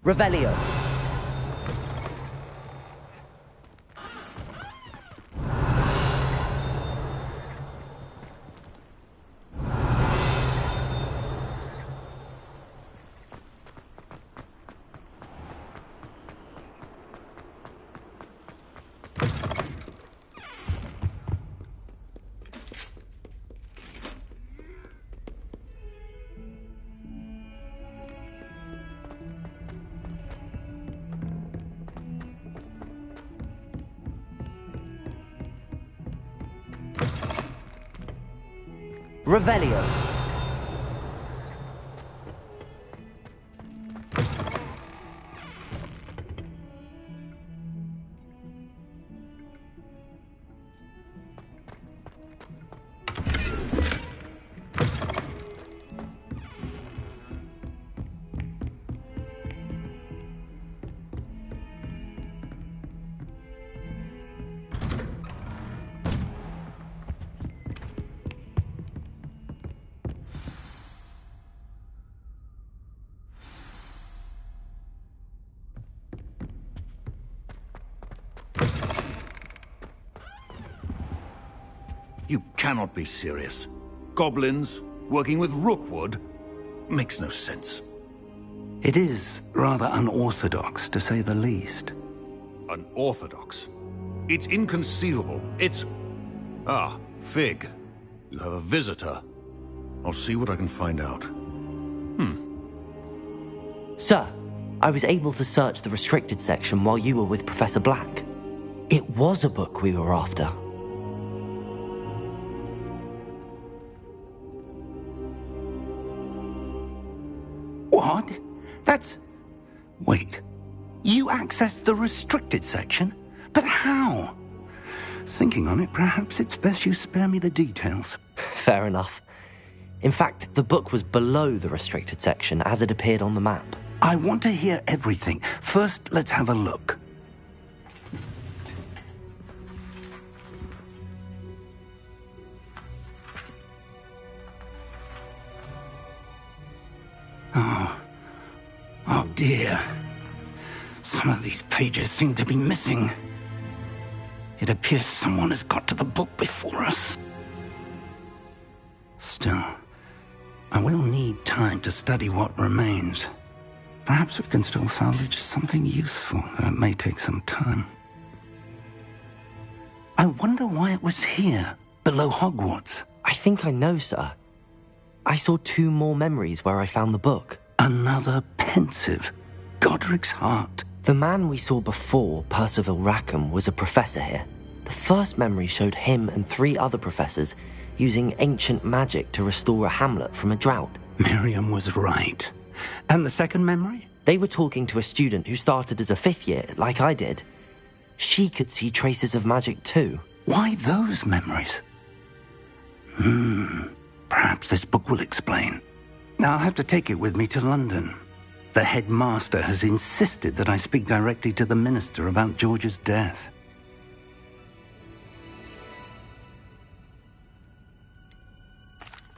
Revelio. Revelio. You cannot be serious. Goblins, working with Rookwood? Makes no sense. It is rather unorthodox, to say the least. Unorthodox? It's inconceivable. It's... Ah, Fig. You have a visitor. I'll see what I can find out. Sir, I was able to search the restricted section while you were with Professor Black. It was a book we were after. What? That's... Wait. You accessed the restricted section? But how? Thinking on it, perhaps it's best you spare me the details. Fair enough. In fact, the book was below the restricted section as it appeared on the map. I want to hear everything. First, let's have a look. Oh dear. Some of these pages seem to be missing. It appears someone has got to the book before us. Still, I will need time to study what remains. Perhaps we can still salvage something useful, though it may take some time. I wonder why it was here, below Hogwarts. I think I know, sir. I saw 2 more memories where I found the book. Another pensive. Godric's heart. The man we saw before, Percival Rackham, was a professor here. The first memory showed him and 3 other professors using ancient magic to restore a hamlet from a drought. Miriam was right. And the second memory? They were talking to a student who started as a 5th year, like I did. She could see traces of magic too. Why those memories? Perhaps this book will explain. I'll have to take it with me to London. The headmaster has insisted that I speak directly to the minister about George's death.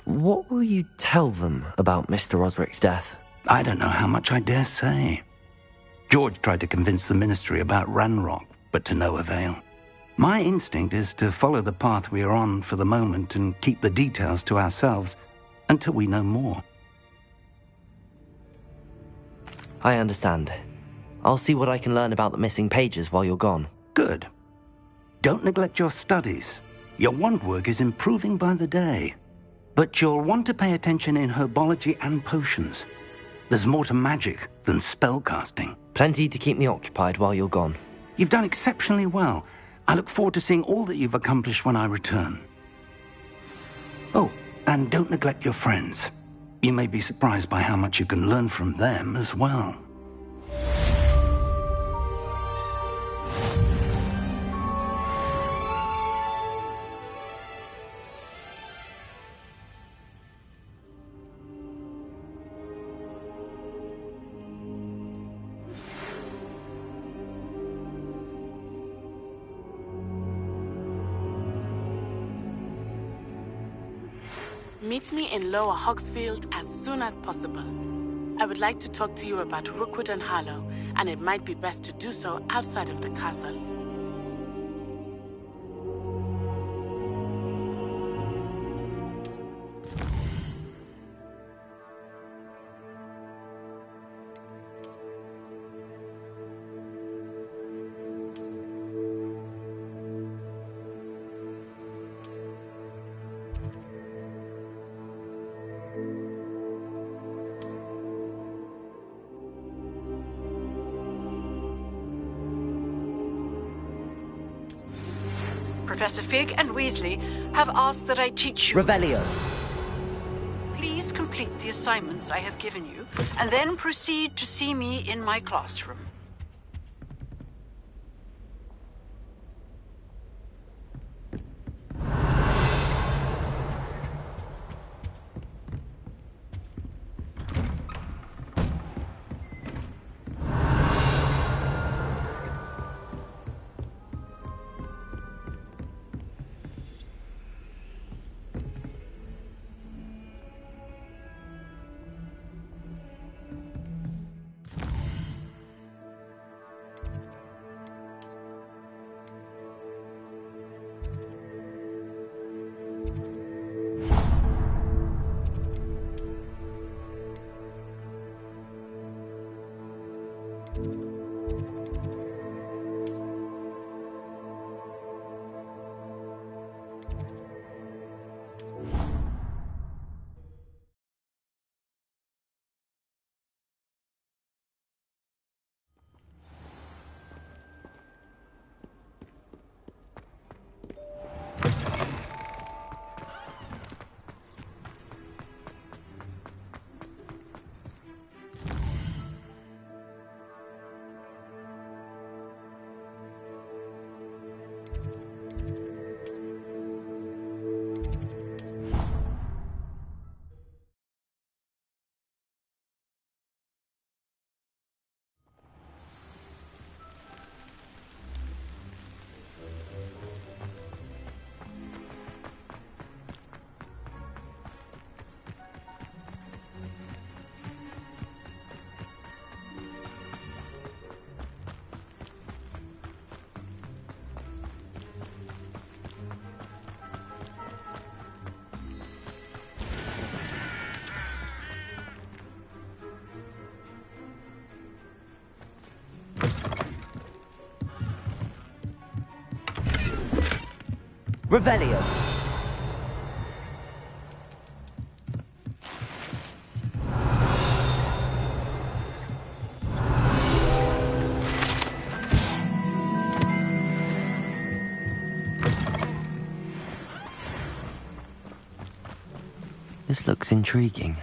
What will you tell them about Mr. Osric's death? I don't know how much I dare say. George tried to convince the ministry about Ranrock, but to no avail. My instinct is to follow the path we are on for the moment and keep the details to ourselves until we know more. I understand. I'll see what I can learn about the missing pages while you're gone. Good. Don't neglect your studies. Your wand work is improving by the day. But you'll want to pay attention in herbology and potions. There's more to magic than spellcasting. Plenty to keep me occupied while you're gone. You've done exceptionally well. I look forward to seeing all that you've accomplished when I return. Oh, and don't neglect your friends. You may be surprised by how much you can learn from them as well. Meet me in Lower Hogsfield as soon as possible. I would like to talk to you about Rookwood and Harlow, and it might be best to do so outside of the castle. Professor Fig and Weasley have asked that I teach you. Revelio. Please complete the assignments I have given you, and then proceed to see me in my classroom. Revelio. This looks intriguing.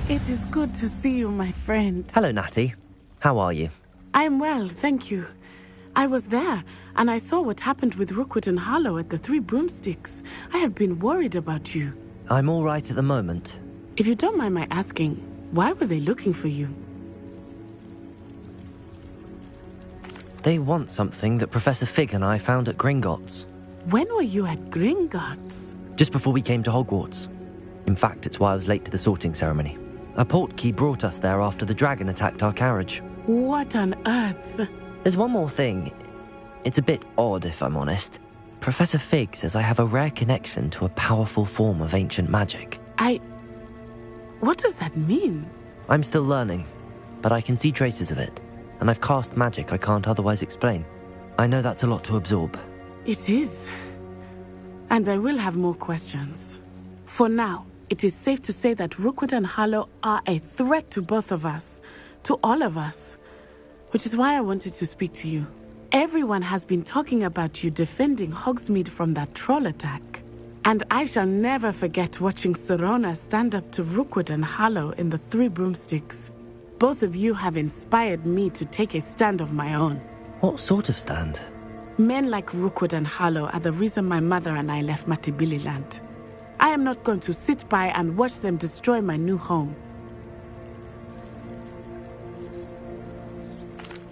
It is good to see you, my friend. Hello, Natty. How are you? I'm well, thank you. I was there, and I saw what happened with Rookwood and Harlow at the Three Broomsticks. I have been worried about you. I'm all right at the moment. If you don't mind my asking, why were they looking for you? They want something that Professor Fig and I found at Gringotts. When were you at Gringotts? Just before we came to Hogwarts. In fact, it's why I was late to the sorting ceremony. A portkey brought us there after the dragon attacked our carriage. What on earth? There's one more thing. It's a bit odd, if I'm honest. Professor Fig says I have a rare connection to a powerful form of ancient magic. What does that mean? I'm still learning, but I can see traces of it, and I've cast magic I can't otherwise explain. I know that's a lot to absorb. It is. And I will have more questions. For now, it is safe to say that Rookwood and Harlow are a threat to both of us, to all of us, which is why I wanted to speak to you. Everyone has been talking about you defending Hogsmeade from that troll attack. And I shall never forget watching Serona stand up to Rookwood and Harlow in the Three Broomsticks. Both of you have inspired me to take a stand of my own. What sort of stand? Men like Rookwood and Harlow are the reason my mother and I left Matibililand. I am not going to sit by and watch them destroy my new home.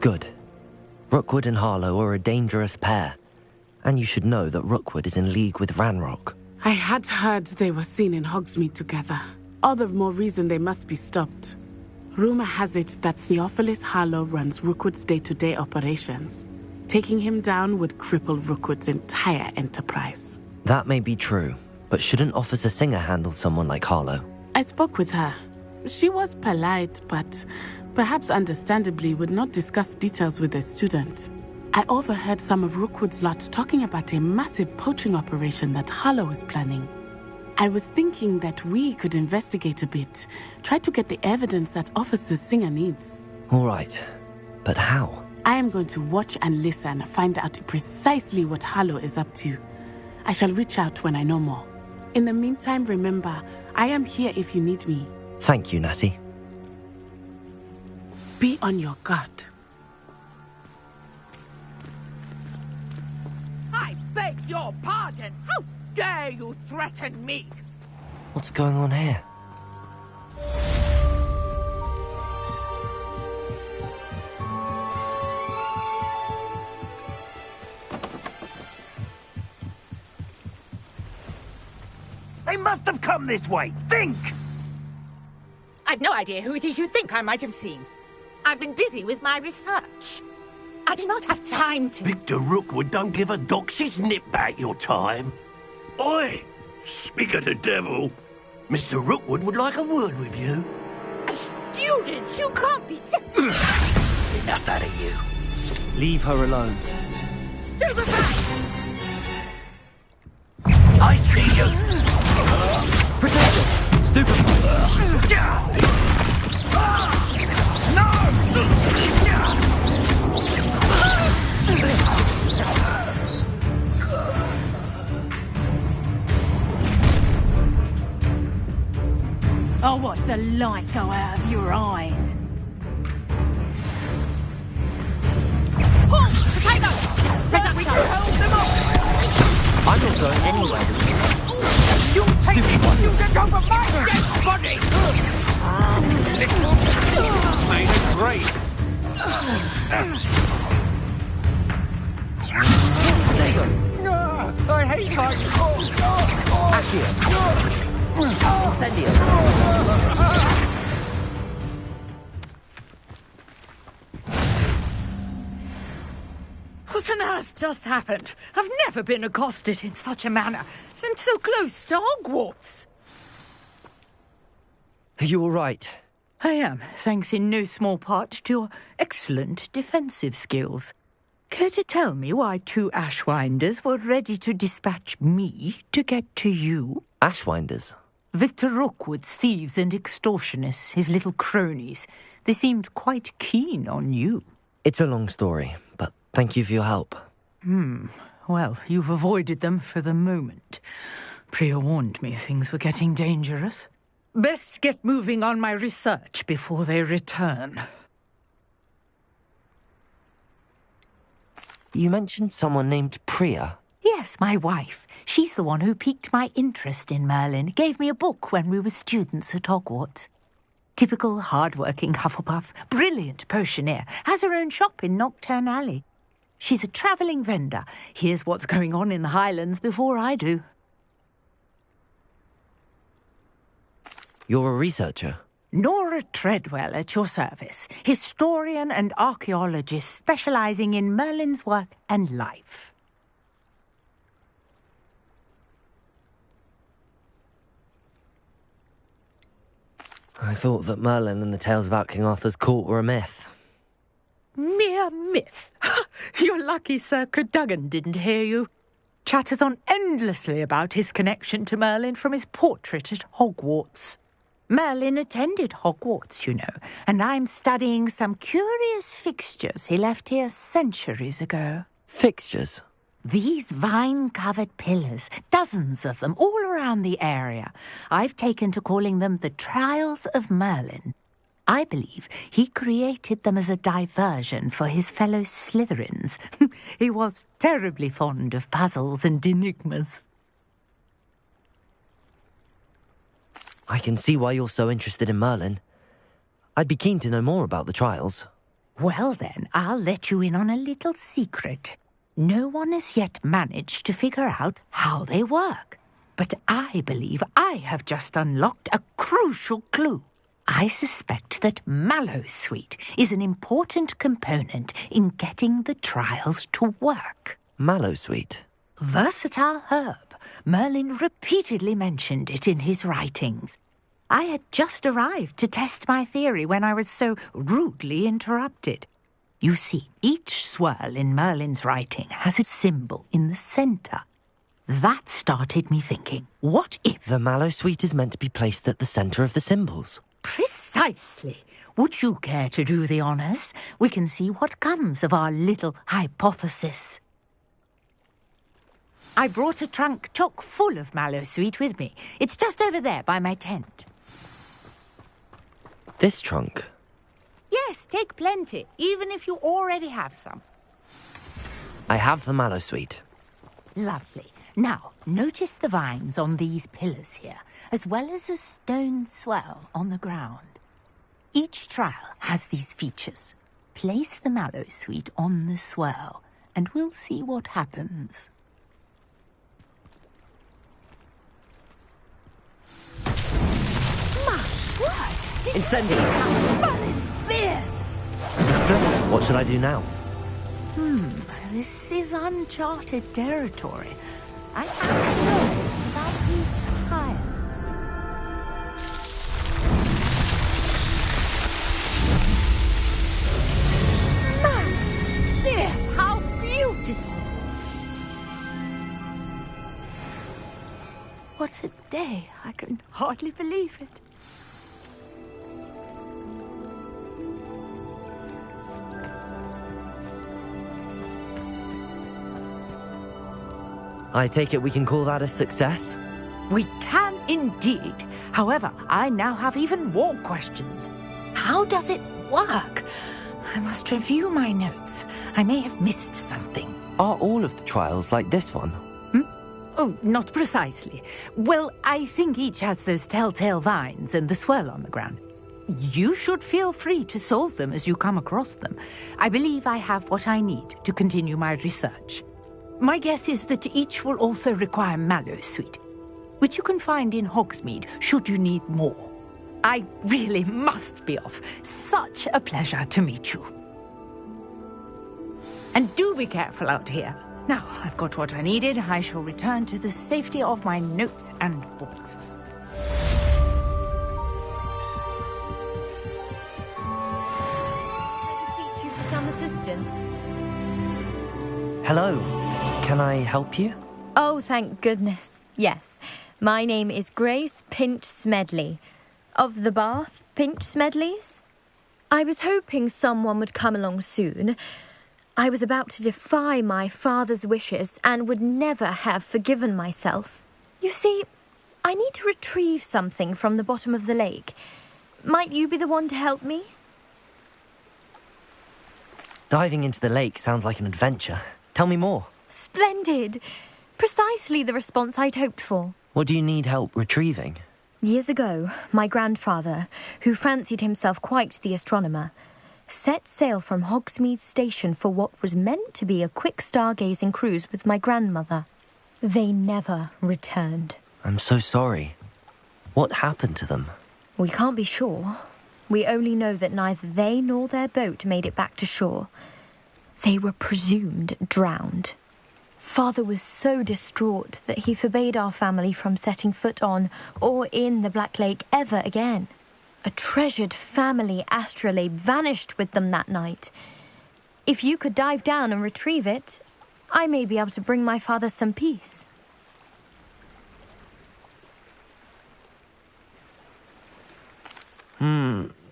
Good. Rookwood and Harlow are a dangerous pair, and you should know that Rookwood is in league with Ranrock. I had heard they were seen in Hogsmeade together. All the more reason they must be stopped. Rumor has it that Theophilus Harlow runs Rookwood's day-to-day operations. Taking him down would cripple Rookwood's entire enterprise. That may be true, but shouldn't Officer Singer handle someone like Harlow? I spoke with her. She was polite, but perhaps understandably would not discuss details with a student. I overheard some of Rookwood's lot talking about a massive poaching operation that Harlow is planning. I was thinking that we could investigate a bit, try to get the evidence that Officer Singer needs. All right, but how? I am going to watch and listen, find out precisely what Harlow is up to. I shall reach out when I know more. In the meantime, remember, I am here if you need me. Thank you, Natty. Be on your guard. I beg your pardon. How dare you threaten me? What's going on here? They must have come this way. Think! I've no idea who it is you think I might have seen. I've been busy with my research. I do not have time to... Victor Rookwood don't give a doxy's nip back your time. Oi! Speak of the devil. Mr. Rookwood would like a word with you. A student? You can't be so... Enough out of you. Leave her alone. Stupefy! I see you. Protect her! Stupefy! I'll watch the light go out of your eyes. Halt! Potatoes! We can hold them up! I'm not going anywhere. You take it! You get over my dead body! Made it great. Potato! I hate my... Accio! Incendio! What on earth just happened? I've never been accosted in such a manner, and so close to Hogwarts. Are you all right? I am, thanks in no small part to your excellent defensive skills. Care to tell me why two Ashwinders were ready to dispatch me to get to you? Ashwinders? Victor Rookwood's thieves and extortionists, his little cronies. They seemed quite keen on you. It's a long story, but thank you for your help. Well, you've avoided them for the moment. Priya warned me things were getting dangerous. Best get moving on my research before they return. You mentioned someone named Priya. Yes, my wife. She's the one who piqued my interest in Merlin. Gave me a book when we were students at Hogwarts. Typical hard-working Hufflepuff, brilliant potioneer, has her own shop in Knockturn Alley. She's a travelling vendor. Hears what's going on in the Highlands before I do. You're a researcher? Nora Treadwell at your service, historian and archaeologist specialising in Merlin's work and life. I thought that Merlin and the tales about King Arthur's court were a myth. Mere myth. You're lucky Sir Cadogan didn't hear you. Chatters on endlessly about his connection to Merlin from his portrait at Hogwarts. Merlin attended Hogwarts, you know, and I'm studying some curious fixtures he left here centuries ago. Fixtures? These vine-covered pillars, dozens of them, all around the area. I've taken to calling them the Trials of Merlin. I believe he created them as a diversion for his fellow Slytherins. He was terribly fond of puzzles and enigmas. I can see why you're so interested in Merlin. I'd be keen to know more about the trials. Well then, I'll let you in on a little secret. No one has yet managed to figure out how they work. But I believe I have just unlocked a crucial clue. I suspect that mallowsweet is an important component in getting the trials to work. Mallowsweet? Versatile herb. Merlin repeatedly mentioned it in his writings. I had just arrived to test my theory when I was so rudely interrupted. You see, each swirl in Merlin's writing has a symbol in the centre. That started me thinking, what if... The mallowsweet is meant to be placed at the centre of the symbols. Precisely. Would you care to do the honours? We can see what comes of our little hypothesis. I brought a trunk chock full of mallowsweet with me. It's just over there by my tent. This trunk? Yes, take plenty, even if you already have some. I have the mallowsweet. Lovely. Now, notice the vines on these pillars here, as well as a stone swell on the ground. Each trial has these features. Place the mallowsweet on the swell, and we'll see what happens. My word! Incendio! Merlin's beard! Flip, what should I do now? This is uncharted territory. I have words about these tiles. Merlin's beard! How beautiful! What a day! I can hardly believe it. I take it we can call that a success? We can indeed. However, I now have even more questions. How does it work? I must review my notes. I may have missed something. Are all of the trials like this one? Oh, not precisely. Well, I think each has those telltale vines and the swirl on the ground. You should feel free to solve them as you come across them. I believe I have what I need to continue my research. My guess is that each will also require mallowsweet, which you can find in Hogsmeade should you need more. I really must be off. Such a pleasure to meet you. And do be careful out here. Now, I've got what I needed. I shall return to the safety of my notes and books. I beseech you for some assistance. Hello, can I help you? Oh, thank goodness. Yes, my name is Grace Pinch Smedley, of the Bath Pinch Smedleys. I was hoping someone would come along soon. I was about to defy my father's wishes and would never have forgiven myself. You see, I need to retrieve something from the bottom of the lake. Might you be the one to help me? Diving into the lake sounds like an adventure. Tell me more. Splendid. Precisely the response I'd hoped for. What do you need help retrieving? Years ago, my grandfather, who fancied himself quite the astronomer, set sail from Hogsmeade Station for what was meant to be a quick stargazing cruise with my grandmother. They never returned. I'm so sorry. What happened to them? We can't be sure. We only know that neither they nor their boat made it back to shore. They were presumed drowned. Father was so distraught that he forbade our family from setting foot on or in the Black Lake ever again. A treasured family astrolabe vanished with them that night. If you could dive down and retrieve it, I may be able to bring my father some peace.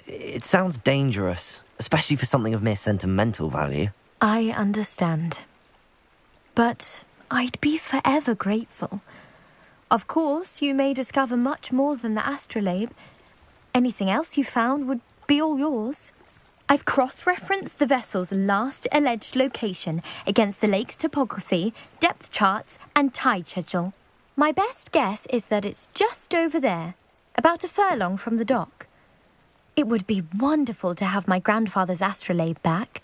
It sounds dangerous, especially for something of mere sentimental value. I understand. But I'd be forever grateful. Of course, you may discover much more than the astrolabe. Anything else you found would be all yours. I've cross-referenced the vessel's last alleged location against the lake's topography, depth charts, and tide schedule. My best guess is that it's just over there, about a furlong from the dock. It would be wonderful to have my grandfather's astrolabe back.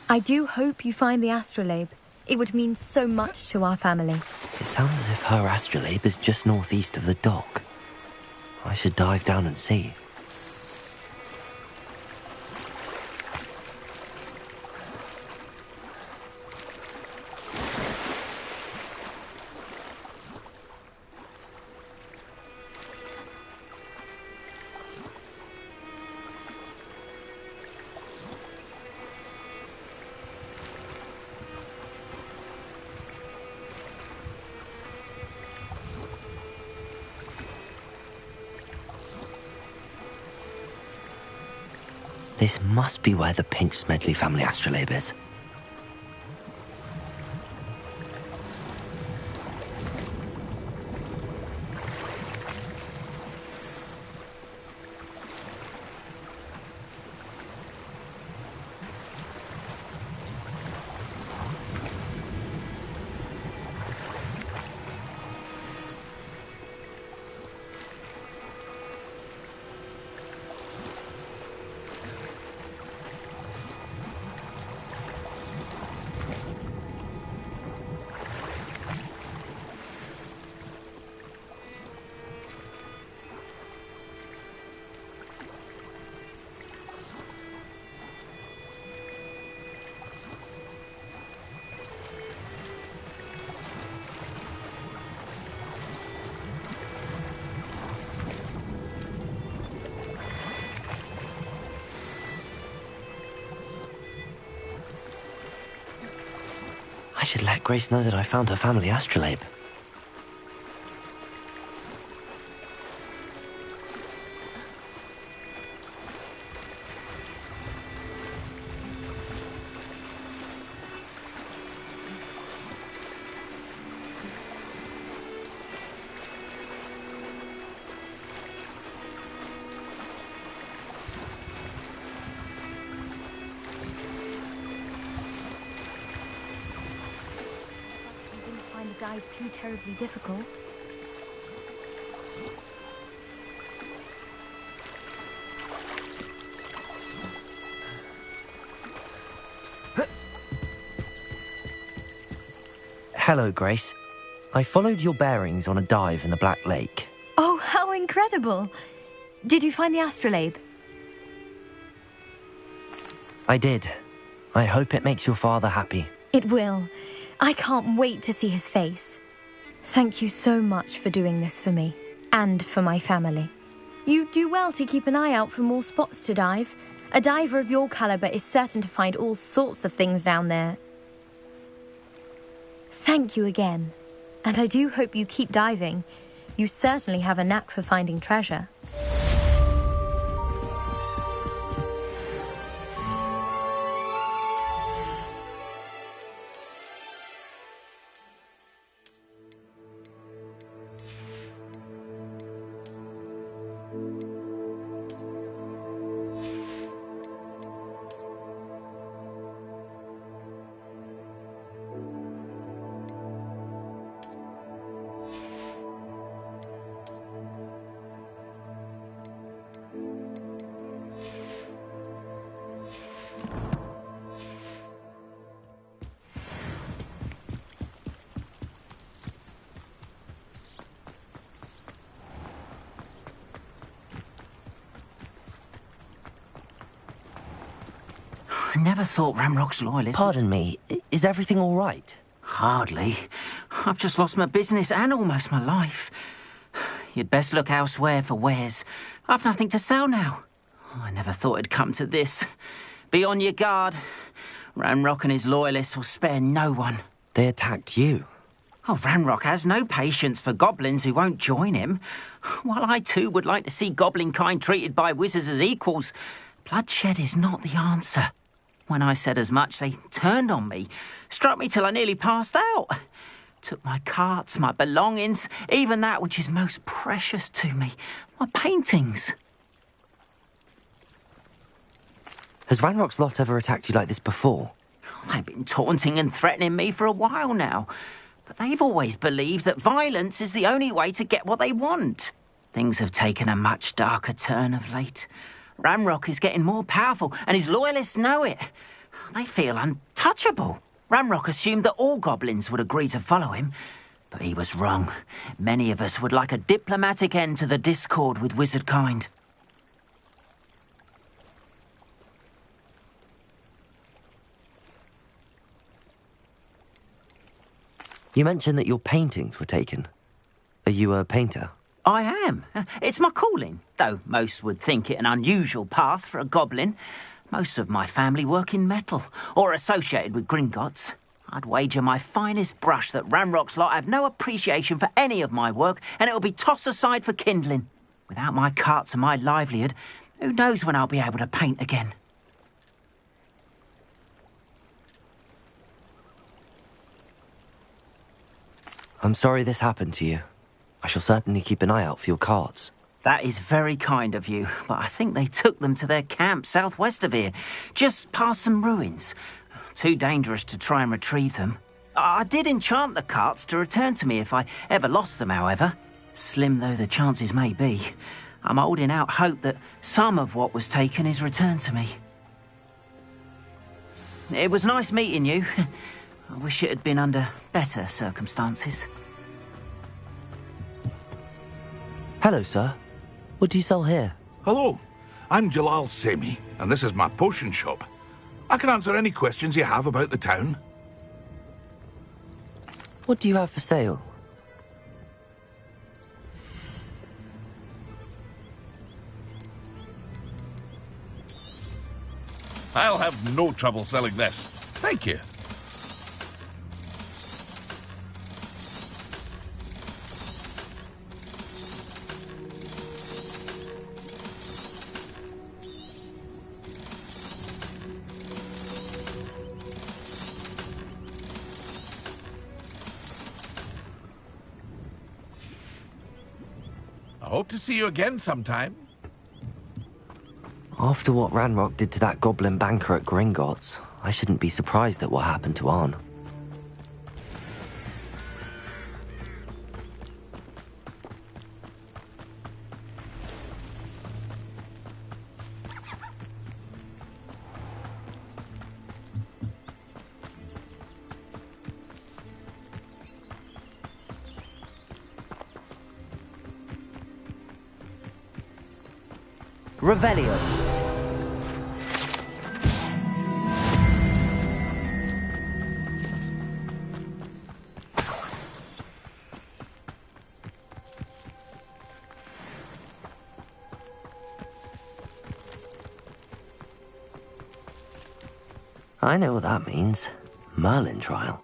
I do hope you find the astrolabe. It would mean so much to our family. It sounds as if her astrolabe is just northeast of the dock. I should dive down and see. This must be where the Pinch Smedley family astrolabe is. I should let Grace know that I found her family astrolabe. Dive too terribly difficult. Hello, Grace. I followed your bearings on a dive in the Black Lake. Oh, how incredible! Did you find the astrolabe? I did. I hope it makes your father happy. It will. I can't wait to see his face. Thank you so much for doing this for me, and for my family. You do well to keep an eye out for more spots to dive. A diver of your caliber is certain to find all sorts of things down there. Thank you again, and I do hope you keep diving. You certainly have a knack for finding treasure. I never thought Ramrock's loyalists... Pardon me, is everything all right? Hardly. I've just lost my business and almost my life. You'd best look elsewhere for wares. I've nothing to sell now. I never thought it'd come to this. Be on your guard. Ramrock and his loyalists will spare no one. They attacked you? Oh, Ramrock has no patience for goblins who won't join him. While I too would like to see goblin kind treated by wizards as equals, bloodshed is not the answer. When I said as much, they turned on me, struck me till I nearly passed out. Took my carts, my belongings, even that which is most precious to me, my paintings. Has Ranrock's lot ever attacked you like this before? They've been taunting and threatening me for a while now, but they've always believed that violence is the only way to get what they want. Things have taken a much darker turn of late. Ranrock is getting more powerful, and his loyalists know it. They feel untouchable. Ranrock assumed that all goblins would agree to follow him, but he was wrong. Many of us would like a diplomatic end to the discord with wizard kind. You mentioned that your paintings were taken. Are you a painter? I am. It's my calling, though most would think it an unusual path for a goblin. Most of my family work in metal, or associated with Gringotts. I'd wager my finest brush that Ranrock's lot have no appreciation for any of my work, and it'll be tossed aside for kindling. Without my carts and my livelihood, who knows when I'll be able to paint again? I'm sorry this happened to you. I shall certainly keep an eye out for your carts. That is very kind of you, but I think they took them to their camp southwest of here, just past some ruins. Too dangerous to try and retrieve them. I did enchant the carts to return to me if I ever lost them, however. Slim though the chances may be, I'm holding out hope that some of what was taken is returned to me. It was nice meeting you. I wish it had been under better circumstances. Hello, sir. What do you sell here? Hello, I'm Jalal Semi, and this is my potion shop. I can answer any questions you have about the town. What do you have for sale? I'll have no trouble selling this. Thank you. I hope to see you again sometime. After what Ranrock did to that goblin banker at Gringotts, I shouldn't be surprised at what happened to Arn. Revelio. I know what that means. Merlin trial.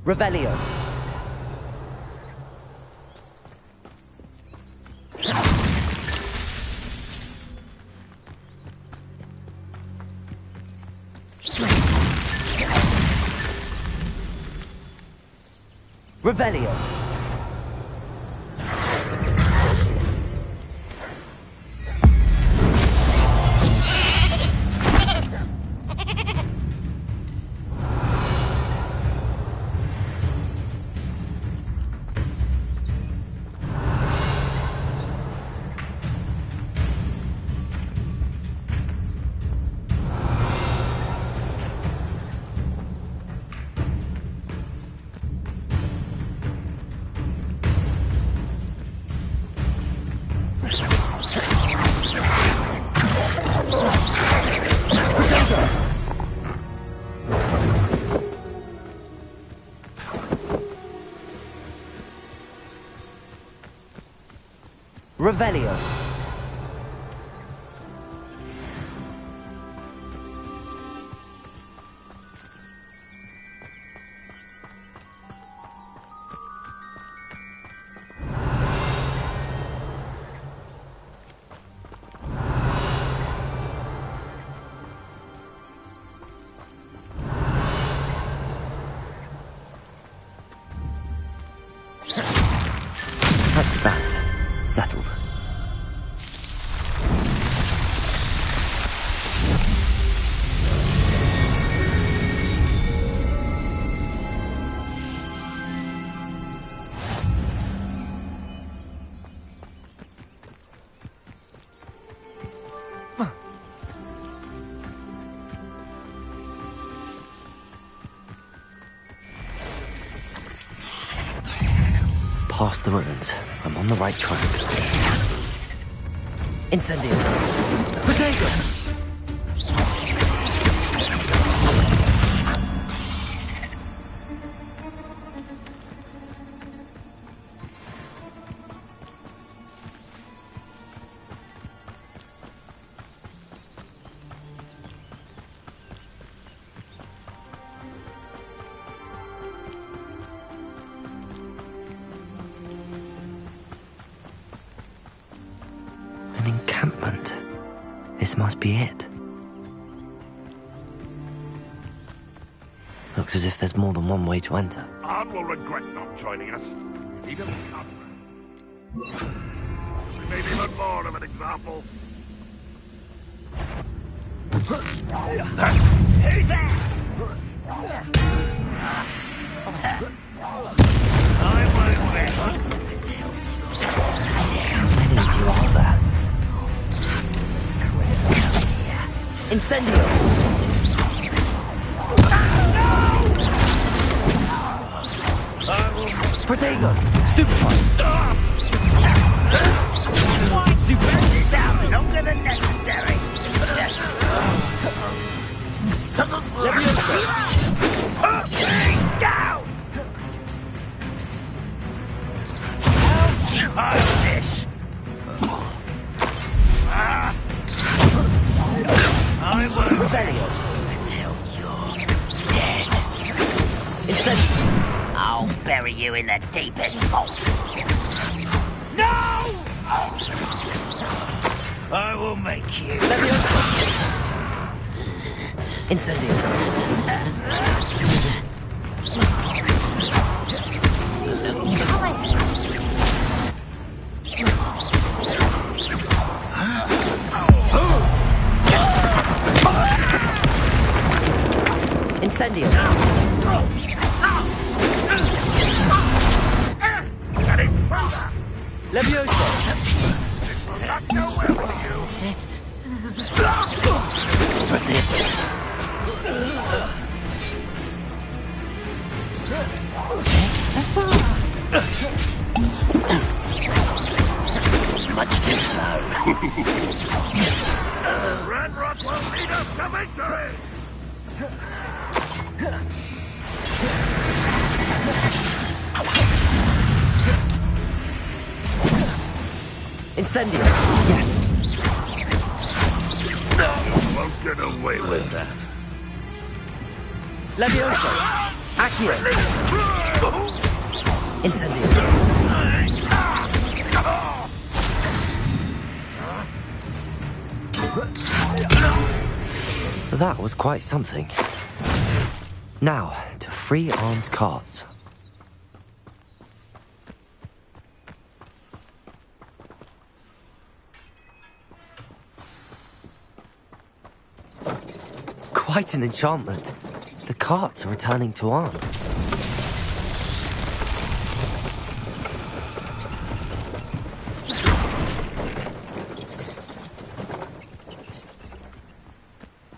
Revelio. Revelio. Revelio. that settled. Past the ruins. I'm on the right track. Incendio! Potato! An encampment. This must be it. Looks as if there's more than one way to enter. Arn will regret not joining us. He doesn't come. We made even more of an example. Who's there? I won't rest until How many of you are there? Incendio! Protego! Stupefy! Stupid sound longer than necessary. Down! How childish! I won't until you're dead. Incendio! I'll bury you in the deepest vault. No! I will make you. Incendio! Incendio! Levioso! This will not go well with you. Much too slow. Ranrock will lead us to victory. Incendio! Yes! You won't get away with that. Levioso! Accio! Incendio! That was quite something. Now, to free Arn's carts. Quite an enchantment. The carts are returning to Arn.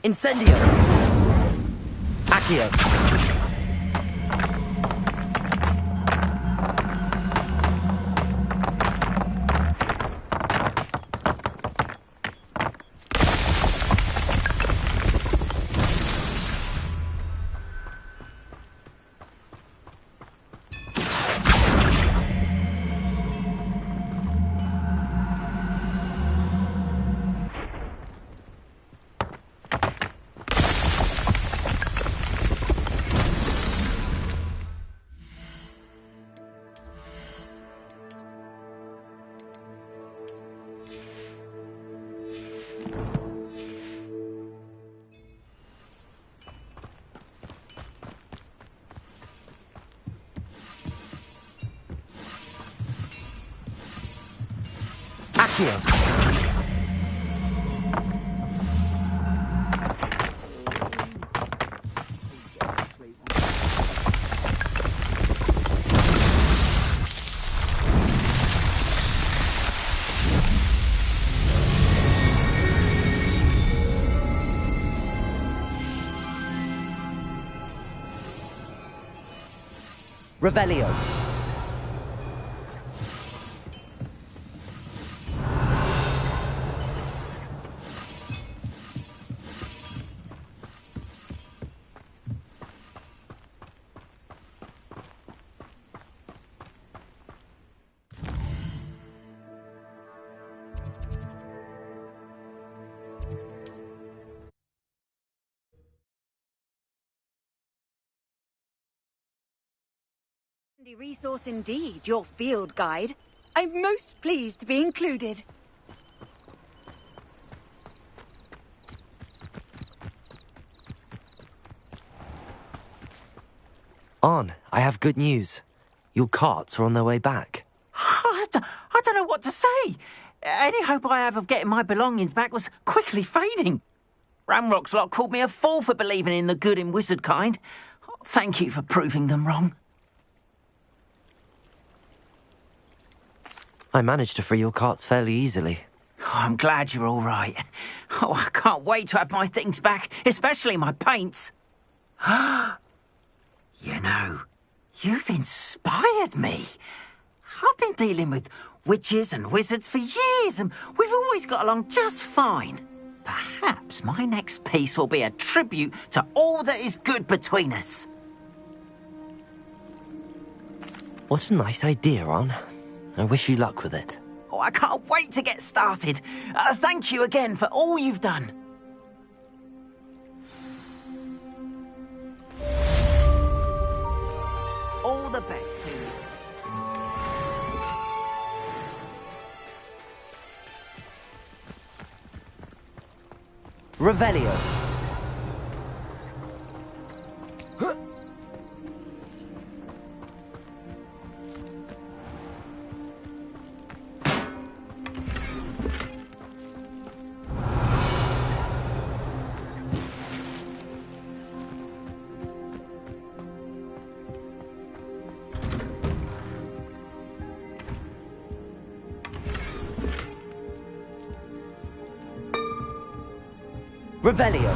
Incendio! Accio! Accio. Revelio. Resource indeed, your field guide. I'm most pleased to be included. Arn, I have good news. Your carts are on their way back. I don't know what to say. Any hope I have of getting my belongings back was quickly fading. Ranrock's lot called me a fool for believing in the good in wizard kind. Thank you for proving them wrong. I managed to free your carts fairly easily. Oh, I'm glad you're all right. Oh, I can't wait to have my things back, especially my paints. You know, you've inspired me. I've been dealing with witches and wizards for years, and we've always got along just fine. Perhaps my next piece will be a tribute to all that is good between us. What a nice idea, Arn. I wish you luck with it. Oh, I can't wait to get started. Thank you again for all you've done. All the best to you. Revelio. Revelio.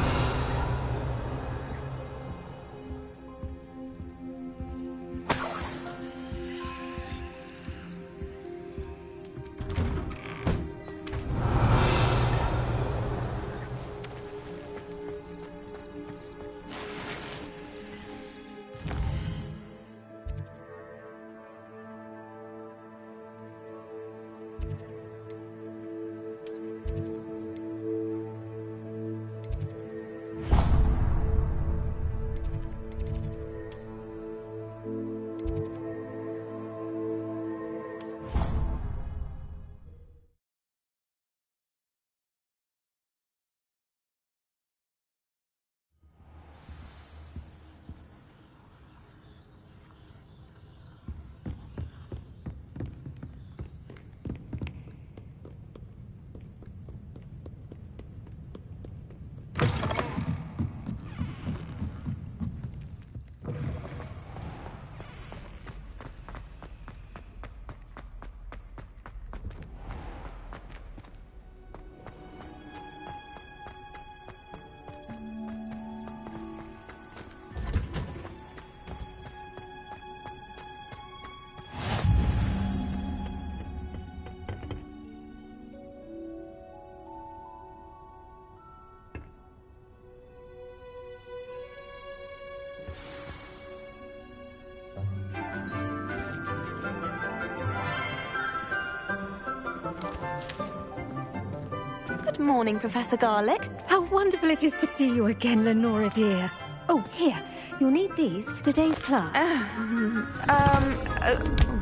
Good morning, Professor Garlick. How wonderful it is to see you again, Lenora dear. Oh, here. You'll need these for today's class.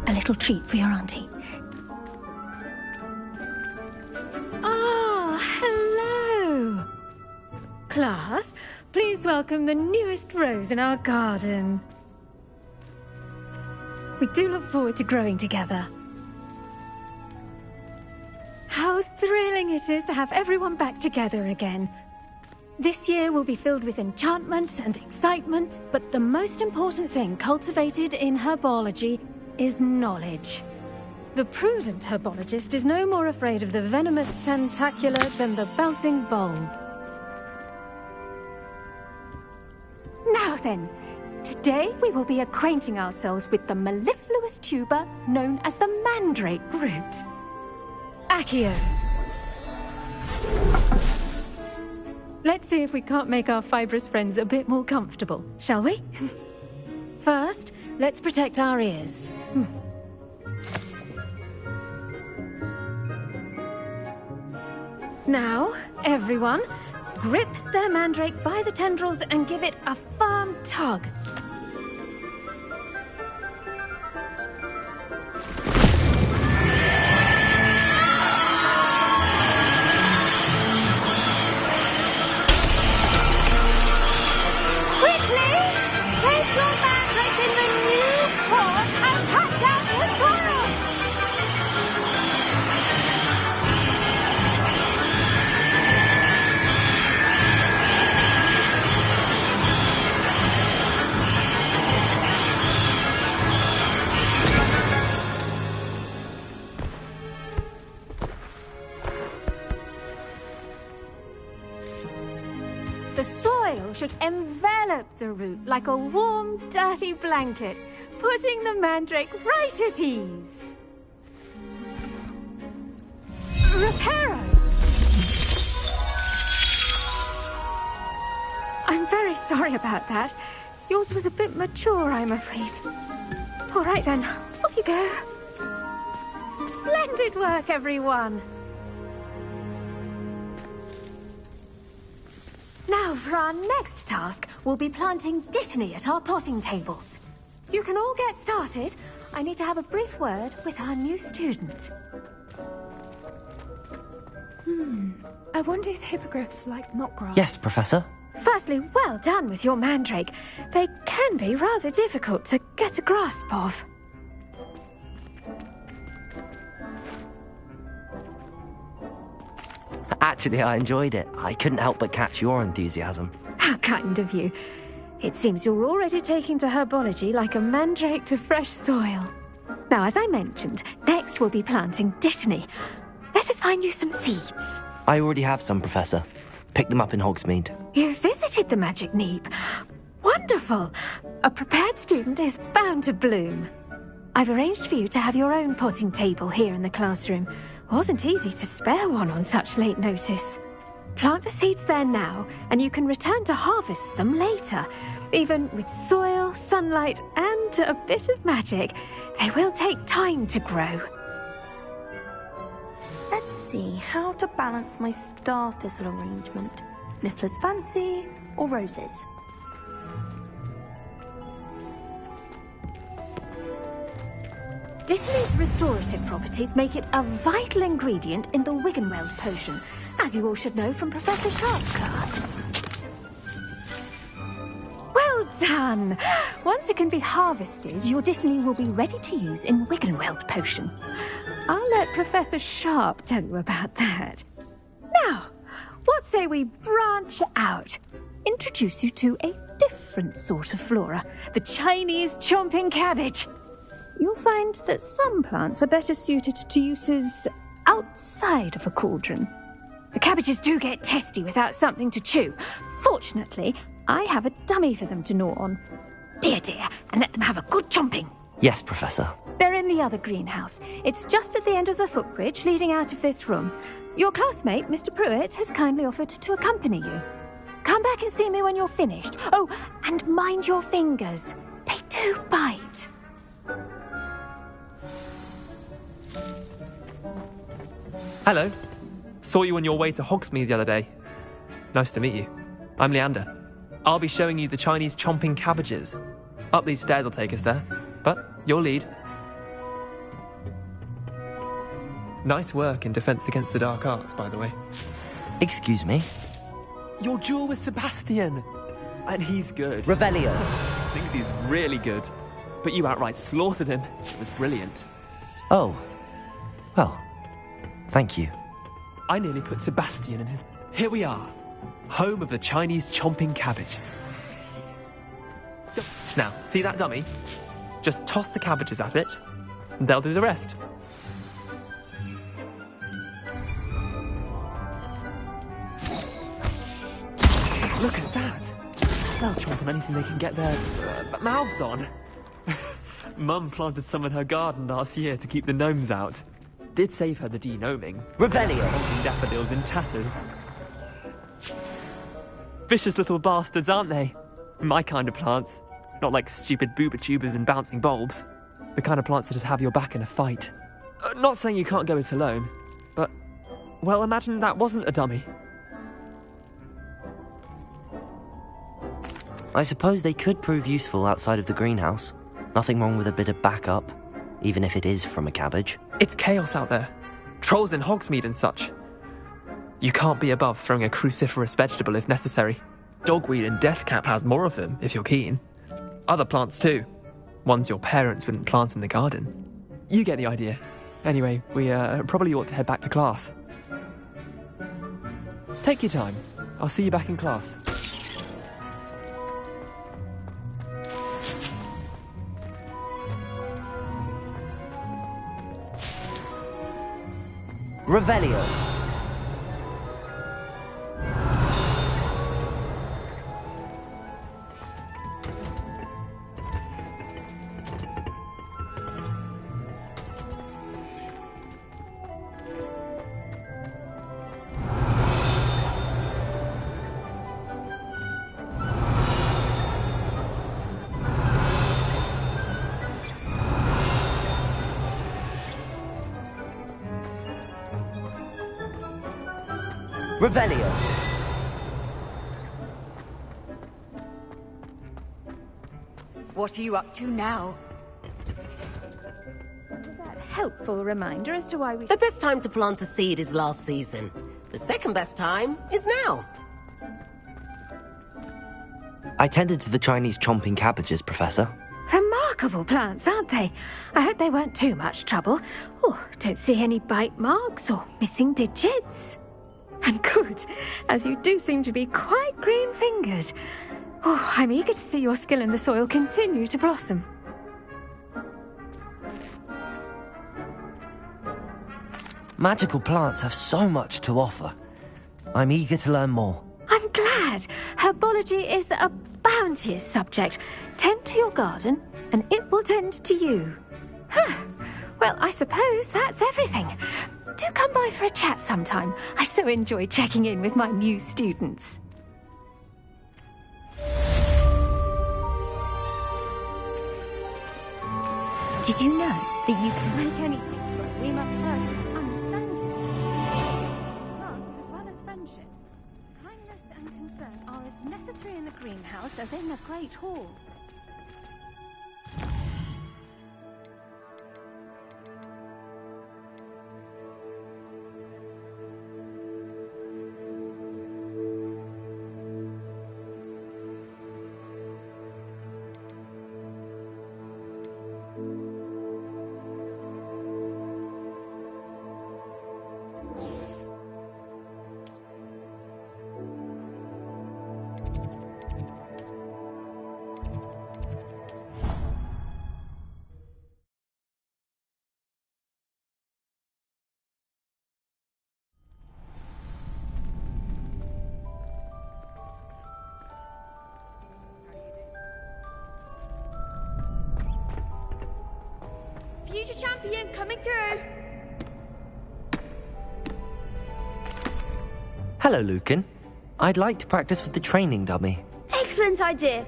A little treat for your auntie. Ah, hello. Class, please welcome the newest rose in our garden. We do look forward to growing together. How's thrilling it is to have everyone back together again. This year will be filled with enchantment and excitement, but the most important thing cultivated in herbology is knowledge. The prudent herbologist is no more afraid of the venomous tentacula than the bouncing bulb. Now then, today we will be acquainting ourselves with the mellifluous tuber known as the mandrake root. Accio. Let's see if we can't make our fibrous friends a bit more comfortable, shall we? First, let's protect our ears. Now, everyone, grip their mandrake by the tendrils and give it a firm tug. The soil should envelop the root like a warm, dirty blanket, putting the mandrake right at ease. Reparo! I'm very sorry about that. Yours was a bit mature, I'm afraid. All right then, off you go. Splendid work, everyone! Now, for our next task, we'll be planting dittany at our potting tables. You can all get started. I need to have a brief word with our new student. I wonder if hippogriffs like knotgrass. Yes, Professor. Firstly, well done with your mandrake. They can be rather difficult to get a grasp of. Actually, I enjoyed it. I couldn't help but catch your enthusiasm. How kind of you. It seems you're already taking to herbology like a mandrake to fresh soil. Now, as I mentioned, next we'll be planting dittany. Let us find you some seeds. I already have some, Professor. Picked them up in Hogsmeade. You visited the Magic Neep. Wonderful! A prepared student is bound to bloom. I've arranged for you to have your own potting table here in the classroom. Wasn't easy to spare one on such late notice. Plant the seeds there now, and you can return to harvest them later. Even with soil, sunlight, and a bit of magic, they will take time to grow. Let's see how to balance my star thistle arrangement. Niffler's fancy or roses? Dittany's restorative properties make it a vital ingredient in the Wiggenweld potion, as you all should know from Professor Sharp's class. Well done! Once it can be harvested, your dittany will be ready to use in Wiggenweld potion. I'll let Professor Sharp tell you about that. Now, what say we branch out? Introduce you to a different sort of flora, the Chinese chomping cabbage. You'll find that some plants are better suited to uses outside of a cauldron. The cabbages do get testy without something to chew. Fortunately, I have a dummy for them to gnaw on. Be a dear and let them have a good chomping. Yes, Professor. They're in the other greenhouse. It's just at the end of the footbridge leading out of this room. Your classmate, Mr. Pruitt, has kindly offered to accompany you. Come back and see me when you're finished. Oh, and mind your fingers. They do bite. Hello. Saw you on your way to Hogsmeade the other day. Nice to meet you. I'm Leander. I'll be showing you the Chinese chomping cabbages. Up these stairs will take us there, but you'll lead. Nice work in Defense Against the Dark Arts, by the way. Excuse me? Your duel with Sebastian. And he's good. Revelio. Thinks he's really good. But you outright slaughtered him. It was brilliant. Oh. Well, thank you. I nearly put Sebastian in his... Here we are. Home of the Chinese chomping cabbage. Now, see that dummy? Just toss the cabbages at it, and they'll do the rest. Look at that! They'll chomp on anything they can get their mouths on. Mum planted some in her garden last year to keep the gnomes out. Did save her the denoming. Revelio! Honking daffodils in tatters. Vicious little bastards, aren't they? My kind of plants. Not like stupid booba tubers and bouncing bulbs. The kind of plants that just have your back in a fight. Not saying you can't go it alone, but... Well, imagine that wasn't a dummy. I suppose they could prove useful outside of the greenhouse. Nothing wrong with a bit of backup, even if it is from a cabbage. It's chaos out there. Trolls in Hogsmeade and such. You can't be above throwing a cruciferous vegetable if necessary. Dogweed and deathcap has more of them, if you're keen. Other plants too. Ones your parents wouldn't plant in the garden. You get the idea. Anyway, we probably ought to head back to class. Take your time. I'll see you back in class. Revelio. Revelio. What are you up to now? That helpful reminder as to why we... The best time to plant a seed is last season. The second best time is now. I tended to the Chinese chomping cabbages, Professor. Remarkable plants, aren't they? I hope they weren't too much trouble. Oh, don't see any bite marks or missing digits. And good, as you do seem to be quite green-fingered. Oh, I'm eager to see your skill in the soil continue to blossom. Magical plants have so much to offer. I'm eager to learn more. I'm glad. Herbology is a bounteous subject. Tend to your garden, and it will tend to you. Well, I suppose that's everything. Do come by for a chat sometime. I so enjoy checking in with my new students. Did you know that you can make anything grow? We must first understand it. Plants as well as friendships. Kindness and concern are as necessary in the greenhouse as in the Great Hall. Future champion coming through. Hello, Lucan. I'd like to practice with the training dummy. Excellent idea.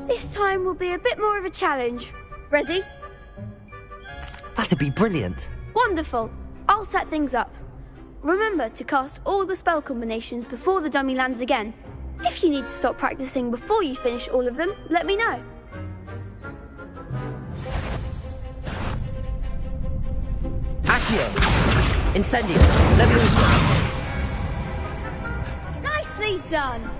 This time will be a bit more of a challenge. Ready? That'd be brilliant. Wonderful. I'll set things up. Remember to cast all the spell combinations before the dummy lands again. If you need to stop practicing before you finish all of them, let me know. Accio! Incendio! Leviuso! Nicely done!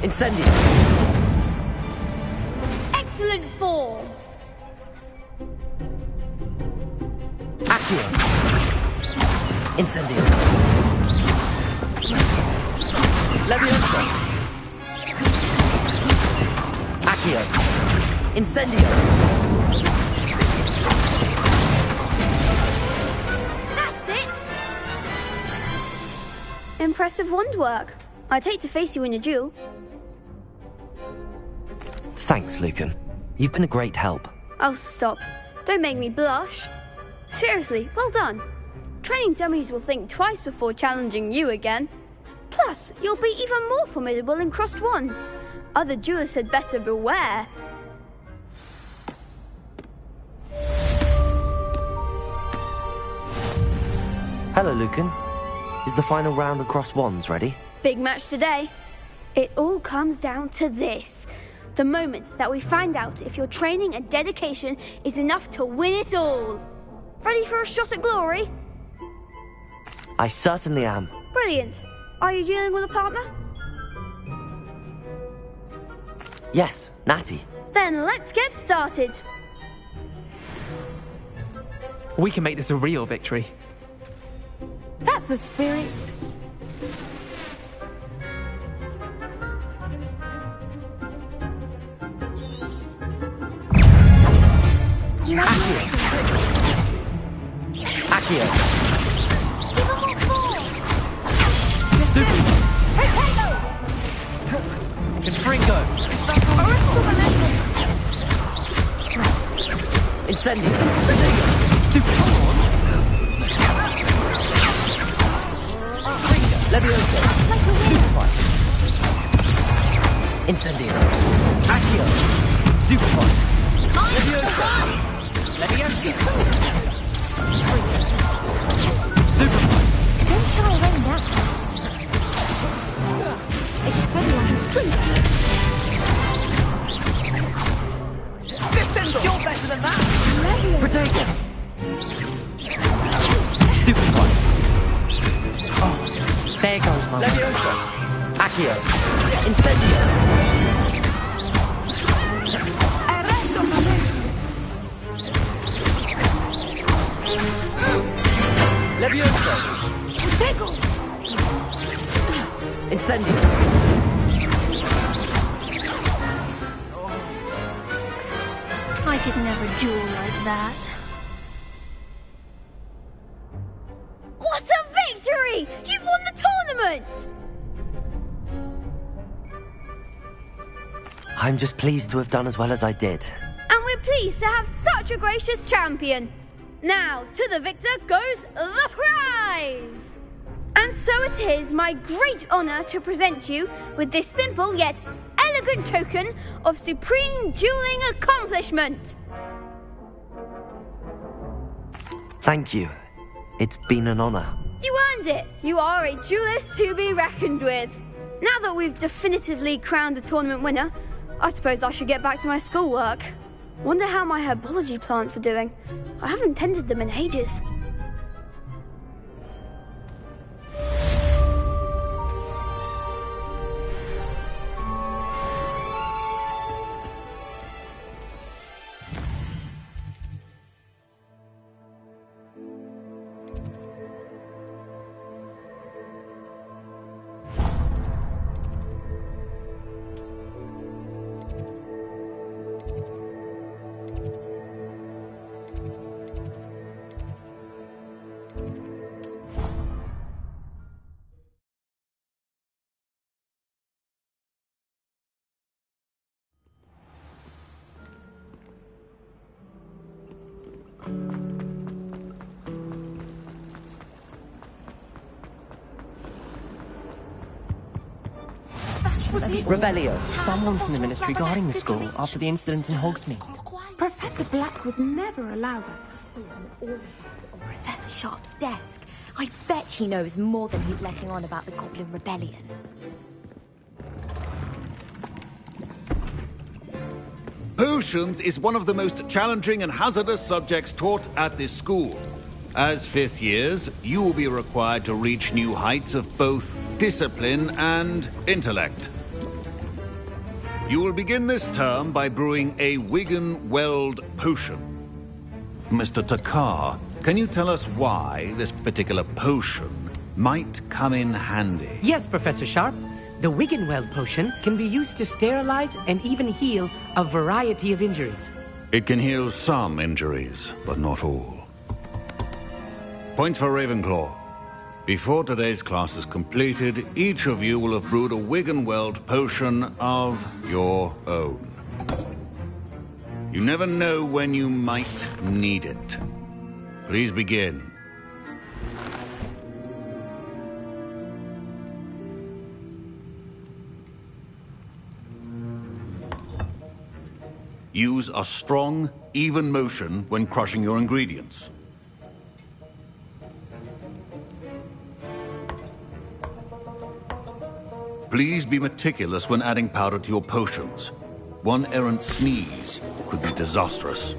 Incendio! Excellent form! Accio! Incendio! Leviosa! Accio! Incendio! That's it! Impressive wand work. I'd hate to face you in a duel. Thanks, Lucan. You've been a great help. Oh, stop. Don't make me blush. Seriously, well done. Training dummies will think twice before challenging you again. Plus, you'll be even more formidable in crossed wands. Other duelists had better beware. Hello, Lucan. Is the final round of cross wands ready? Big match today. It all comes down to this. The moment that we find out if your training and dedication is enough to win it all. Ready for a shot at glory? I certainly am. Brilliant. Are you dealing with a partner? Yes, Natty. Then let's get started. We can make this a real victory. That's the spirit. Accio! Confringo! Incendio! Leviosa! Stupefy! Incendio! Accio! Stupefy! Leviosa! Leviosa! Stupefy! Don't shy away now. You're better than that! Protego! Stupefy! Oh, there goes my Leviosa! Accio! Incendio! Leviosa! Protego! Incendio! I could never duel like that. What a victory! You've won the tournament! I'm just pleased to have done as well as I did. And we're pleased to have such a gracious champion. Now, to the victor goes the prize! And so it is my great honour to present you with this simple yet elegant token of supreme dueling accomplishment. Thank you. It's been an honour. You earned it. You are a duelist to be reckoned with. Now that we've definitively crowned the tournament winner, I suppose I should get back to my schoolwork. Wonder how my herbology plants are doing. I haven't tended them in ages. Revelio. Someone from the ministry guarding the school after the incident in Hogsmeade. Professor Black would never allow that. Professor Sharp's desk. I bet he knows more than he's letting on about the Goblin Rebellion. Potions is one of the most challenging and hazardous subjects taught at this school. As fifth years, you will be required to reach new heights of both discipline and intellect. You will begin this term by brewing a Wiggenweld potion. Mr. Takar, can you tell us why this particular potion might come in handy? Yes, Professor Sharp. The Wiggenweld potion can be used to sterilize and even heal a variety of injuries. It can heal some injuries, but not all. Points for Ravenclaw. Before today's class is completed, each of you will have brewed a Wiggenweld potion of your own. You never know when you might need it. Please begin. Use a strong, even motion when crushing your ingredients. Please be meticulous when adding powder to your potions. One errant sneeze could be disastrous.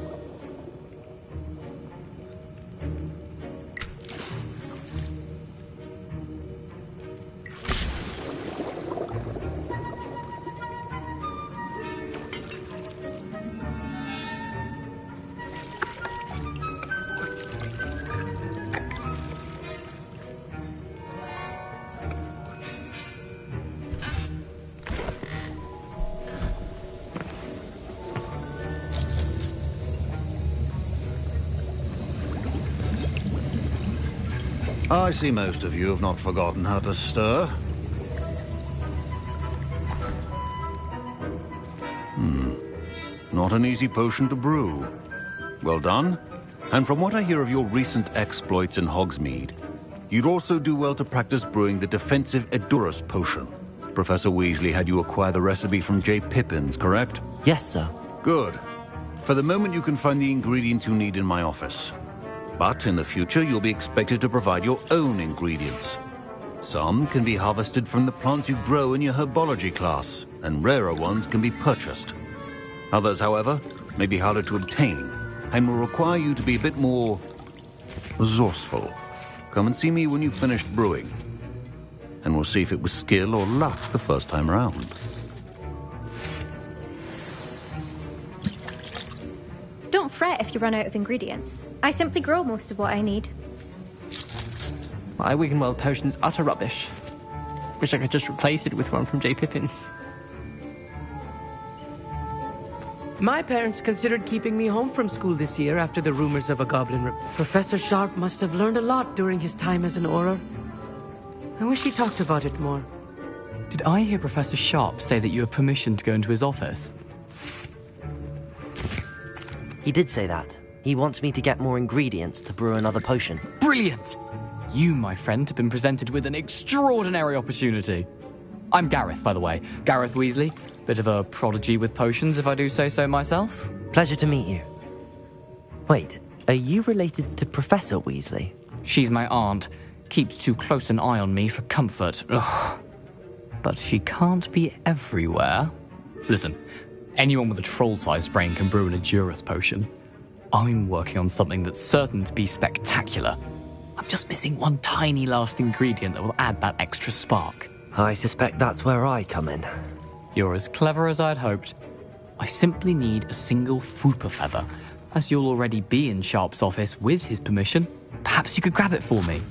I see most of you have not forgotten how to stir. Not an easy potion to brew. Well done. And from what I hear of your recent exploits in Hogsmeade, you'd also do well to practice brewing the defensive Edurus potion. Professor Weasley had you acquire the recipe from J. Pippins, correct? Yes, sir. Good. For the moment, you can find the ingredients you need in my office. But in the future, you'll be expected to provide your own ingredients. Some can be harvested from the plants you grow in your herbology class, and rarer ones can be purchased. Others, however, may be harder to obtain, and will require you to be a bit more resourceful. Come and see me when you've finished brewing, and we'll see if it was skill or luck the first time round. Don't fret if you run out of ingredients. I simply grow most of what I need. My Wiggenweld potion's utter rubbish. Wish I could just replace it with one from J. Pippins. My parents considered keeping me home from school this year after the rumors of a goblin. Professor Sharp must have learned a lot during his time as an Auror. I wish he talked about it more. Did I hear Professor Sharp say that you have permission to go into his office? He did say that. He wants me to get more ingredients to brew another potion. Brilliant! You, my friend, have been presented with an extraordinary opportunity. I'm Gareth, by the way. Gareth Weasley. Bit of a prodigy with potions, if I do say so myself. Pleasure to meet you. Wait, are you related to Professor Weasley? She's my aunt. Keeps too close an eye on me for comfort. Ugh. But she can't be everywhere. Listen, anyone with a troll-sized brain can brew an Edurus potion. I'm working on something that's certain to be spectacular. I'm just missing one tiny last ingredient that will add that extra spark. I suspect that's where I come in. You're as clever as I'd hoped. I simply need a single Fwooper feather. As you'll already be in Sharp's office with his permission, perhaps you could grab it for me.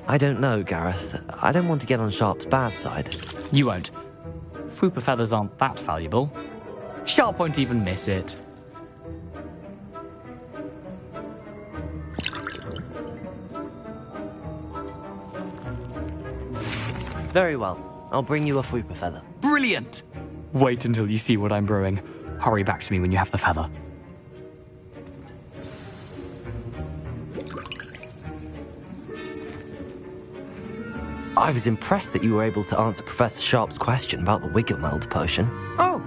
I don't know, Gareth. I don't want to get on Sharp's bad side. You won't. Fwooper feathers aren't that valuable. Sharp won't even miss it. Very well. I'll bring you a Fwooper feather. Brilliant! Wait until you see what I'm brewing. Hurry back to me when you have the feather. I was impressed that you were able to answer Professor Sharp's question about the Wiggenweld potion. Oh,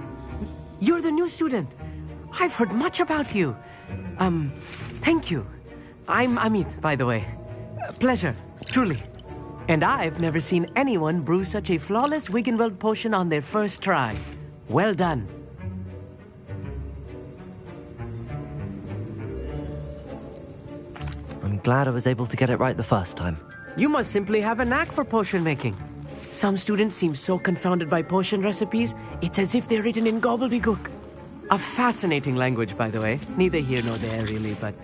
you're the new student. I've heard much about you. Thank you. I'm Amit, by the way. Pleasure, truly. And I've never seen anyone brew such a flawless Wiggenweld potion on their first try. Well done. I'm glad I was able to get it right the first time. You must simply have a knack for potion making. Some students seem so confounded by potion recipes, it's as if they're written in gobbledygook. A fascinating language, by the way. Neither here nor there, really, but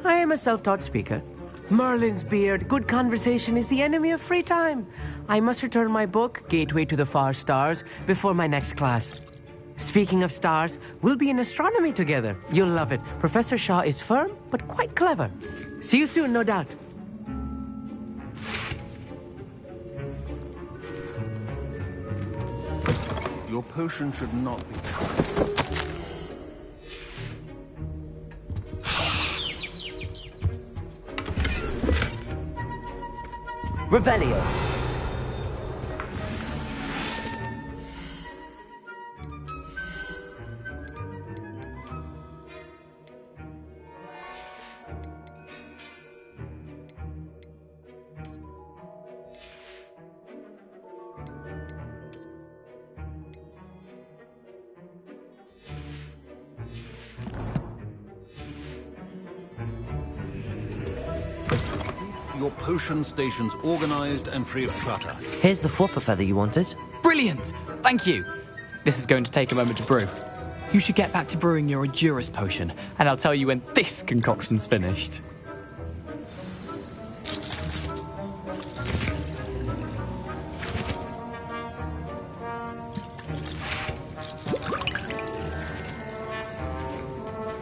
I am a self-taught speaker. Merlin's beard, good conversation is the enemy of free time. I must return my book, Gateway to the Far Stars, before my next class. Speaking of stars, we'll be in astronomy together. You'll love it. Professor Shaw is firm, but quite clever. See you soon, no doubt. Your potion should not be... Revelio. Your potion station's organized and free of clutter. Here's the Whopper feather you wanted. Brilliant! Thank you. This is going to take a moment to brew. You should get back to brewing your Edurus potion, and I'll tell you when this concoction's finished.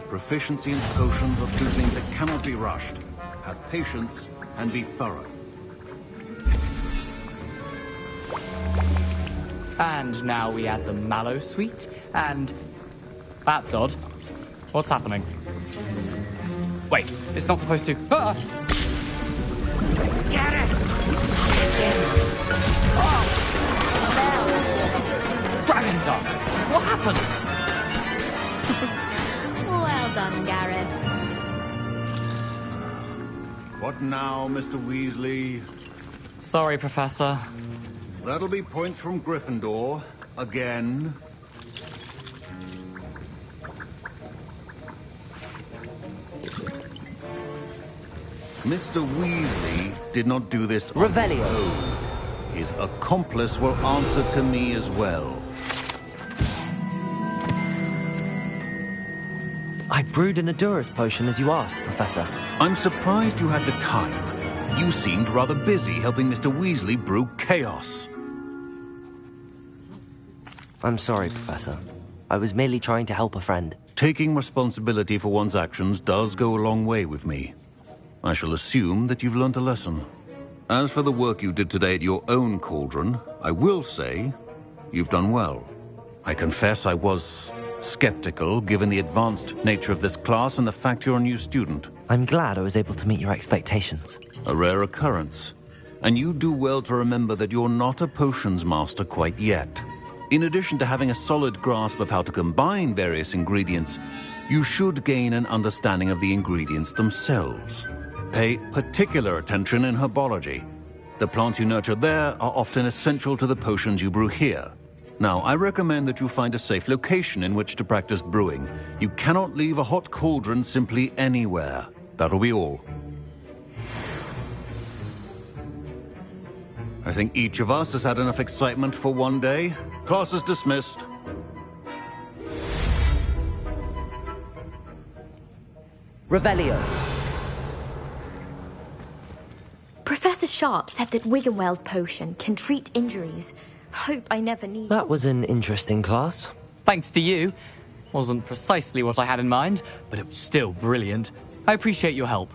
Proficiency in potions are two things that cannot be rushed. Have patience and be thorough. And now we add the mallow sweet, and... That's odd. What's happening? Wait, it's not supposed to... Ah! Get it! Oh! Dragon Dog! What happened? Well done, Gareth. What now, Mr. Weasley? Sorry, Professor. That'll be points from Gryffindor. Again. Mr. Weasley did not do this on his own. His accomplice will answer to me as well. I brewed an Edurus potion as you asked, Professor. I'm surprised you had the time. You seemed rather busy helping Mr. Weasley brew chaos. I'm sorry, Professor. I was merely trying to help a friend. Taking responsibility for one's actions does go a long way with me. I shall assume that you've learnt a lesson. As for the work you did today at your own cauldron, I will say you've done well. I confess I was skeptical, given the advanced nature of this class and the fact you're a new student. I'm glad I was able to meet your expectations. A rare occurrence. And you do well to remember that you're not a potions master quite yet. In addition to having a solid grasp of how to combine various ingredients, you should gain an understanding of the ingredients themselves. Pay particular attention in herbology. The plants you nurture there are often essential to the potions you brew here. Now, I recommend that you find a safe location in which to practice brewing. You cannot leave a hot cauldron simply anywhere. That'll be all. I think each of us has had enough excitement for one day. Class is dismissed. Revelio. Professor Sharp said that Wiggenweld potion can treat injuries. Hope I never need... That was an interesting class. Thanks to you. Wasn't precisely what I had in mind, but it was still brilliant. I appreciate your help.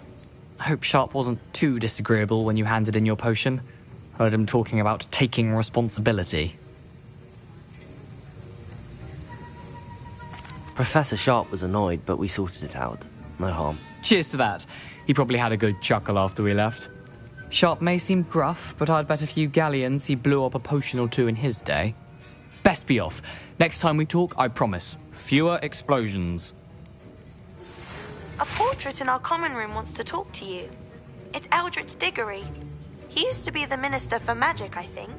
I hope Sharp wasn't too disagreeable when you handed in your potion. Heard him talking about taking responsibility. Professor Sharp was annoyed, but we sorted it out. No harm. Cheers to that. He probably had a good chuckle after we left. Sharp may seem gruff, but I'd bet a few galleons he blew up a potion or two in his day. Best be off. Next time we talk, I promise, fewer explosions. A portrait in our common room wants to talk to you. It's Eldritch Diggory. He used to be the Minister for Magic, I think.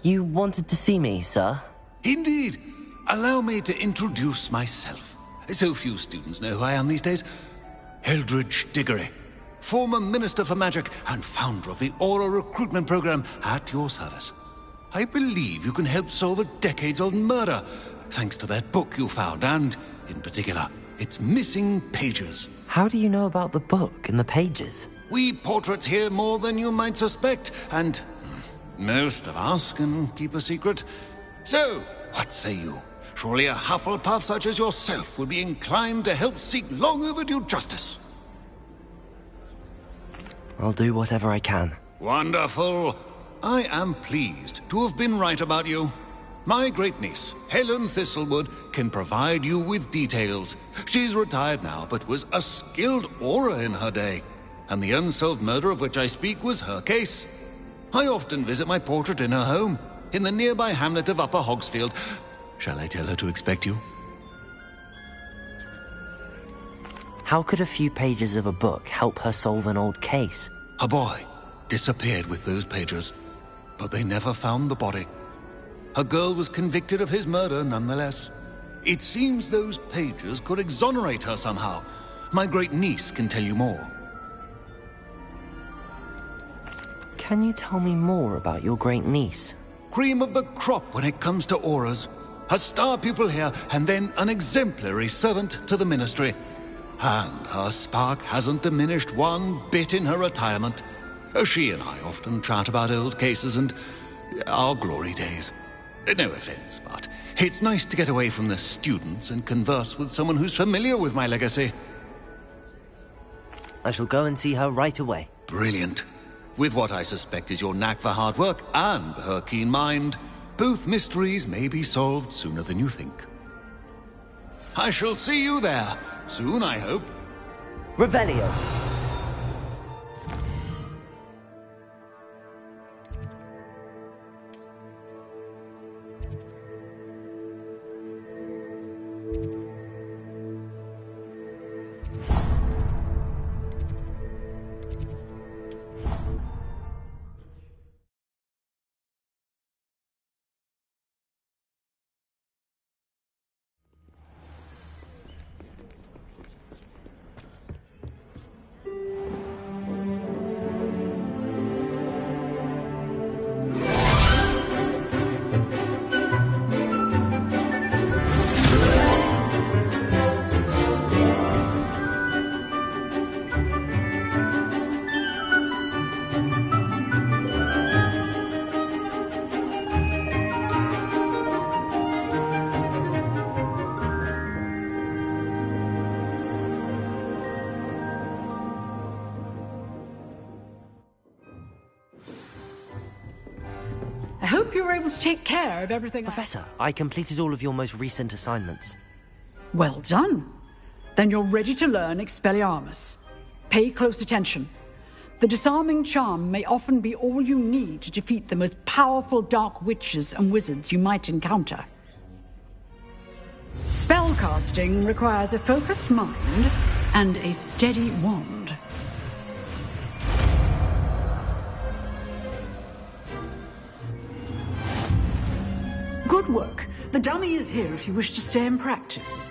You wanted to see me, sir? Indeed. Allow me to introduce myself. So few students know who I am these days. Eldridge Diggory, former Minister for Magic and founder of the Aura Recruitment Program at your service. I believe you can help solve a decades-old murder, thanks to that book you found, and, in particular, its missing pages. How do you know about the book and the pages? We portraits hear more than you might suspect, and most of us can keep a secret. So, what say you? Surely a Hufflepuff such as yourself would be inclined to help seek long overdue justice. I'll do whatever I can. Wonderful. I am pleased to have been right about you. My great-niece, Helen Thistlewood, can provide you with details. She's retired now, but was a skilled aura in her day. And the unsolved murder of which I speak was her case. I often visit my portrait in her home, in the nearby hamlet of Upper Hogsfield. Shall I tell her to expect you? How could a few pages of a book help her solve an old case? A boy disappeared with those pages, but they never found the body. A girl was convicted of his murder nonetheless. It seems those pages could exonerate her somehow. My great-niece can tell you more. Can you tell me more about your great-niece? Cream of the crop when it comes to auras. A star pupil here, and then an exemplary servant to the ministry. And her spark hasn't diminished one bit in her retirement. She and I often chat about old cases and our glory days. No offense, but it's nice to get away from the students and converse with someone who's familiar with my legacy. I shall go and see her right away. Brilliant. With what I suspect is your knack for hard work and her keen mind, both mysteries may be solved sooner than you think. I shall see you there, soon I hope. Revelio. I hope you were able to take care of everything. Professor, I completed all of your most recent assignments. Well done. Then you're ready to learn Expelliarmus. Pay close attention. The disarming charm may often be all you need to defeat the most powerful dark witches and wizards you might encounter. Spellcasting requires a focused mind and a steady wand. Good work. The dummy is here if you wish to stay and practice.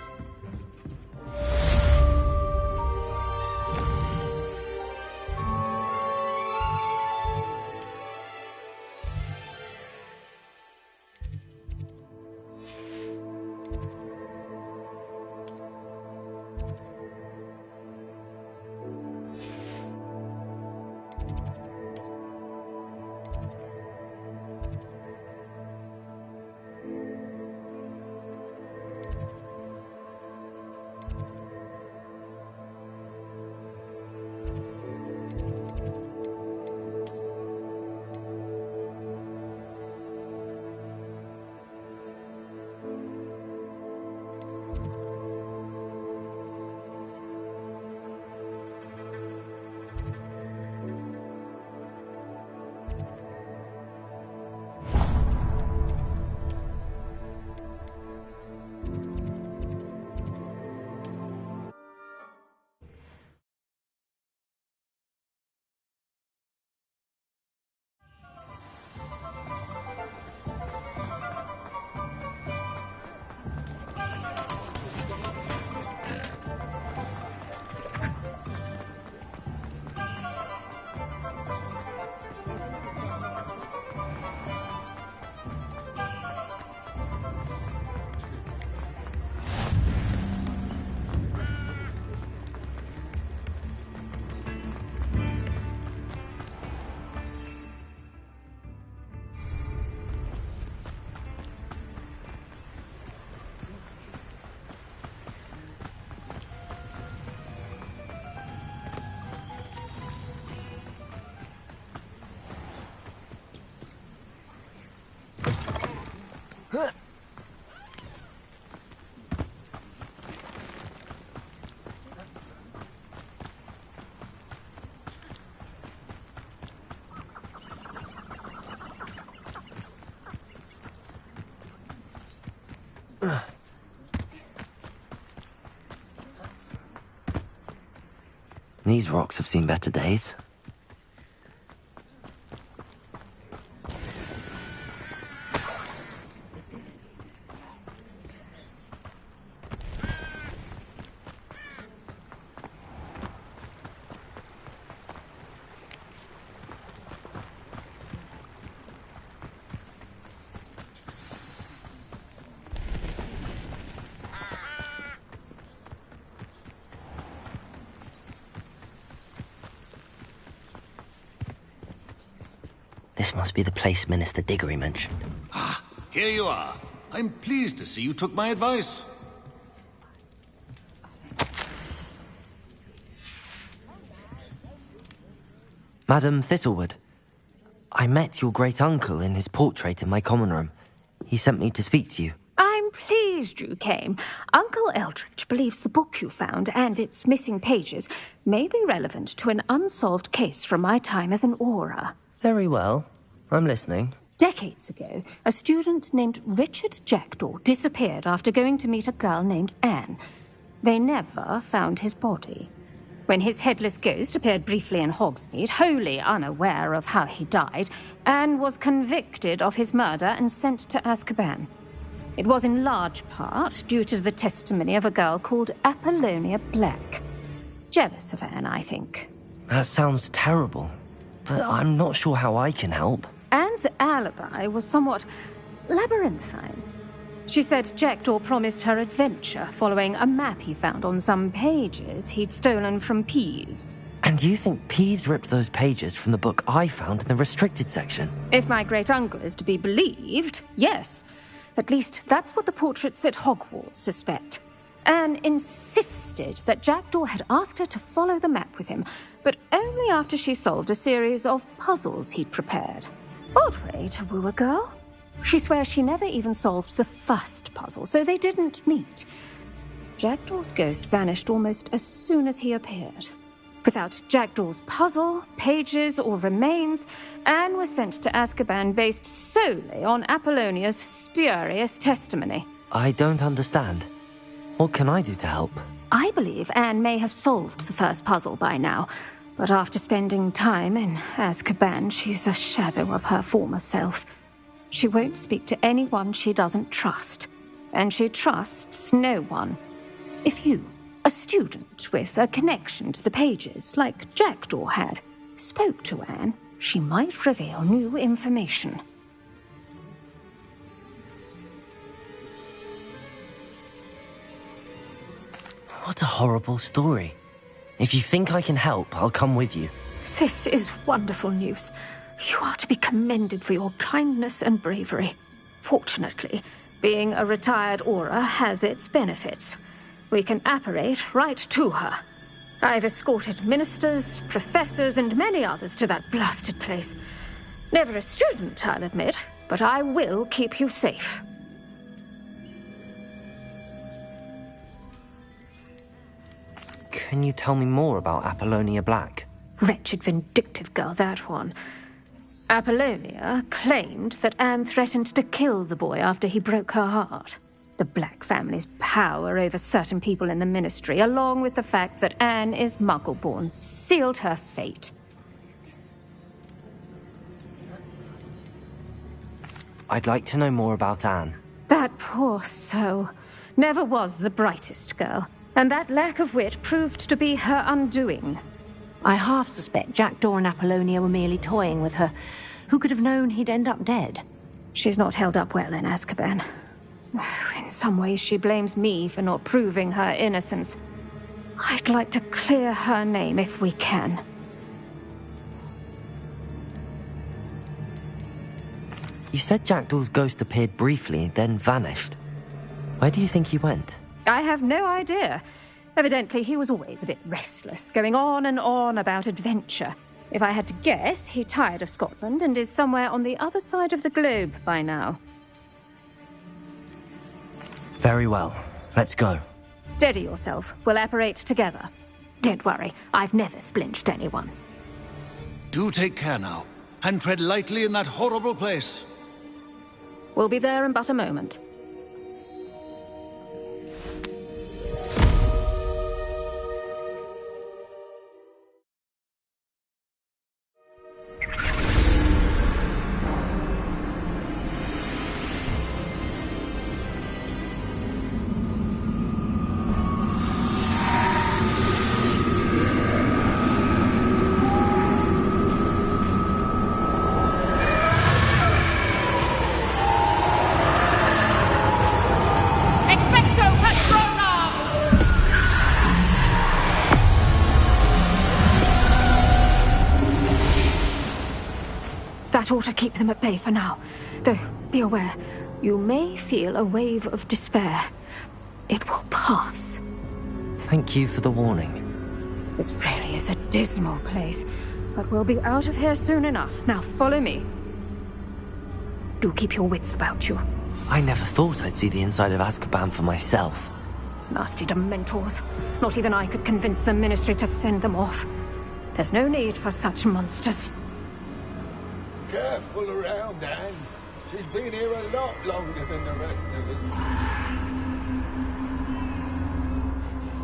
These rocks have seen better days. This must be the place Minister Diggory mentioned. Ah, here you are. I'm pleased to see you took my advice. Madam Thistlewood, I met your great-uncle in his portrait in my common room. He sent me to speak to you. I'm pleased you came. Uncle Eldridge believes the book you found and its missing pages may be relevant to an unsolved case from my time as an aura. Very well. I'm listening. Decades ago, a student named Richard Jackdaw disappeared after going to meet a girl named Anne. They never found his body. When his headless ghost appeared briefly in Hogsmeade, wholly unaware of how he died, Anne was convicted of his murder and sent to Azkaban. It was in large part due to the testimony of a girl called Apollonia Black. Jealous of Anne, I think. That sounds terrible, but I'm not sure how I can help. Anne's alibi was somewhat labyrinthine. She said Jackdaw promised her adventure following a map he found on some pages he'd stolen from Peeves. And you think Peeves ripped those pages from the book I found in the restricted section? If my great-uncle is to be believed, yes. At least that's what the portraits at Hogwarts suspect. Anne insisted that Jackdaw had asked her to follow the map with him, but only after she solved a series of puzzles he'd prepared. Odd way to woo a girl. She swears she never even solved the first puzzle, so they didn't meet. Jackdaw's ghost vanished almost as soon as he appeared. Without Jackdaw's puzzle, pages, or remains, Anne was sent to Azkaban based solely on Apollonia's spurious testimony. I don't understand. What can I do to help? I believe Anne may have solved the first puzzle by now, but after spending time in Azkaban, she's a shadow of her former self. She won't speak to anyone she doesn't trust, and she trusts no one. If you, a student with a connection to the pages, like Jackdaw had, spoke to Anne, she might reveal new information. What a horrible story. If you think I can help, I'll come with you. This is wonderful news. You are to be commended for your kindness and bravery. Fortunately, being a retired aura has its benefits. We can apparate right to her. I've escorted ministers, professors, and many others to that blasted place. Never a student, I'll admit, but I will keep you safe. Can you tell me more about Apollonia Black? Wretched, vindictive girl, that one. Apollonia claimed that Anne threatened to kill the boy after he broke her heart. The Black family's power over certain people in the ministry, along with the fact that Anne is Muggle-born, sealed her fate. I'd like to know more about Anne. That poor soul never was the brightest girl, and that lack of wit proved to be her undoing. I half suspect Jackdaw and Apollonia were merely toying with her. Who could have known he'd end up dead? She's not held up well in Azkaban. In some ways, she blames me for not proving her innocence. I'd like to clear her name if we can. You said Jackdaw's ghost appeared briefly, then vanished. Where do you think he went? I have no idea. Evidently, he was always a bit restless, going on and on about adventure. If I had to guess, he tired of Scotland and is somewhere on the other side of the globe by now. Very well. Let's go. Steady yourself. We'll apparate together. Don't worry, I've never splinched anyone. Do take care now, and tread lightly in that horrible place. We'll be there in but a moment. That ought to keep them at bay for now. Though, be aware, you may feel a wave of despair. It will pass. Thank you for the warning. This really is a dismal place, but we'll be out of here soon enough. Now follow me. Do keep your wits about you. I never thought I'd see the inside of Azkaban for myself. Nasty Dementors. Not even I could convince the Ministry to send them off. There's no need for such monsters. Careful around, Anne. She's been here a lot longer than the rest of us.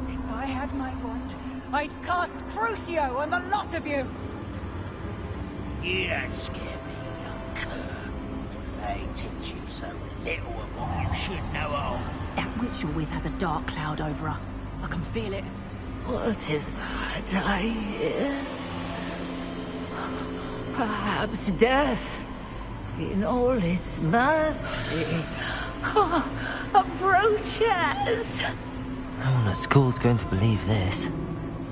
If I had my wand, I'd cast Crucio on the lot of you! You don't scare me, young cur. They teach you so little of what you should know of. That witch you're with has a dark cloud over her. I can feel it. What is that I hear? Perhaps death, in all its mercy, approaches. No one at school's going to believe this.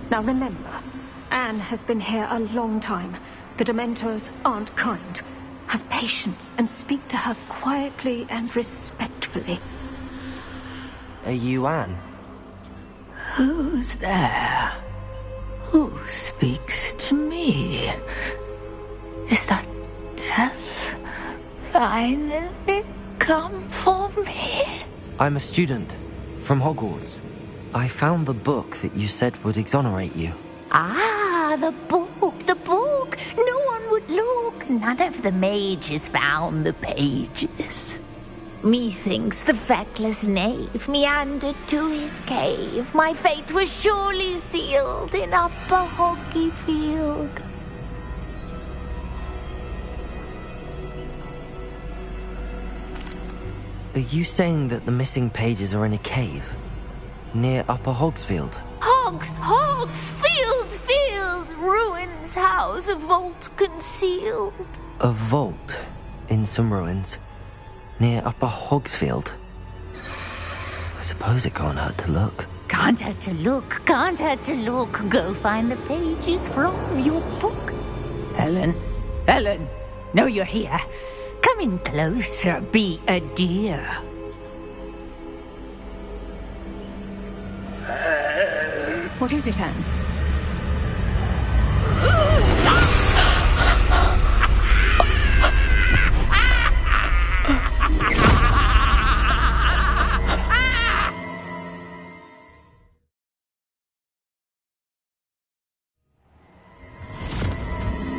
Now remember, Anne has been here a long time. The Dementors aren't kind. Have patience and speak to her quietly and respectfully. Are you Anne? Who's there? Who speaks to me? Is that death finally come for me? I'm a student from Hogwarts. I found the book that you said would exonerate you. Ah, the book, the book. No one would look. None of the mages found the pages. Methinks the feckless knave meandered to his cave. My fate was surely sealed in Upper Hoggy Field. Are you saying that the missing pages are in a cave? Near Upper Hogsfield? Field! Ruins house, a vault concealed. A vault in some ruins? Near Upper Hogsfield? I suppose it can't hurt to look. Can't hurt to look. Go find the pages from your book. Helen, know you're here. Come in closer, be a dear. What is it, Anne?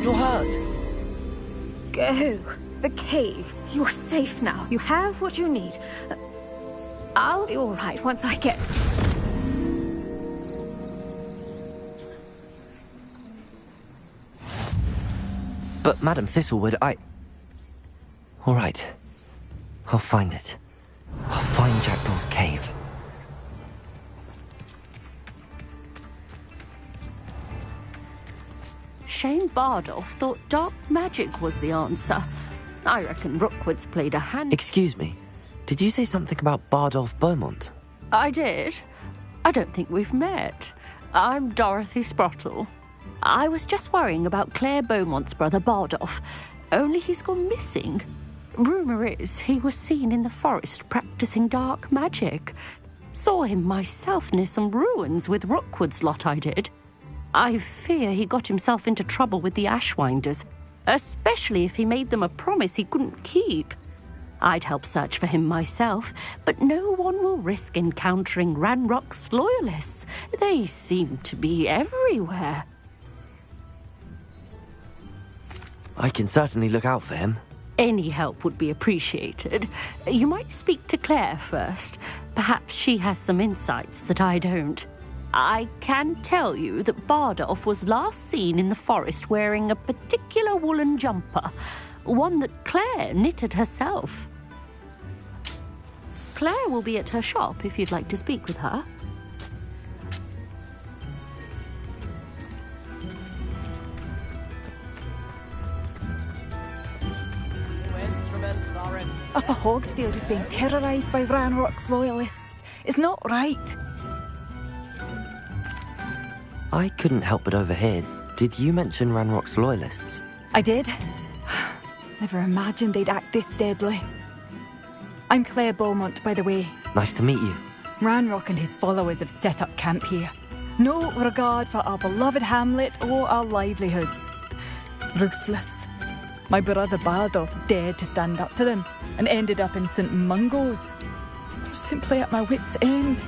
You're hurt. Go. The cave. You're safe now. You have what you need. I'll be all right once I get... But Madam Thistlewood, All right. I'll find it. I'll find Jackdaw's cave. Shane Bardolph thought dark magic was the answer. I reckon Rookwood's played a hand... Excuse me. Did you say something about Bardolph Beaumont? I did. I don't think we've met. I'm Dorothy Sprottle. I was just worrying about Claire Beaumont's brother Bardolph, only he's gone missing. Rumour is he was seen in the forest practising dark magic. Saw him myself near some ruins with Rookwood's lot I did. I fear he got himself into trouble with the Ashwinders, especially if he made them a promise he couldn't keep. I'd help search for him myself, but no one will risk encountering Ranrock's loyalists. They seem to be everywhere. I can certainly look out for him. Any help would be appreciated. You might speak to Claire first. Perhaps she has some insights that I don't. I can tell you that Bardolph was last seen in the forest wearing a particular woolen jumper, one that Claire knitted herself. Claire will be at her shop if you'd like to speak with her. Upper Hogsfield is being terrorised by Ranrock's loyalists. It's not right. I couldn't help but overhear. Did you mention Ranrock's loyalists? I did. Never imagined they'd act this deadly. I'm Claire Beaumont, by the way. Nice to meet you. Ranrock and his followers have set up camp here. No regard for our beloved hamlet or our livelihoods. Ruthless. My brother Bardolph dared to stand up to them and ended up in St. Mungo's. Simply at my wit's end.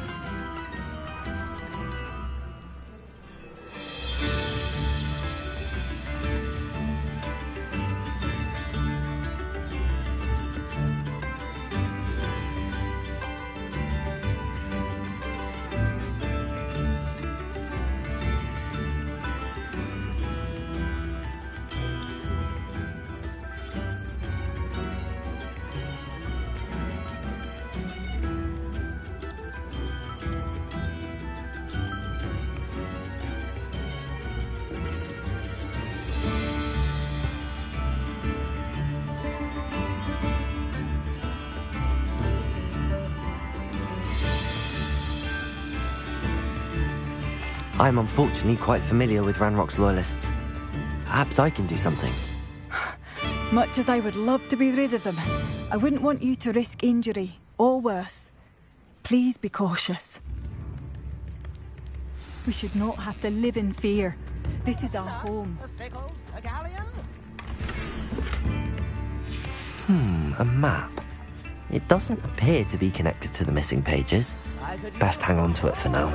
I'm unfortunately quite familiar with Ranrock's loyalists. Perhaps I can do something. Much as I would love to be rid of them, I wouldn't want you to risk injury, or worse. Please be cautious. We should not have to live in fear. This is our home. A map. It doesn't appear to be connected to the missing pages. Best hang on to it for now.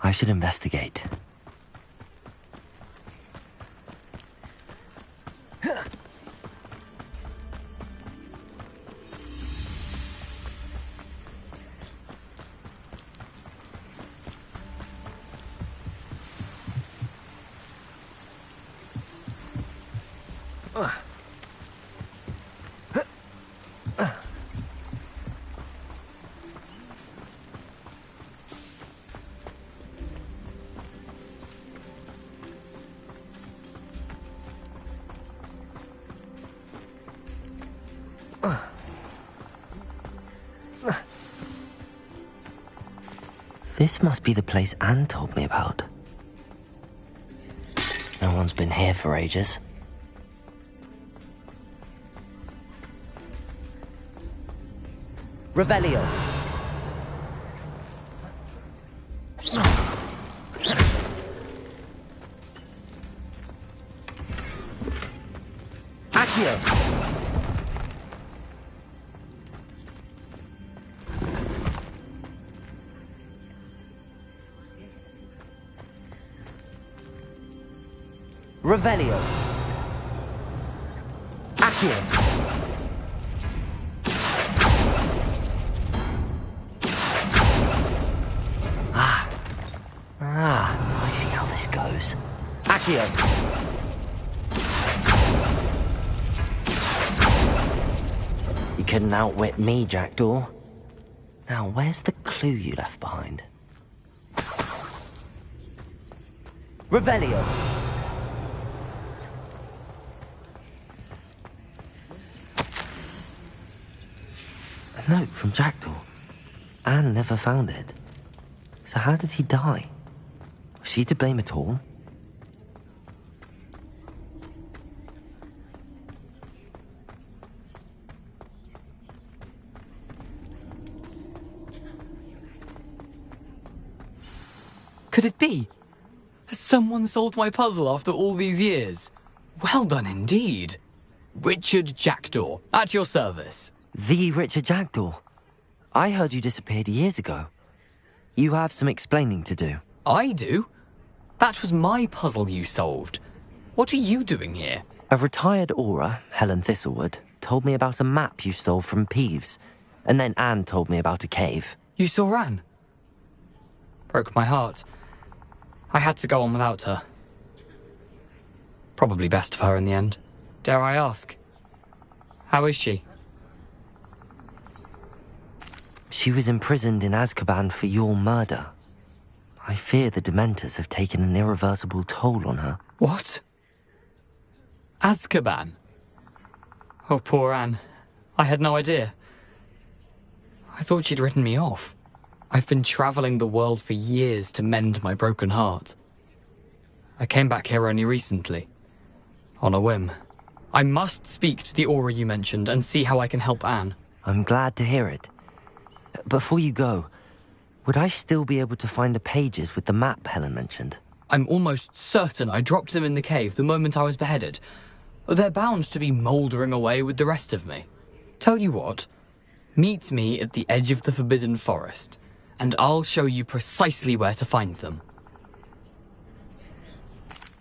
I should investigate. This must be the place Anne told me about. No one's been here for ages. Revelio. Accio. Revelio. Accio. I see how this goes. Accio. You couldn't outwit me, Jackdaw. Now, where's the clue you left behind? Revelio. A note from Jackdaw. Anne never found it. So how did he die? Was she to blame at all? Could it be? Has someone solved my puzzle after all these years? Well done indeed. Richard Jackdaw, at your service. The Richard Jackdaw. I heard you disappeared years ago. You have some explaining to do. I do? That was my puzzle you solved. What are you doing here? A retired Auror, Helen Thistlewood, told me about a map you stole from Peeves, and then Anne told me about a cave. You saw Anne? Broke my heart. I had to go on without her. Probably best for her in the end. Dare I ask? How is she? She was imprisoned in Azkaban for your murder. I fear the Dementors have taken an irreversible toll on her. What? Azkaban? Oh, poor Anne. I had no idea. I thought she'd written me off. I've been travelling the world for years to mend my broken heart. I came back here only recently. On a whim. I must speak to the Aura you mentioned and see how I can help Anne. I'm glad to hear it. Before you go, would I still be able to find the pages with the map Helen mentioned? I'm almost certain I dropped them in the cave the moment I was beheaded. They're bound to be mouldering away with the rest of me. Tell you what, meet me at the edge of the Forbidden Forest, and I'll show you precisely where to find them.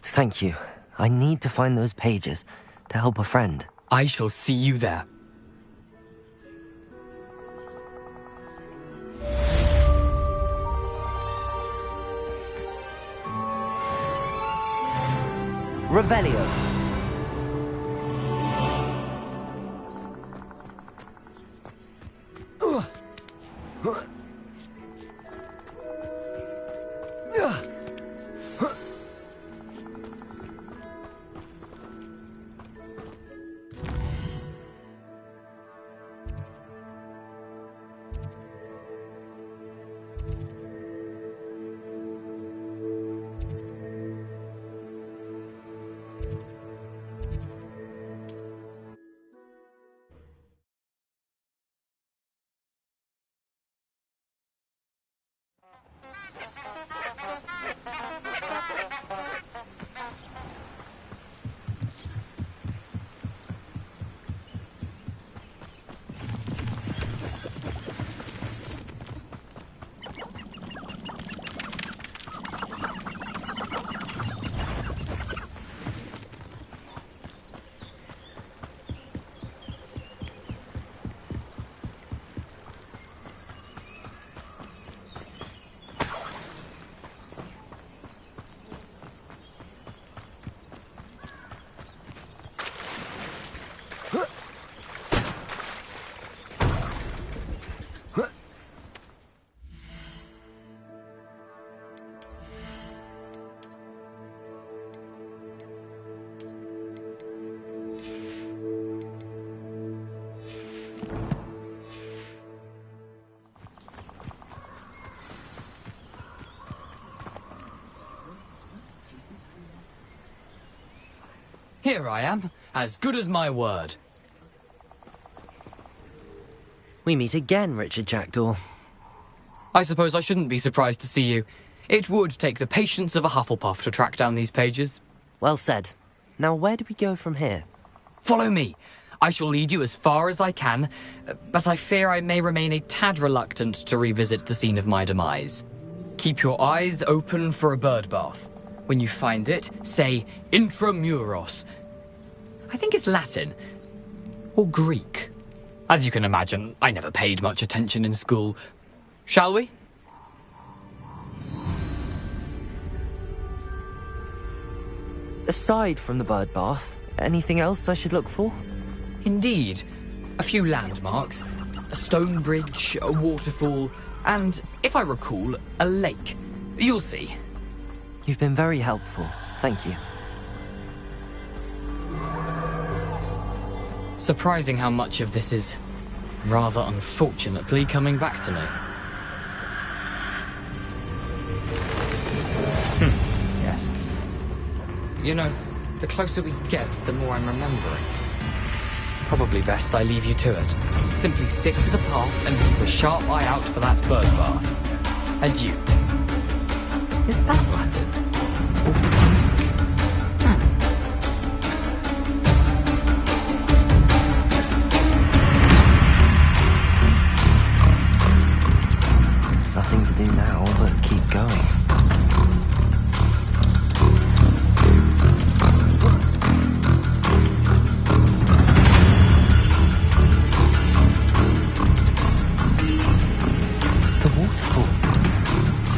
Thank you. I need to find those pages to help a friend. I shall see you there. Revelio. Here I am, as good as my word. We meet again, Richard Jackdaw. I suppose I shouldn't be surprised to see you. It would take the patience of a Hufflepuff to track down these pages. Well said. Now where do we go from here? Follow me. I shall lead you as far as I can, but I fear I may remain a tad reluctant to revisit the scene of my demise. Keep your eyes open for a bird bath. When you find it, say Intramuros. I think it's Latin. Or Greek. As you can imagine, I never paid much attention in school. Shall we? Aside from the bird bath, anything else I should look for? Indeed. A few landmarks. A stone bridge, a waterfall, and, if I recall, a lake. You'll see. You've been very helpful. Thank you. Surprising how much of this is, rather unfortunately, coming back to me. Yes. You know, the closer we get, the more I'm remembering. Probably best I leave you to it. Simply stick to the path and keep a sharp eye out for that bird bath. Adieu. Is that Latin? Nothing to do now but keep going.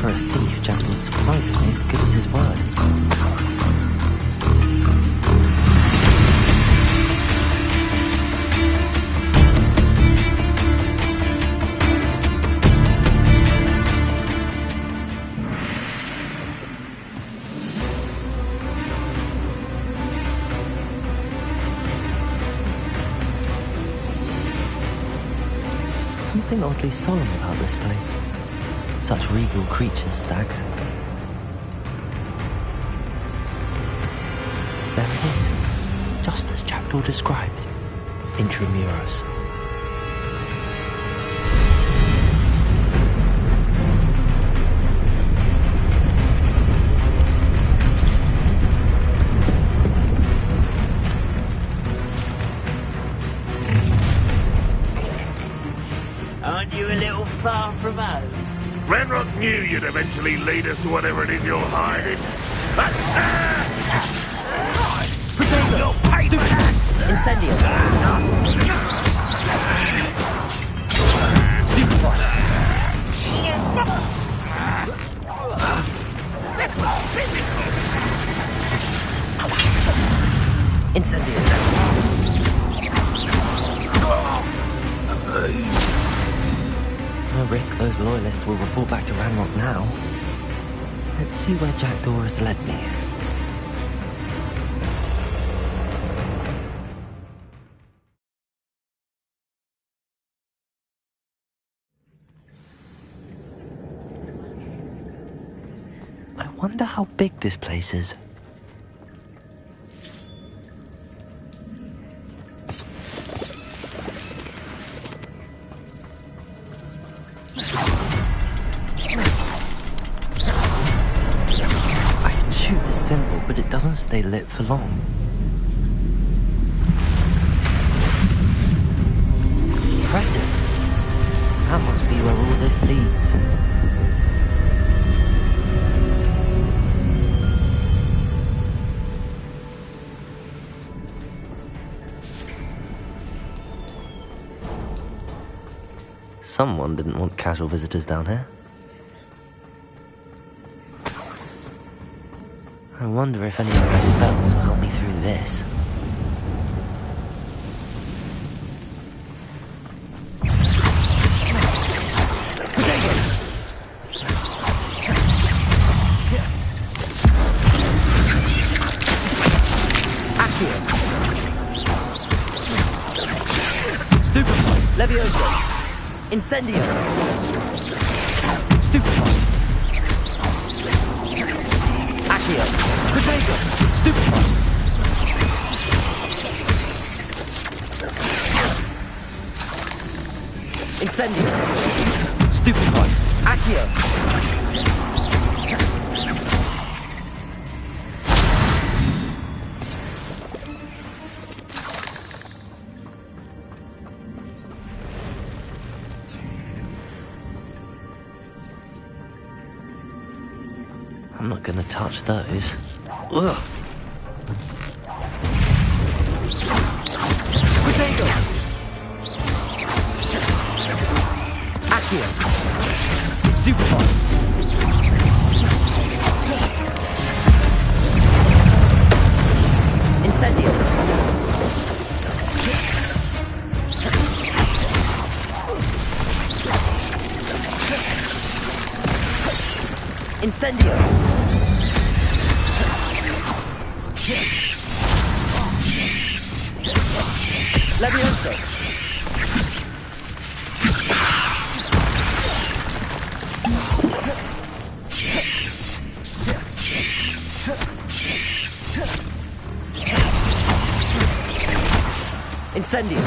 For a thief, Jackal was surprisingly as good as his word. Something oddly solemn about this place. Such regal creatures, stags. There it is, just as Jackdaw described. Intramuros. Aren't you a little far from home? Ranrock knew you'd eventually lead us to whatever it is you're hiding. Potato! Stupid axe! Incendio! Stupefy! Incendio! No risk those loyalists will report back to Ranrock now. Let's see where Jackdaw has led me. I wonder how big this place is. Symbol, but it doesn't stay lit for long. Impressive. That must be where all this leads. Someone didn't want casual visitors down here. I wonder if any of my spells will help me through this. Accio! Stupefy! Levioso! Incendio! Stupefy! Accio! Potato! Stupefy! Incendio! Stupefy! Accio! I'm not gonna touch those. Ugh. Potato! Accio! Stupefy! Incendio! Incendio! Levioso! Incendio!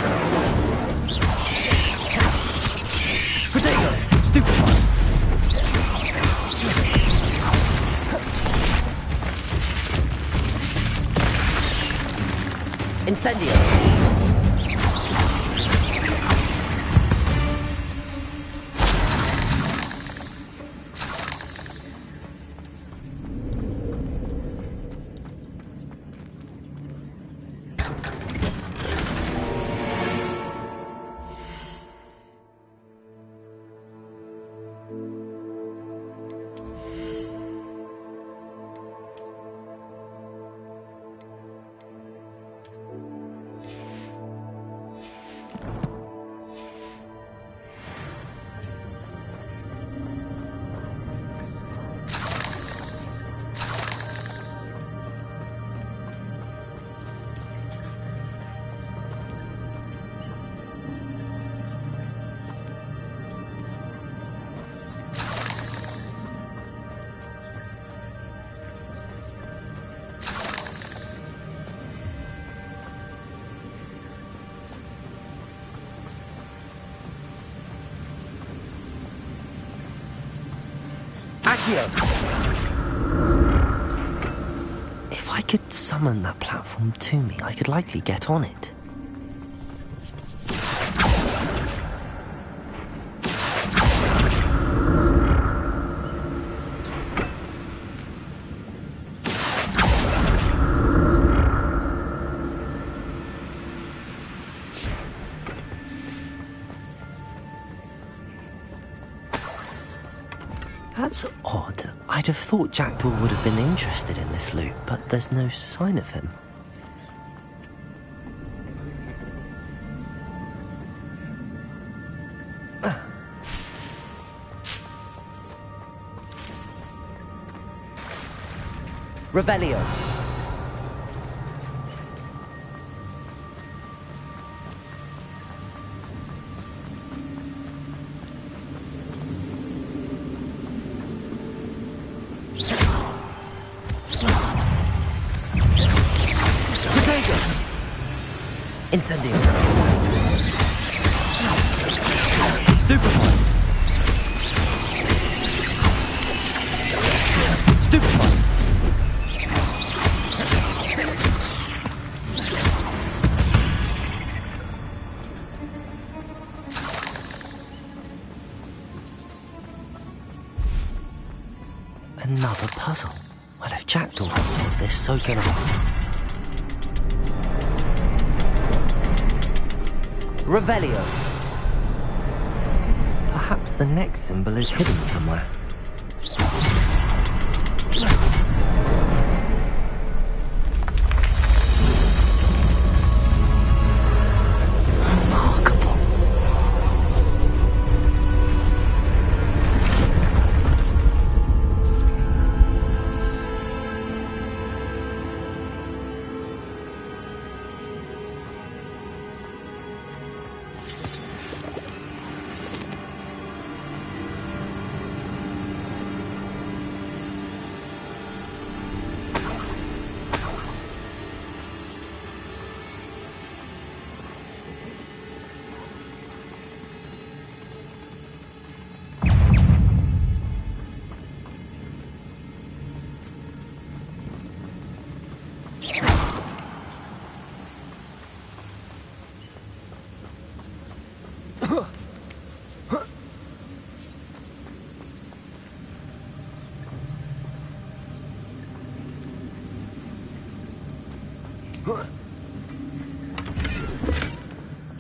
Potato! Stupefy! Incendio! If I could summon that platform to me, I could likely get on it. That's odd. I'd have thought Jackdaw would have been interested in this loot, but there's no sign of him. Revelio. Incendio. Stupefy. Stupefy. Another puzzle. Well, if Jackdaw can solve this, so can I. Revelio. Perhaps the next symbol is hidden somewhere.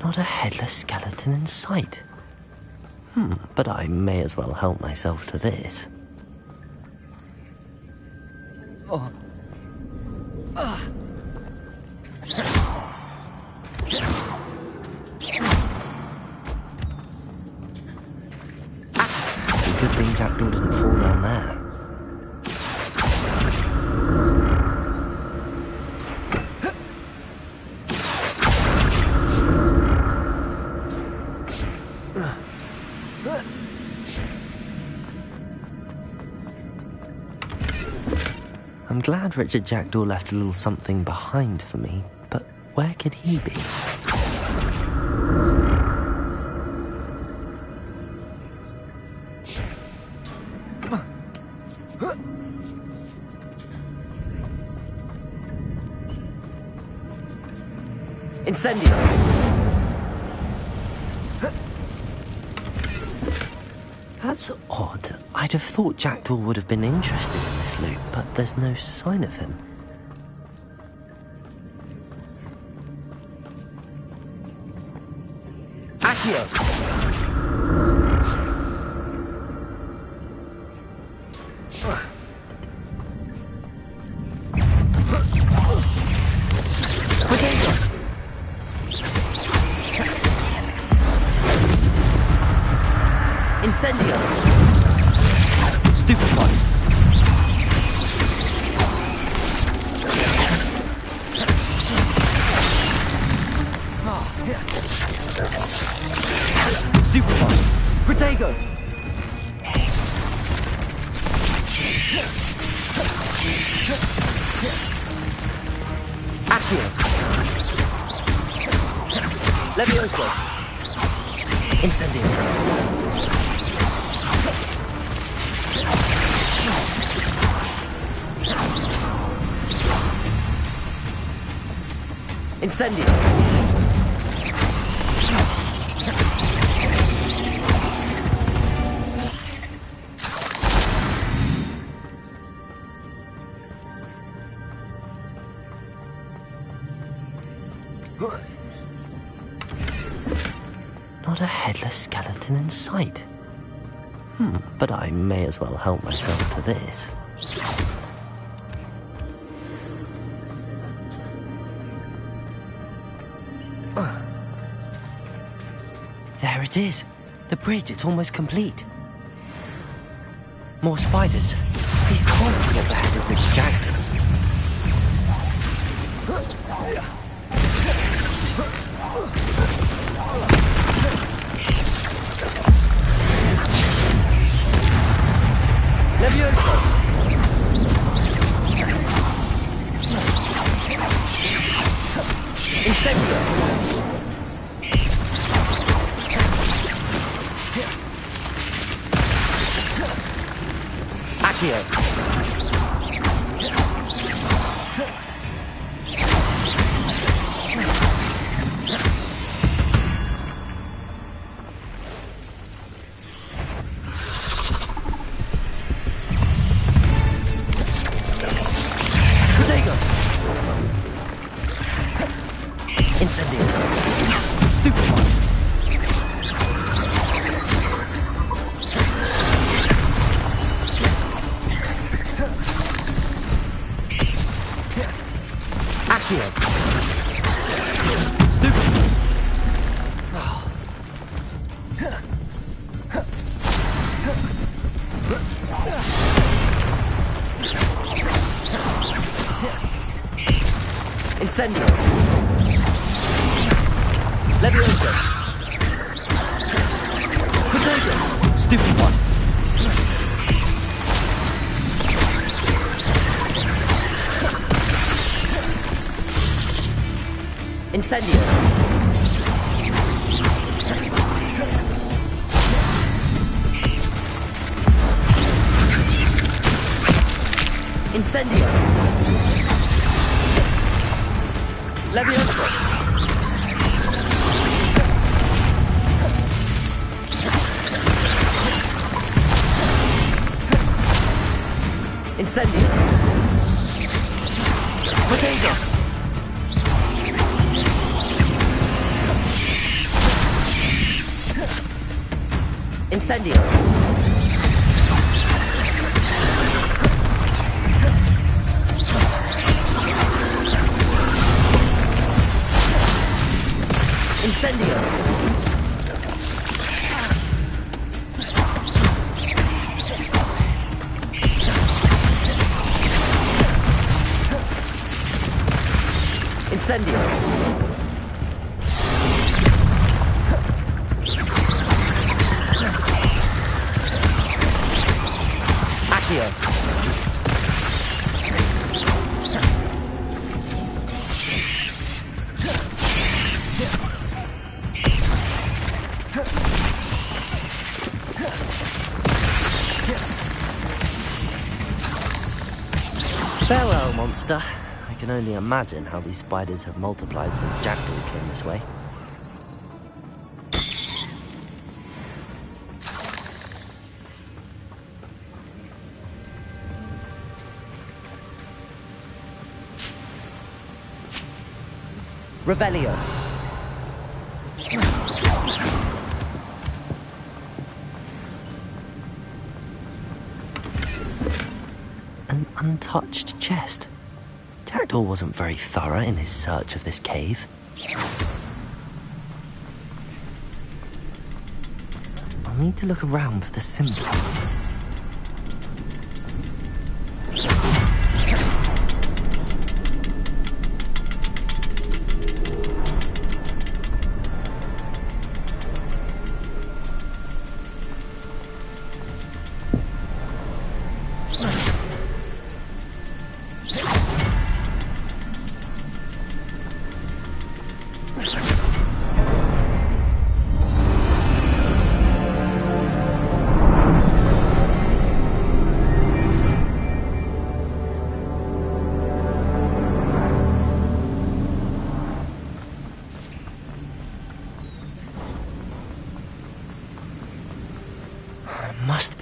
Not a headless skeleton in sight. But I may as well help myself to this. Oh. It's a good thing Jackdaw doesn't fall down there. I'm glad Richard Jackdaw left a little something behind for me, but where could he be? Incendio! That's odd. I'd have thought Jackdaw would have been interested in this loot, but there's no sign of him. Accio! Incendio! Stupefy! Stupefy! Protego! Accio! Levioso! Incendio! Incendio! Not a headless skeleton in sight. But I may as well help myself to this. There it is. The bridge, it's almost complete. More spiders. These can't be at the head of the projector. Levioso! Incendio! Accio! Incendio! Stupid one! Accio! Stupid! Incendio! Levioso! Potato! Stupid one! Incendio! Incendio! Levioso! Incendio! Potato! Incendio! Incendio! Incendio! Accio! Farewell, monster. I can only imagine how these spiders have multiplied since Jackdaw came this way. Revelio. An untouched chest. Jackdaw wasn't very thorough in his search of this cave. I'll need to look around for the symbol.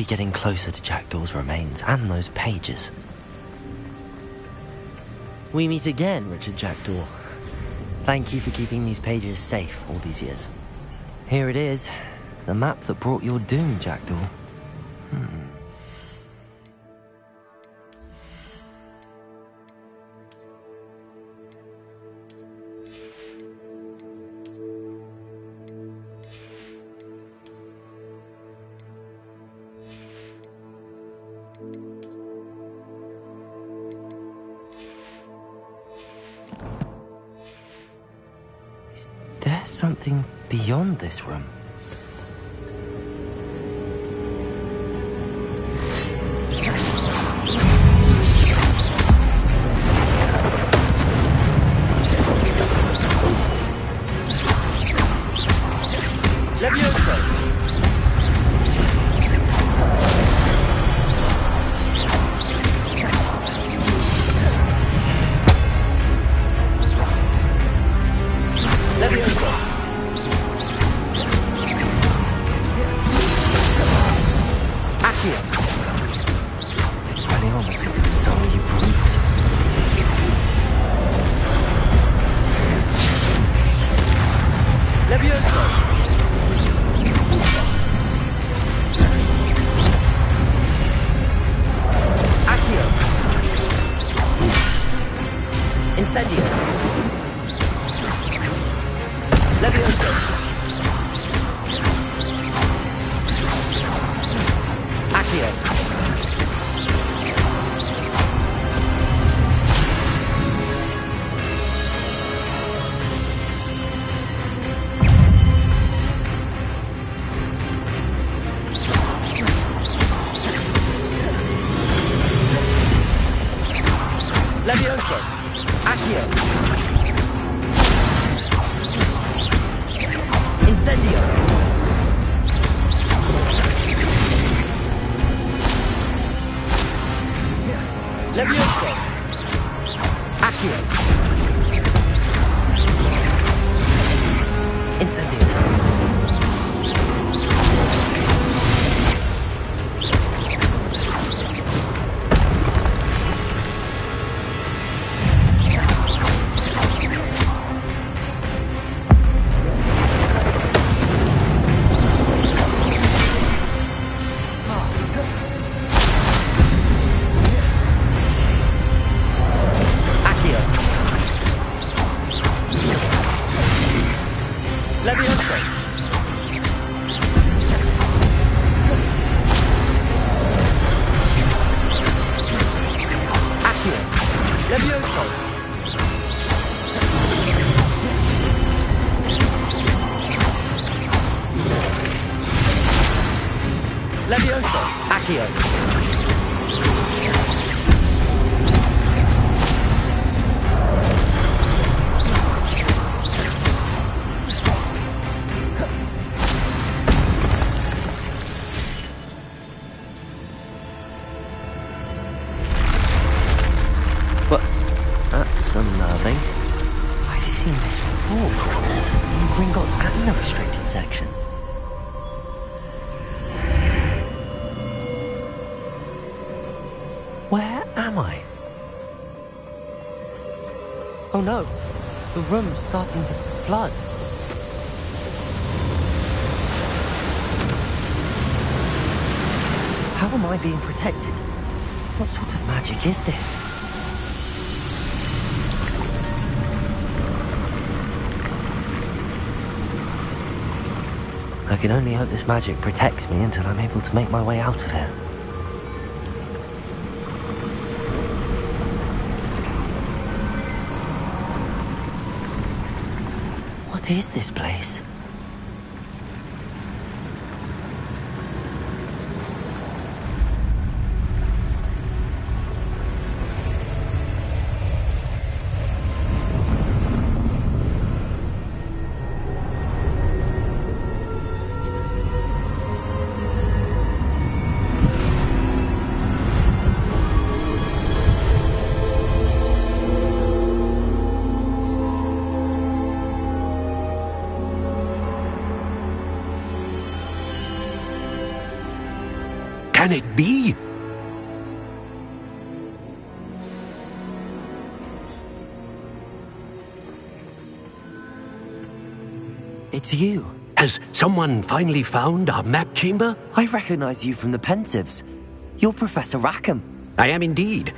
getting closer to Jackdaw's remains and those pages. We meet again, Richard Jackdaw. Thank you for keeping these pages safe all these years. Here it is, the map that brought your doom, Jackdaw. There's something beyond this room. That's unnerving. I've seen this before. In Gringotts and the restricted section. Where am I? Oh no, the room's starting to flood. How am I being protected? What sort of magic is this? I can only hope this magic protects me until I'm able to make my way out of here. What is this place? can it be? It's you. Has someone finally found our map chamber? I recognize you from the Pensives. You're Professor Rackham. I am indeed.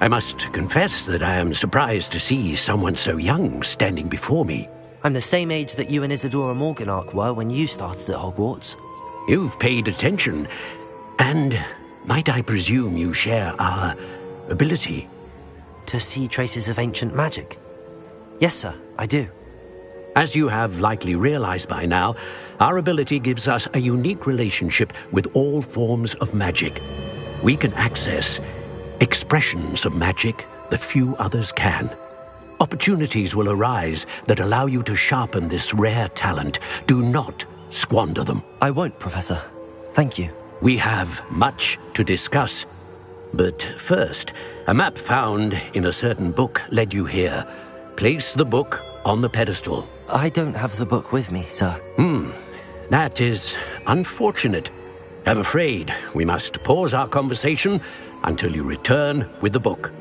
I must confess that I am surprised to see someone so young standing before me. I'm the same age that you and Isadora Morganach were when you started at Hogwarts. You've paid attention, and might I presume you share our ability? To see traces of ancient magic? Yes, sir, I do. As you have likely realized by now, our ability gives us a unique relationship with all forms of magic. We can access expressions of magic that few others can. Opportunities will arise that allow you to sharpen this rare talent. Do not squander them. I won't, Professor. Thank you. We have much to discuss. But first, a map found in a certain book led you here. Place the book on the pedestal. I don't have the book with me, sir. That is unfortunate. I'm afraid we must pause our conversation until you return with the book.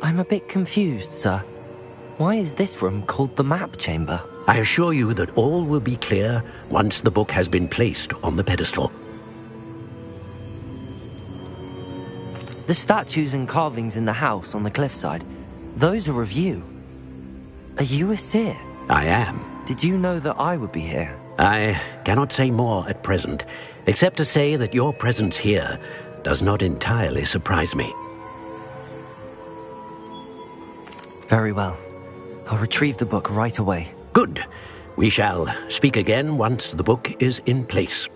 I'm a bit confused, sir. Why is this room called the map chamber? I assure you that all will be clear once the book has been placed on the pedestal. The statues and carvings in the house on the cliffside, those are of you. Are you a seer? I am. Did you know that I would be here? I cannot say more at present, except to say that your presence here does not entirely surprise me. Very well. I'll retrieve the book right away. Good. We shall speak again once the book is in place.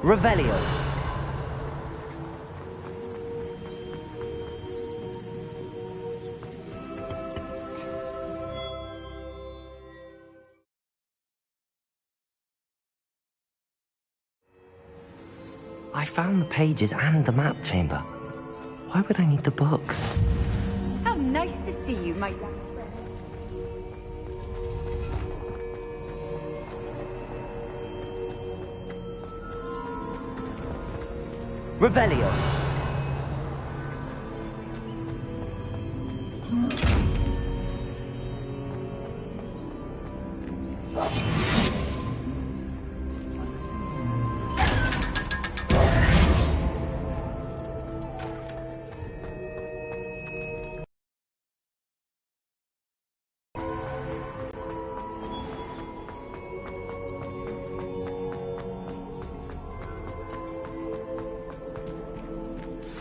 Revelio. I found the pages and the map chamber. Why would I need the book? How nice to see you, my young friend. Revelio.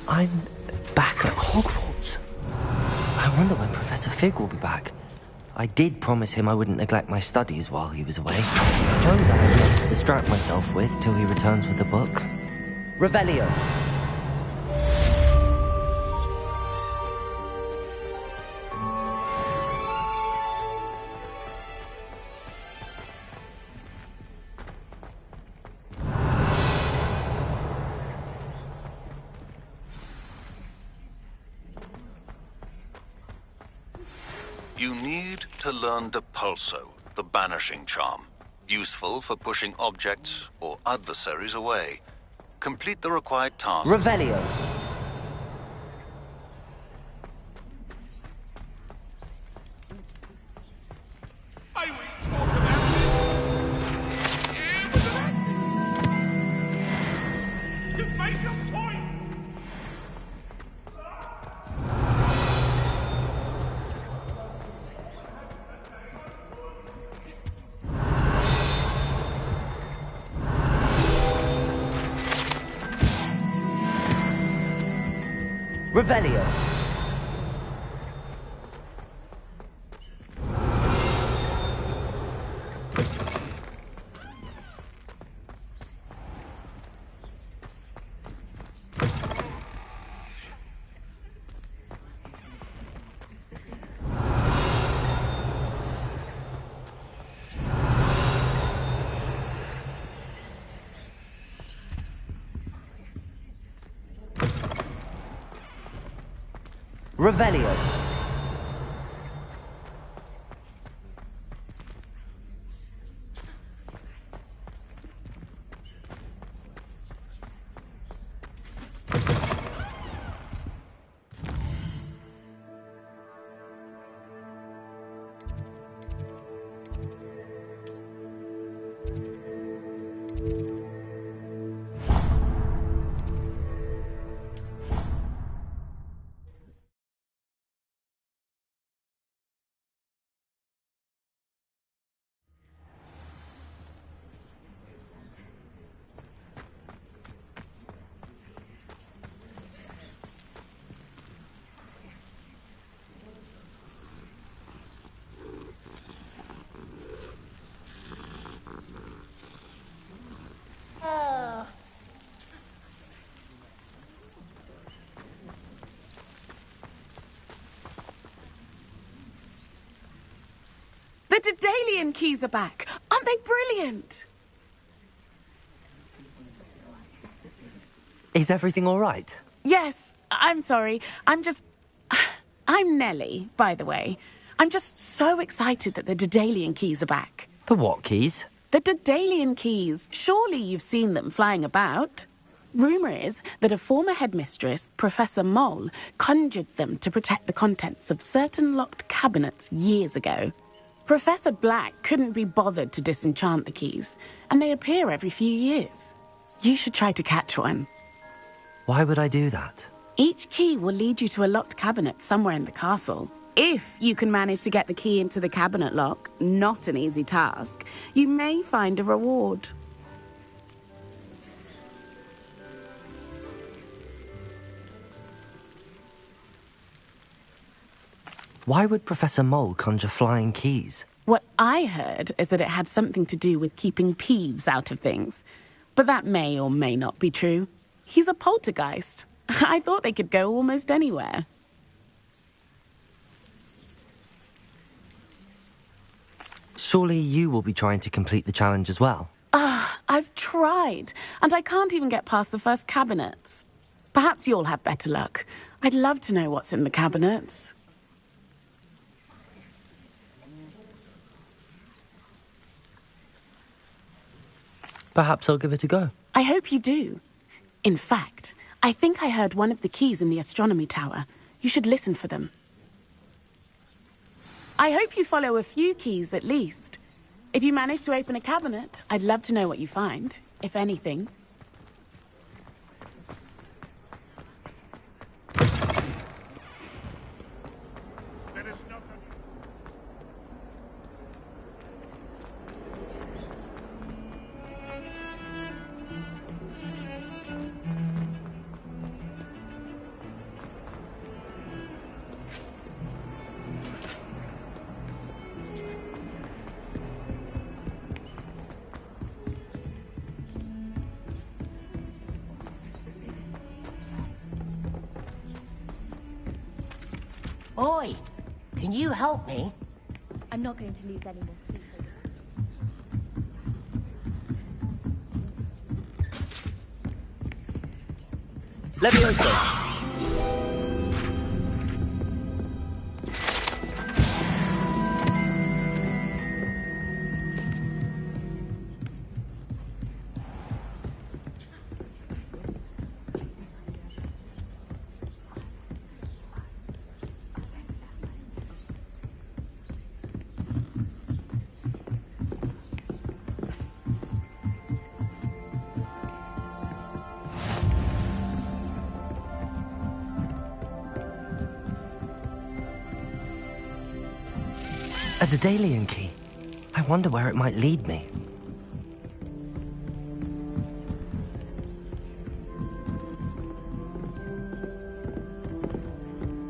I'm back at Hogwarts. I wonder when Professor Fig will be back. I did promise him I wouldn't neglect my studies while he was away. Suppose I have lots to distract myself with till he returns with the book. Revelio. You need to learn Depulso, the banishing charm. Useful for pushing objects or adversaries away. Complete the required tasks. Revelio. Revelio. Revelio. The Daedalian keys are back. Aren't they brilliant? Is everything all right? Yes, I'm sorry. I'm Nellie, by the way. I'm just so excited that the Daedalian keys are back. The what keys? The Daedalian keys. Surely you've seen them flying about. Rumour is that a former headmistress, Professor Moll, conjured them to protect the contents of certain locked cabinets years ago. Professor Black couldn't be bothered to disenchant the keys, and they appear every few years. You should try to catch one. Why would I do that? Each key will lead you to a locked cabinet somewhere in the castle. If you can manage to get the key into the cabinet lock, not an easy task, you may find a reward. Why would Professor Moll conjure flying keys? What I heard is that it had something to do with keeping Peeves out of things. But that may or may not be true. He's a poltergeist. I thought they could go almost anywhere. Surely you will be trying to complete the challenge as well. I've tried, and I can't even get past the first cabinets. Perhaps you'll have better luck. I'd love to know what's in the cabinets. Perhaps I'll give it a go. I hope you do. In fact, I think I heard one of the keys in the astronomy tower. You should listen for them. I hope you follow a few keys at least. If you manage to open a cabinet, I'd love to know what you find, if anything. Oi! Can you help me? I'm not going to lose any more sleep. Levioso! A Daedalian key. I wonder where it might lead me.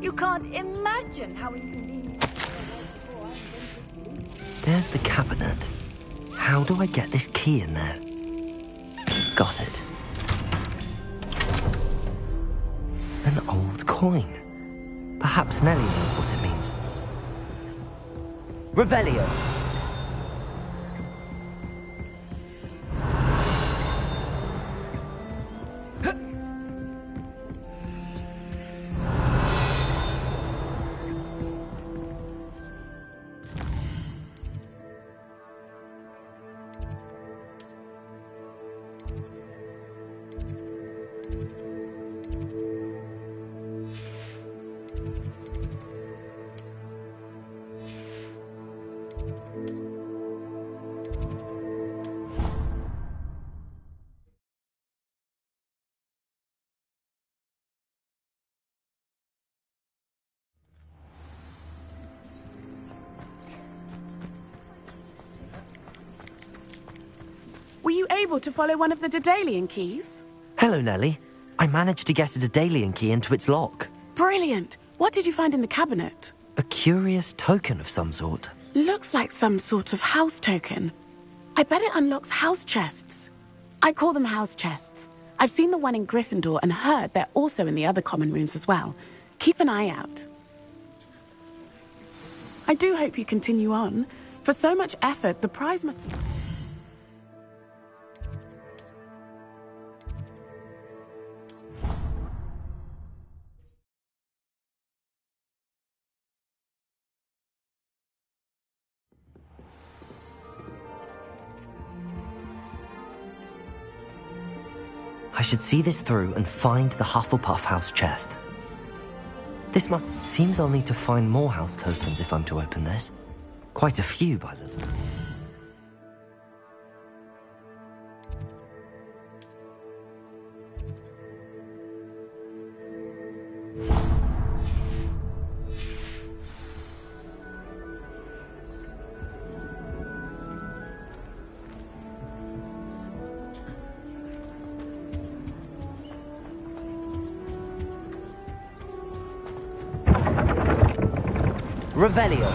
You can't imagine how inconvenient. There's the cabinet. How do I get this key in there? Got it. An old coin. Perhaps Nellie knows what it means. Revelio. Were you able to follow one of the Daedalian keys? Hello, Nellie. I managed to get a Daedalian key into its lock. Brilliant! What did you find in the cabinet? A curious token of some sort. Looks like some sort of house token. I bet it unlocks house chests. I call them house chests. I've seen the one in Gryffindor and heard they're also in the other common rooms as well. Keep an eye out. I do hope you continue on. For so much effort, the prize must be... I should see this through and find the Hufflepuff house chest. This seems I'll need to find more house tokens if I'm to open this. Quite a few, by the way. Revelio.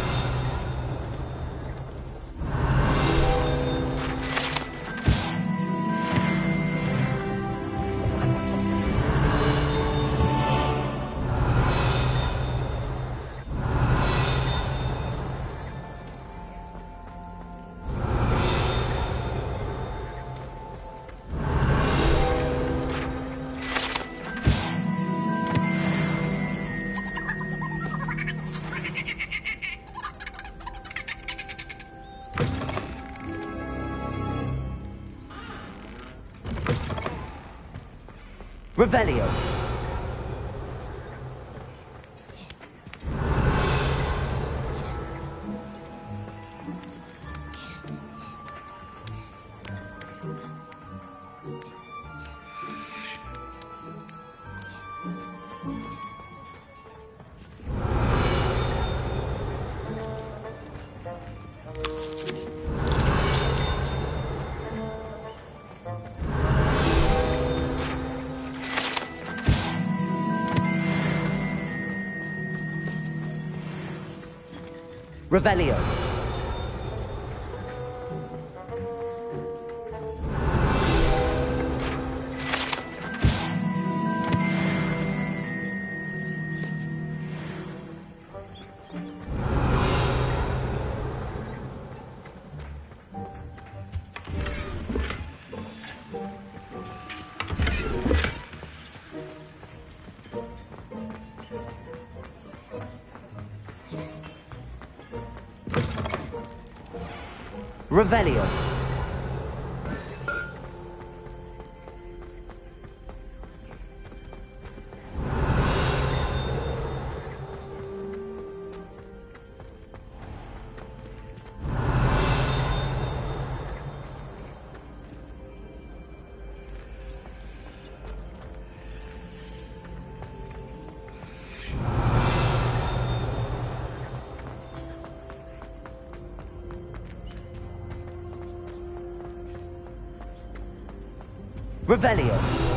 Revelio. Revelio. Revelio. Revelio.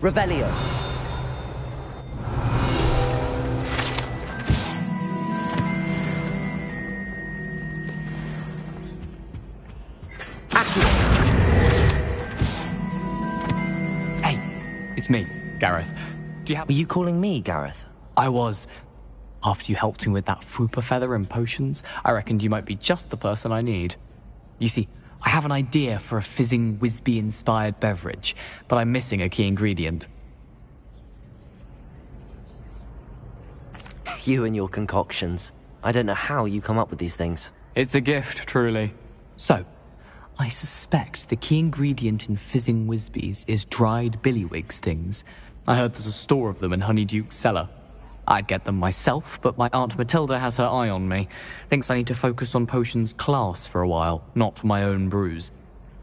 Revelio. Hey, it's me, Gareth. Do you have... Were you calling me, Gareth? I was. After you helped me with that Fupa feather and potions, I reckoned you might be just the person I need. You see, I have an idea for a fizzing Wisby-inspired beverage, but I'm missing a key ingredient. You and your concoctions. I don't know how you come up with these things. It's a gift, truly. So, I suspect the key ingredient in fizzing Wisbies is dried billywig stings. I heard there's a store of them in Honeyduke's cellar. I'd get them myself, but my Aunt Matilda has her eye on me. Thinks I need to focus on potions class for a while, not for my own brews.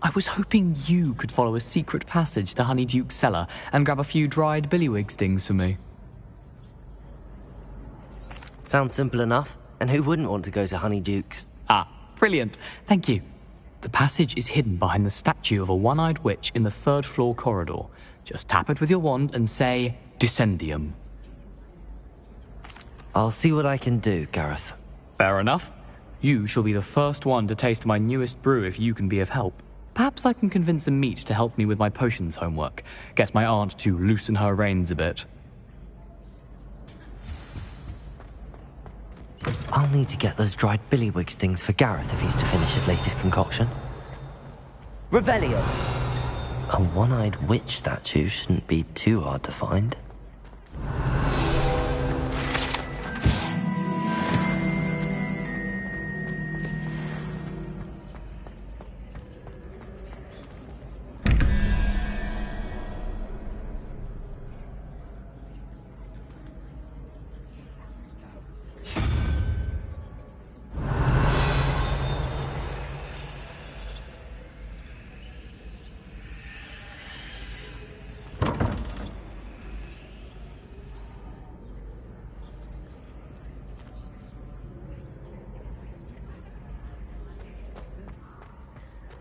I was hoping you could follow a secret passage to Honeyduke's cellar and grab a few dried billywig stings for me. Sounds simple enough. And who wouldn't want to go to Honeyduke's? Ah, brilliant. Thank you. The passage is hidden behind the statue of a one-eyed witch in the third-floor corridor. Just tap it with your wand and say, Descendium. I'll see what I can do, Gareth. Fair enough. You shall be the first one to taste my newest brew if you can be of help. Perhaps I can convince a meat to help me with my potions homework. Get my aunt to loosen her reins a bit. I'll need to get those dried billywig things for Gareth if he's to finish his latest concoction. Revelio! A one-eyed witch statue shouldn't be too hard to find.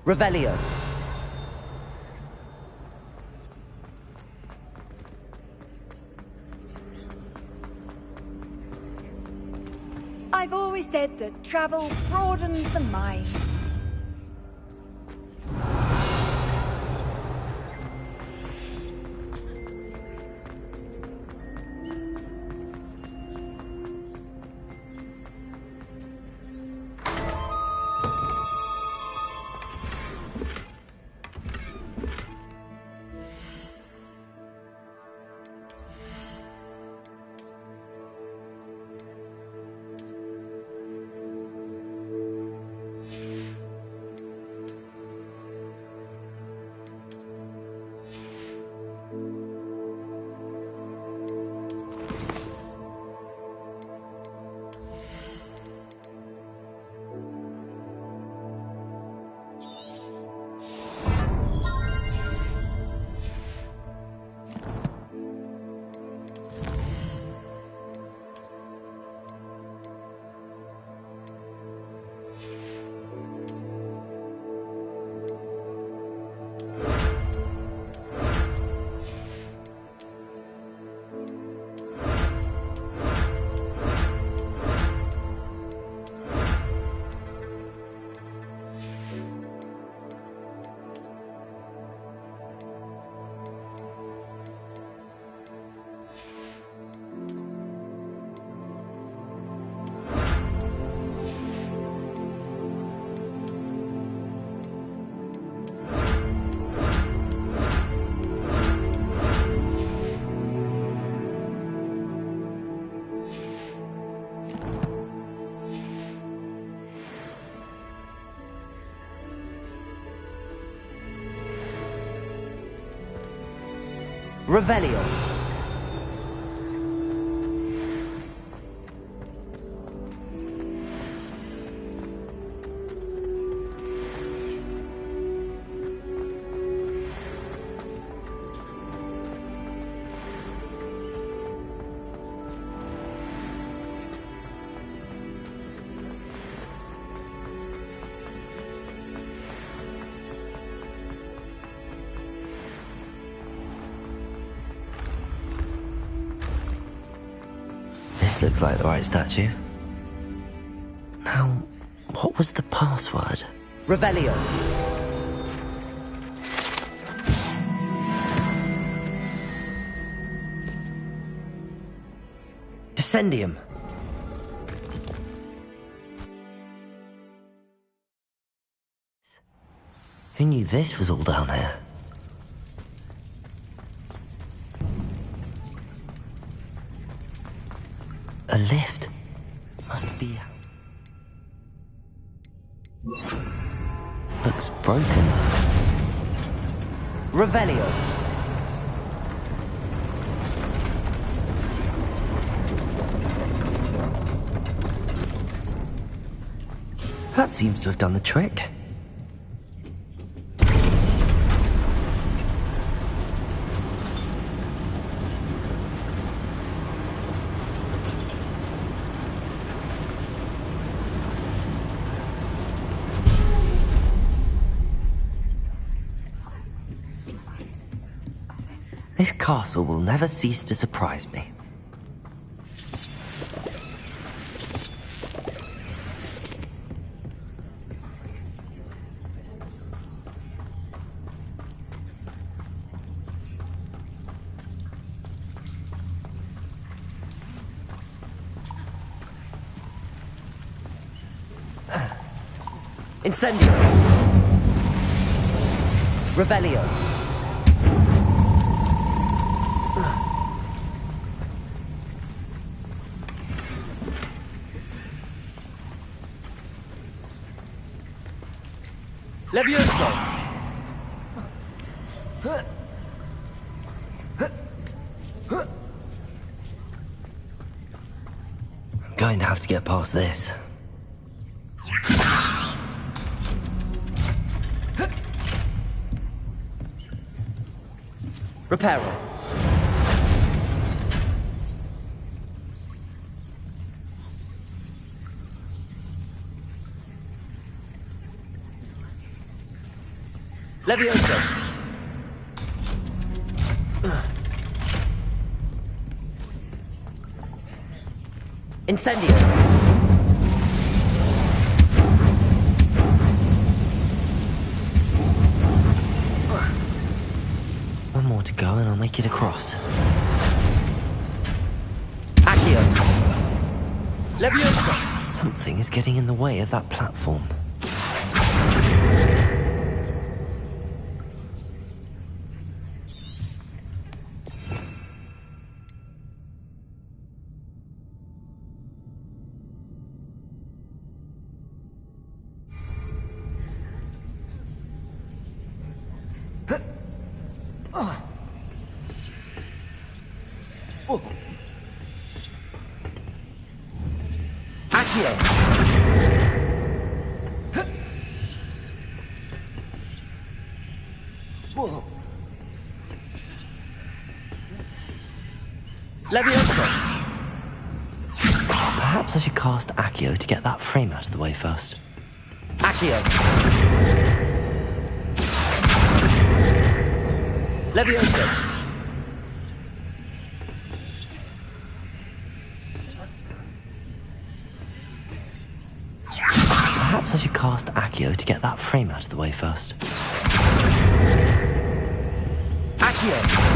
Revelio. I've always said that travel broadens the mind. Revelio. This looks like the right statue. Now, what was the password? Revelio. Descendium. Who knew this was all down here? A lift. Must be. Looks broken. Revelio. That seems to have done the trick. This castle will never cease to surprise me. Incendio. Revelio. Levioso! I'm going to have to get past this. Reparo. Levioso. Incendio. One more to go and I'll make it across. Accio. Levioso. Something is getting in the way of that platform. Levioso. Perhaps I should cast Accio to get that frame out of the way first. Accio. Levioso. Perhaps I should cast Accio to get that frame out of the way first. Accio.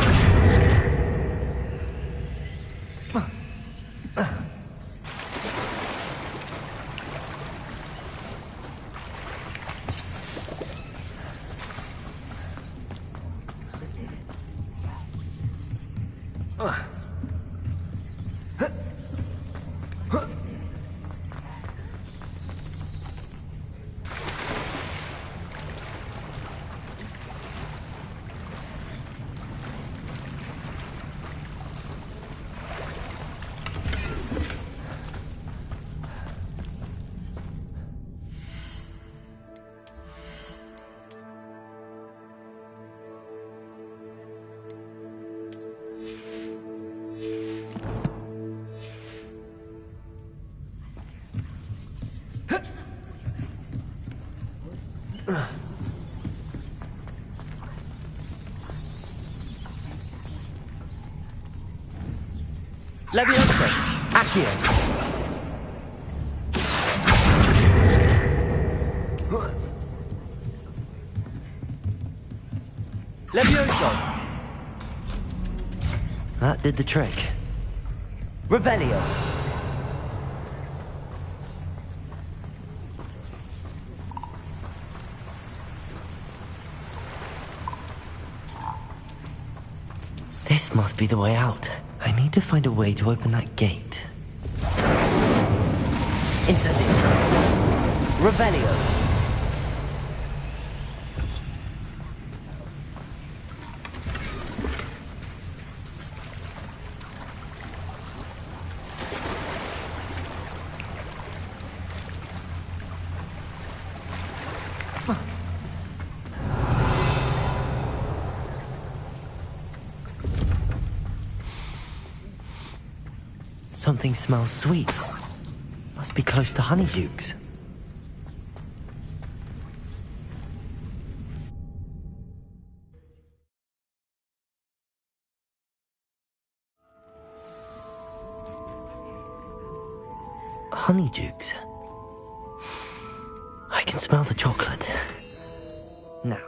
Levioso! Accio! Levioso! That did the trick. Revelio! This must be the way out. I need to find a way to open that gate. Incendio! Revelio! Something smells sweet. Must be close to Honeydukes. Honeydukes. I can smell the chocolate. Now.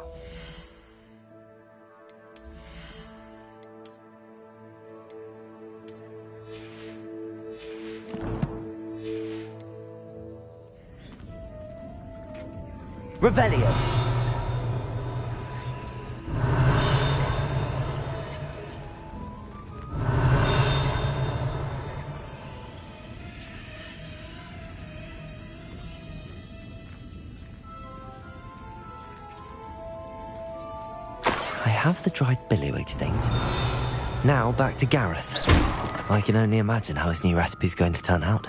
Revelio! I have the dried billywig stings. Now back to Gareth. I can only imagine how his new recipe's going to turn out.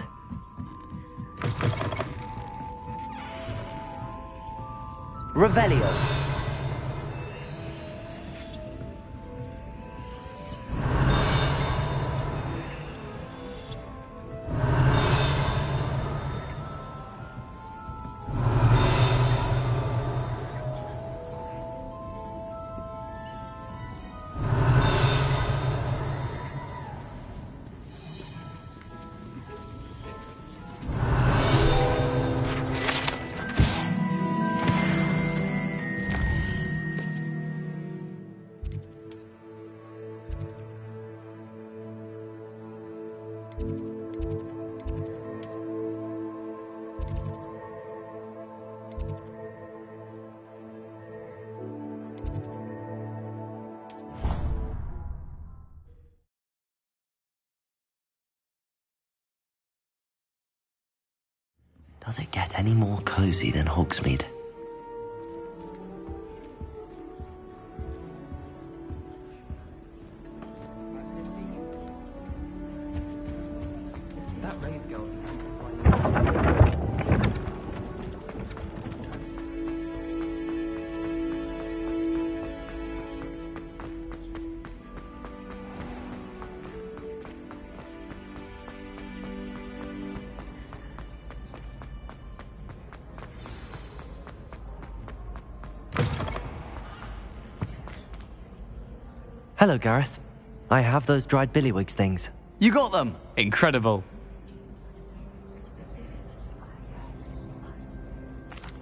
Revelio! Does it get any more cozy than Hogsmeade? Hello, Gareth. I have those dried billywig things. You got them! Incredible.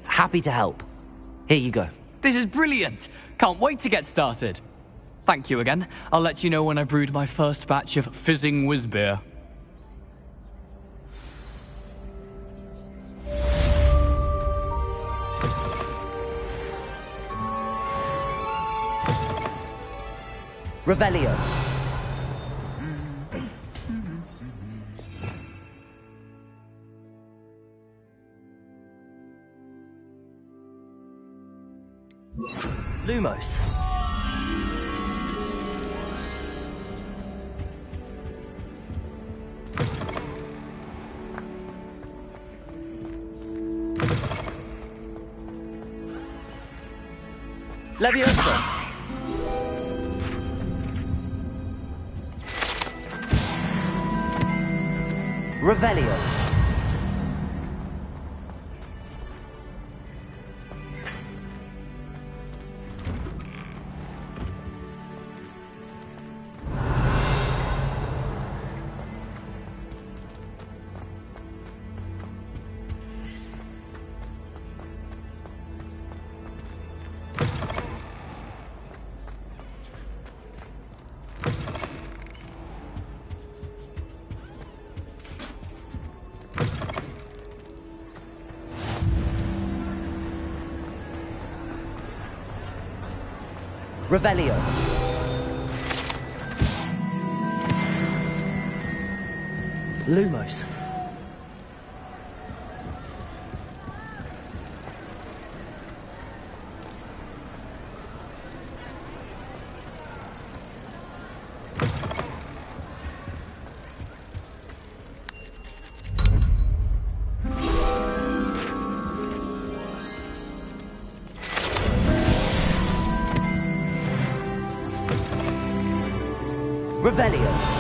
Happy to help. Here you go. This is brilliant! Can't wait to get started. Thank you again. I'll let you know when I've brewed my first batch of fizzing whiz beer. Revelio. Lumos. Leviosa. Revelio. Revelio. Lumos. Revelio.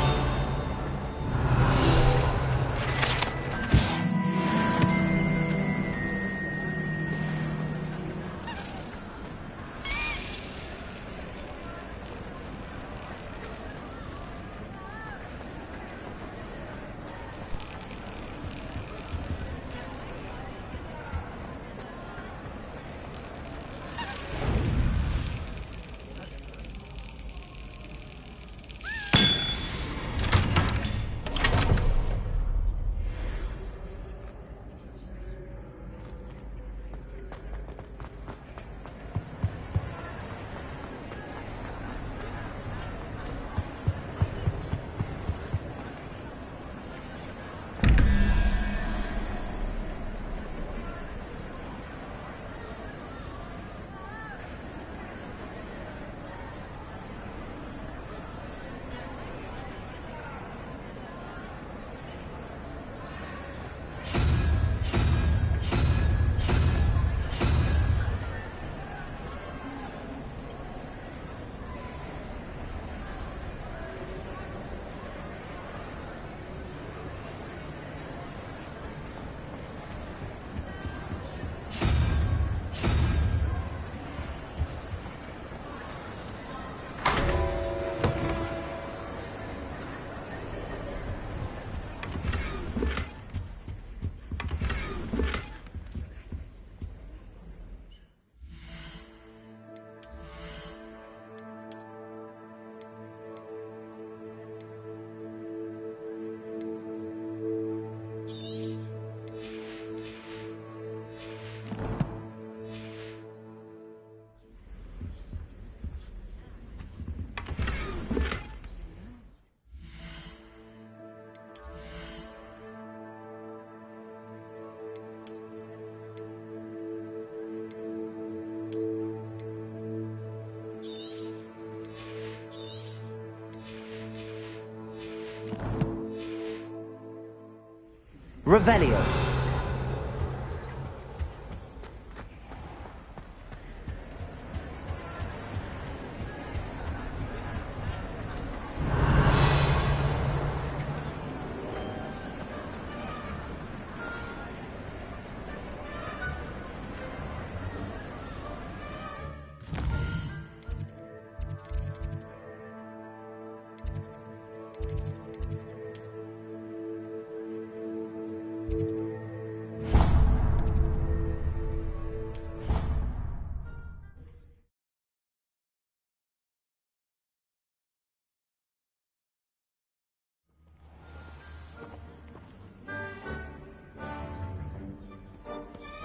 Revelio.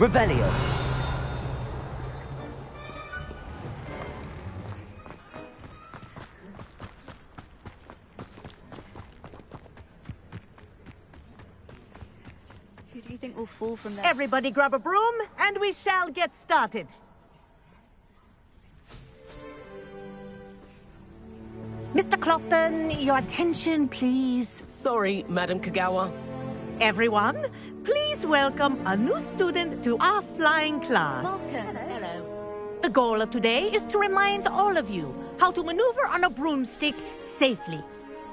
Revelio. Who do you think will fall from there? Everybody grab a broom, and we shall get started. Mr. Clopton, your attention, please. Sorry, Madam Kagawa. Everyone, please welcome a new student to our flying class. Welcome. Hello. The goal of today is to remind all of you how to maneuver on a broomstick safely,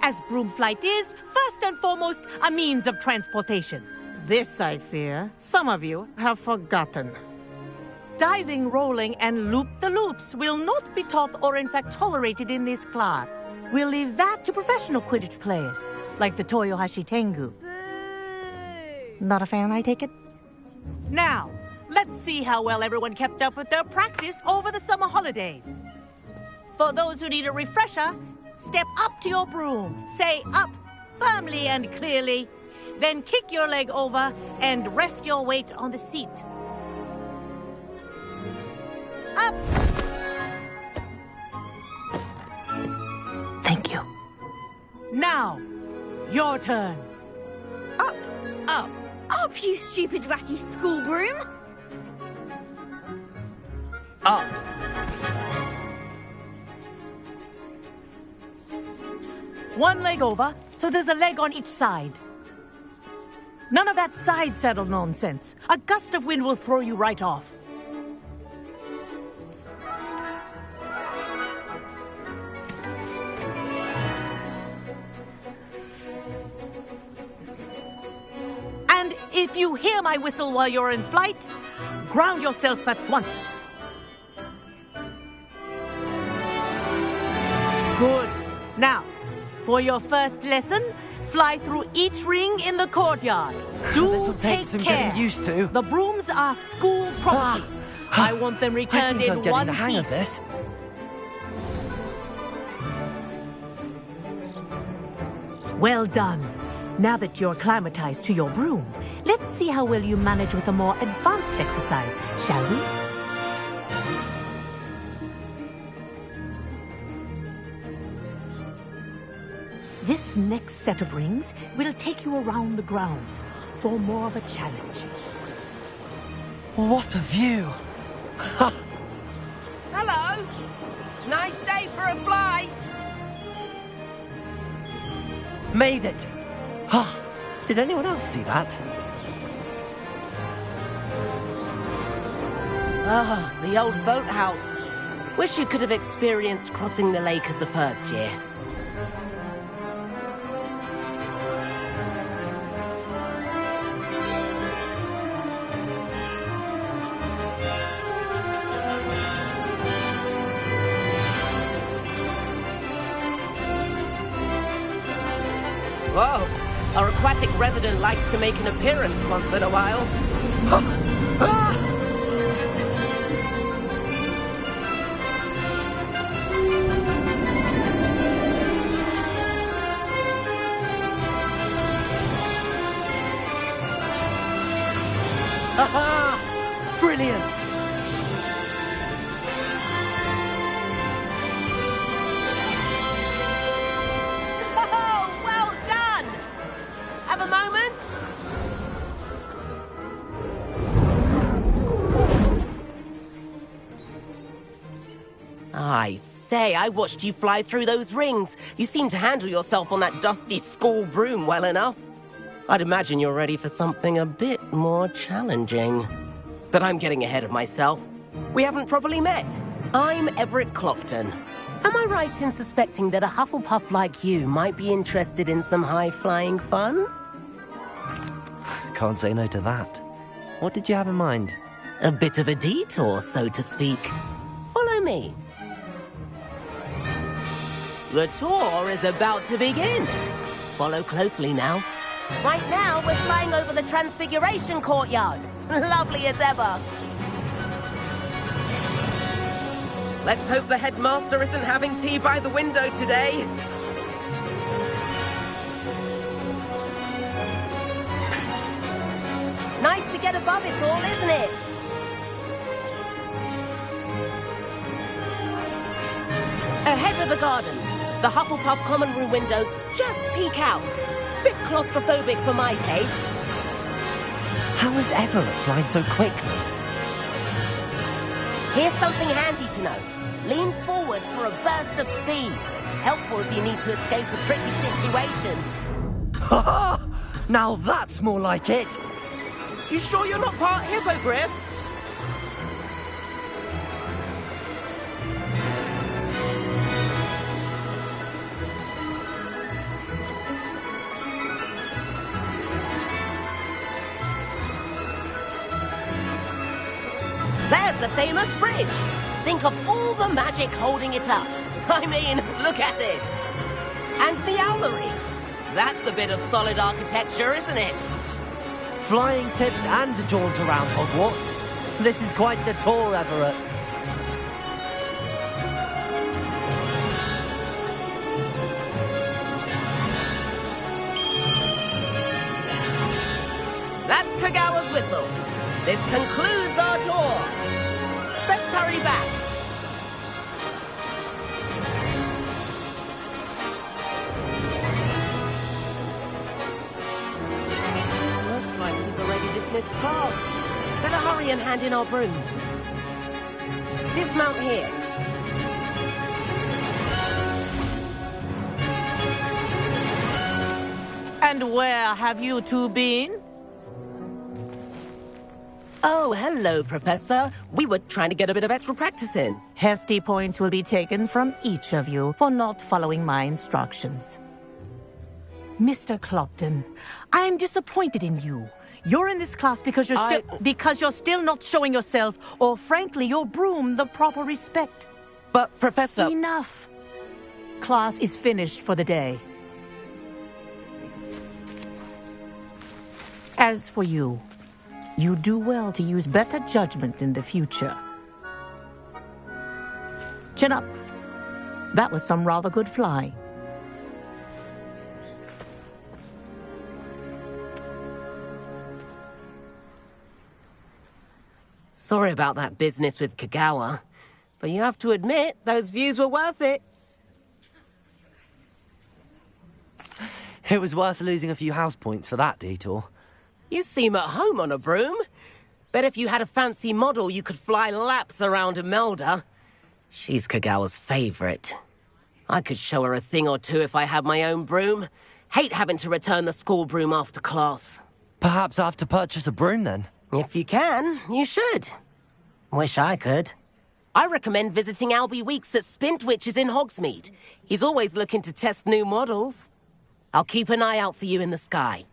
as broom flight is, first and foremost, a means of transportation. This, I fear, some of you have forgotten. Diving, rolling, and loop-the-loops will not be taught or in fact tolerated in this class. We'll leave that to professional Quidditch players, like the Toyohashi Tengu. Not a fan, I take it? Now, let's see how well everyone kept up with their practice over the summer holidays. For those who need a refresher, step up to your broom, say up firmly and clearly, then kick your leg over and rest your weight on the seat. Up! Now, your turn. Up. Up. Up, you stupid ratty school broom. Up. One leg over, so there's a leg on each side. None of that side saddle nonsense. A gust of wind will throw you right off. And if you hear my whistle while you're in flight, ground yourself at once. Good. Now, for your first lesson, fly through each ring in the courtyard. This'll take some care. getting used to. The brooms are school property. I want them returned I think in I'm getting one the hang piece. of this. Well done. Now that you're acclimatized to your broom, let's see how well you manage with a more advanced exercise, shall we? This next set of rings will take you around the grounds for more of a challenge. What a view! Hello! Nice day for a flight! Made it! Ah, did anyone else see that? Ah, the old boathouse. Wish you could have experienced crossing the lake as a first year. Whoa! Our aquatic resident likes to make an appearance once in a while. Aha! Brilliant! Oh, well done! Have a moment? I say, I watched you fly through those rings. You seem to handle yourself on that dusty school broom well enough. I'd imagine you're ready for something a bit more challenging. But I'm getting ahead of myself. We haven't properly met. I'm Everett Clopton. Am I right in suspecting that a Hufflepuff like you might be interested in some high-flying fun? Can't say no to that. What did you have in mind? A bit of a detour, so to speak. Follow me. The tour is about to begin. Follow closely now. Right now, we're flying over the Transfiguration Courtyard. Lovely as ever. Let's hope the headmaster isn't having tea by the window today. Nice to get above it all, isn't it? Ahead of the gardens, the Hufflepuff common room windows just peek out. Bit claustrophobic for my taste. How is Everett flying so quickly? Here's something handy to know. Lean forward for a burst of speed. Helpful if you need to escape a tricky situation. Ha ha! Now that's more like it! You sure you're not part hippogriff? There's the famous bridge. Think of all the magic holding it up. I mean, look at it. And the owlery. That's a bit of solid architecture, isn't it? Flying tips and a jaunt around Hogwarts. This is quite the tour, Everett. That's Kagawa's whistle. This concludes our tour. Let's hurry back. missed class. Better hurry and hand in our brooms. Dismount here. And where have you two been? Oh, hello, Professor. We were trying to get a bit of extra practice in. Hefty points will be taken from each of you for not following my instructions. Mr. Clopton, I'm disappointed in you. You're in this class because you're still not showing yourself, or frankly, your broom, the proper respect. But, Professor... Enough. Class is finished for the day. As for you, you do well to use better judgment in the future. Chin up. That was some rather good flying. Sorry about that business with Kagawa, but you have to admit, those views were worth it. It was worth losing a few house points for that detour. You seem at home on a broom. Bet if you had a fancy model, you could fly laps around Imelda. She's Kagawa's favorite. I could show her a thing or two if I had my own broom. Hate having to return the school broom after class. Perhaps I have to purchase a broom then? If you can, you should. Wish I could. I recommend visiting Albie Weeks at Spintwitches in Hogsmeade. He's always looking to test new models. I'll keep an eye out for you in the sky.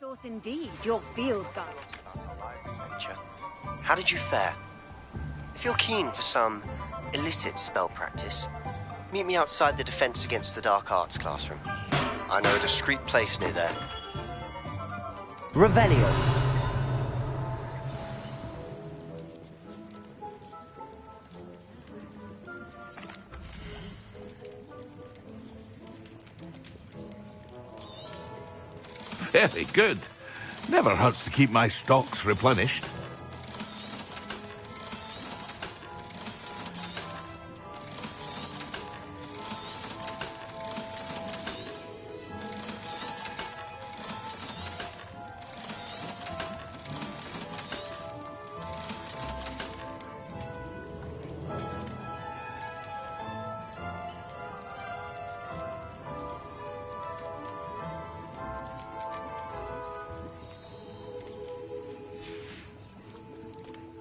Source indeed, your field guide. How did you fare? If you're keen for some illicit spell practice, meet me outside the Defense Against the Dark Arts classroom. I know a discreet place near there. Revelio. Very good. Never hurts to keep my stocks replenished.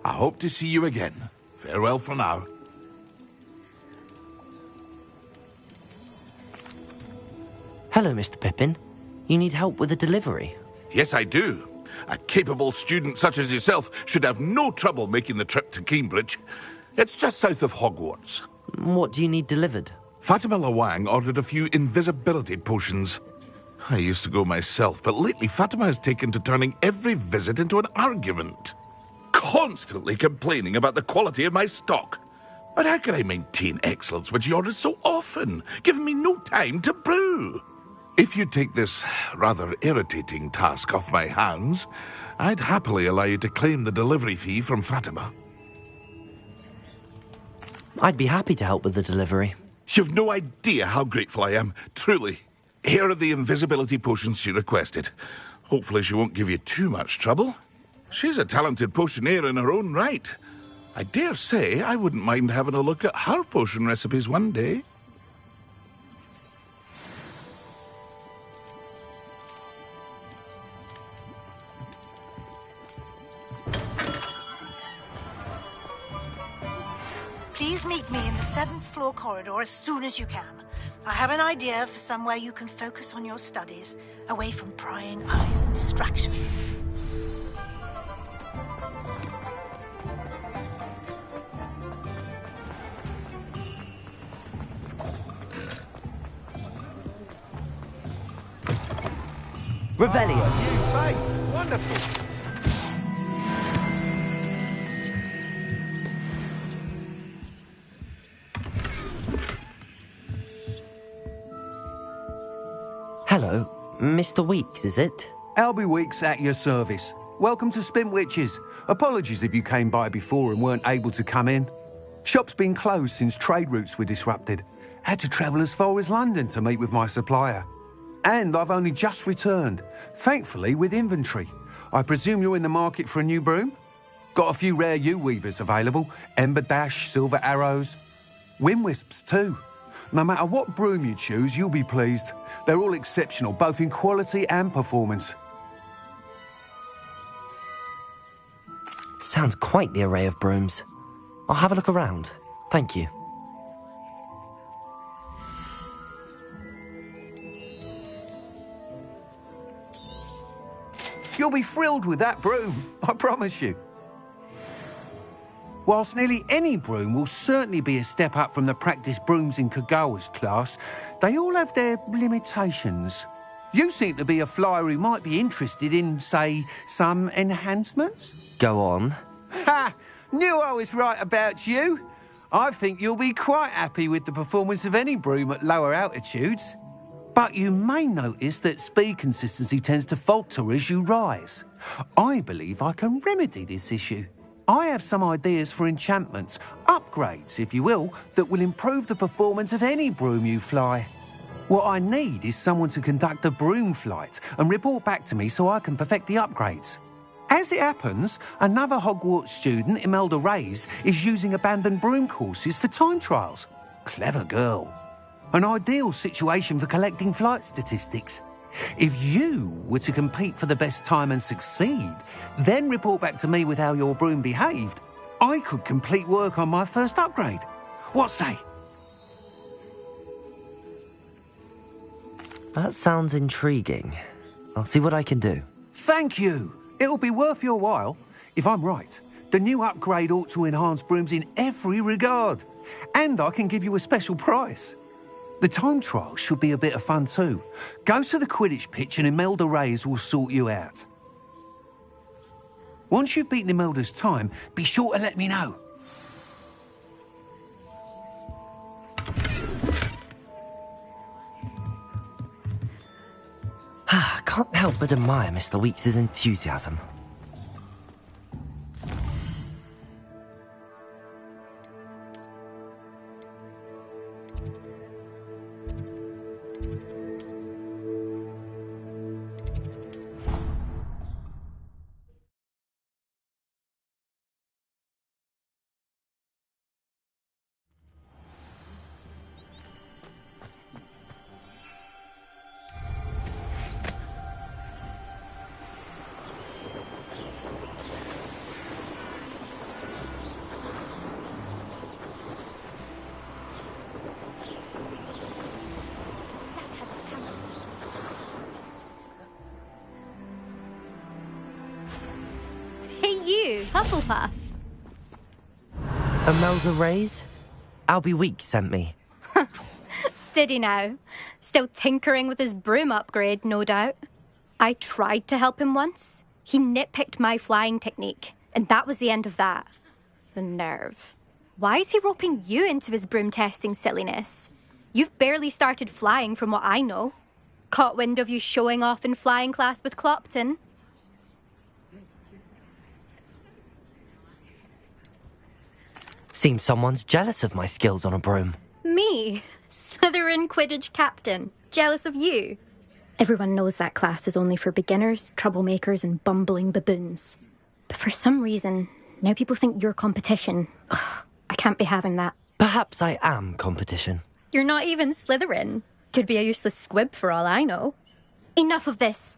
I hope to see you again. Farewell for now. Hello, Mr. Pippin. You need help with a delivery? Yes, I do. A capable student such as yourself should have no trouble making the trip to Cambridge. It's just south of Hogwarts. What do you need delivered? Fatima Lawang ordered a few invisibility potions. I used to go myself, but lately Fatima has taken to turning every visit into an argument. Constantly complaining about the quality of my stock. But how can I maintain excellence when she orders so often, giving me no time to brew? If you take this rather irritating task off my hands, I'd happily allow you to claim the delivery fee from Fatima. I'd be happy to help with the delivery. You've no idea how grateful I am, truly. Here are the invisibility potions she requested. Hopefully she won't give you too much trouble. She's a talented potioneer in her own right. I dare say I wouldn't mind having a look at her potion recipes one day. meet me in the 7th floor corridor as soon as you can. I have an idea for somewhere you can focus on your studies, away from prying eyes and distractions. Revelio. New face. Wonderful. Hello, Mr. Weeks, is it? Albie Weeks at your service. Welcome to Spintwitches. Apologies if you came by before and weren't able to come in. Shop's been closed since trade routes were disrupted. Had to travel as far as London to meet with my supplier. And I've only just returned, thankfully with inventory. I presume you're in the market for a new broom? Got a few rare U-weavers available. Ember Dash, Silver Arrows. Wind Wisps too. No matter what broom you choose, you'll be pleased. They're all exceptional, both in quality and performance. Sounds quite the array of brooms. I'll have a look around. Thank you. You'll be thrilled with that broom, I promise you. Whilst nearly any broom will certainly be a step up from the practice brooms in Kagawa's class, they all have their limitations. You seem to be a flyer who might be interested in, say, some enhancements? Go on. Ha! Knew I was right about you. I think you'll be quite happy with the performance of any broom at lower altitudes. But you may notice that speed consistency tends to falter as you rise. I believe I can remedy this issue. I have some ideas for enchantments, upgrades, if you will, that will improve the performance of any broom you fly. What I need is someone to conduct a broom flight and report back to me so I can perfect the upgrades. As it happens, another Hogwarts student, Imelda Reyes, is using abandoned broom courses for time trials. Clever girl. An ideal situation for collecting flight statistics. If you were to compete for the best time and succeed, then report back to me with how your broom behaved, I could complete work on my first upgrade. What say? That sounds intriguing. I'll see what I can do. Thank you. It'll be worth your while. If I'm right, the new upgrade ought to enhance brooms in every regard. And I can give you a special price. The time trial should be a bit of fun too. Go to the Quidditch pitch and Imelda Reyes will sort you out. Once you've beaten Imelda's time, be sure to let me know. I can't help but admire Mr. Weeks' enthusiasm. Hufflepuff. Imelda Reyes? Albie Weeks sent me. Did he now? Still tinkering with his broom upgrade, no doubt. I tried to help him once. He nitpicked my flying technique, and that was the end of that. The nerve. Why is he roping you into his broom testing silliness? You've barely started flying from what I know. Caught wind of you showing off in flying class with Clopton. Seems someone's jealous of my skills on a broom. Me? Slytherin Quidditch captain. Jealous of you? Everyone knows that class is only for beginners, troublemakers and bumbling baboons. But for some reason, now people think you're competition. Ugh, I can't be having that. Perhaps I am competition. You're not even Slytherin. Could be a useless squib for all I know. Enough of this.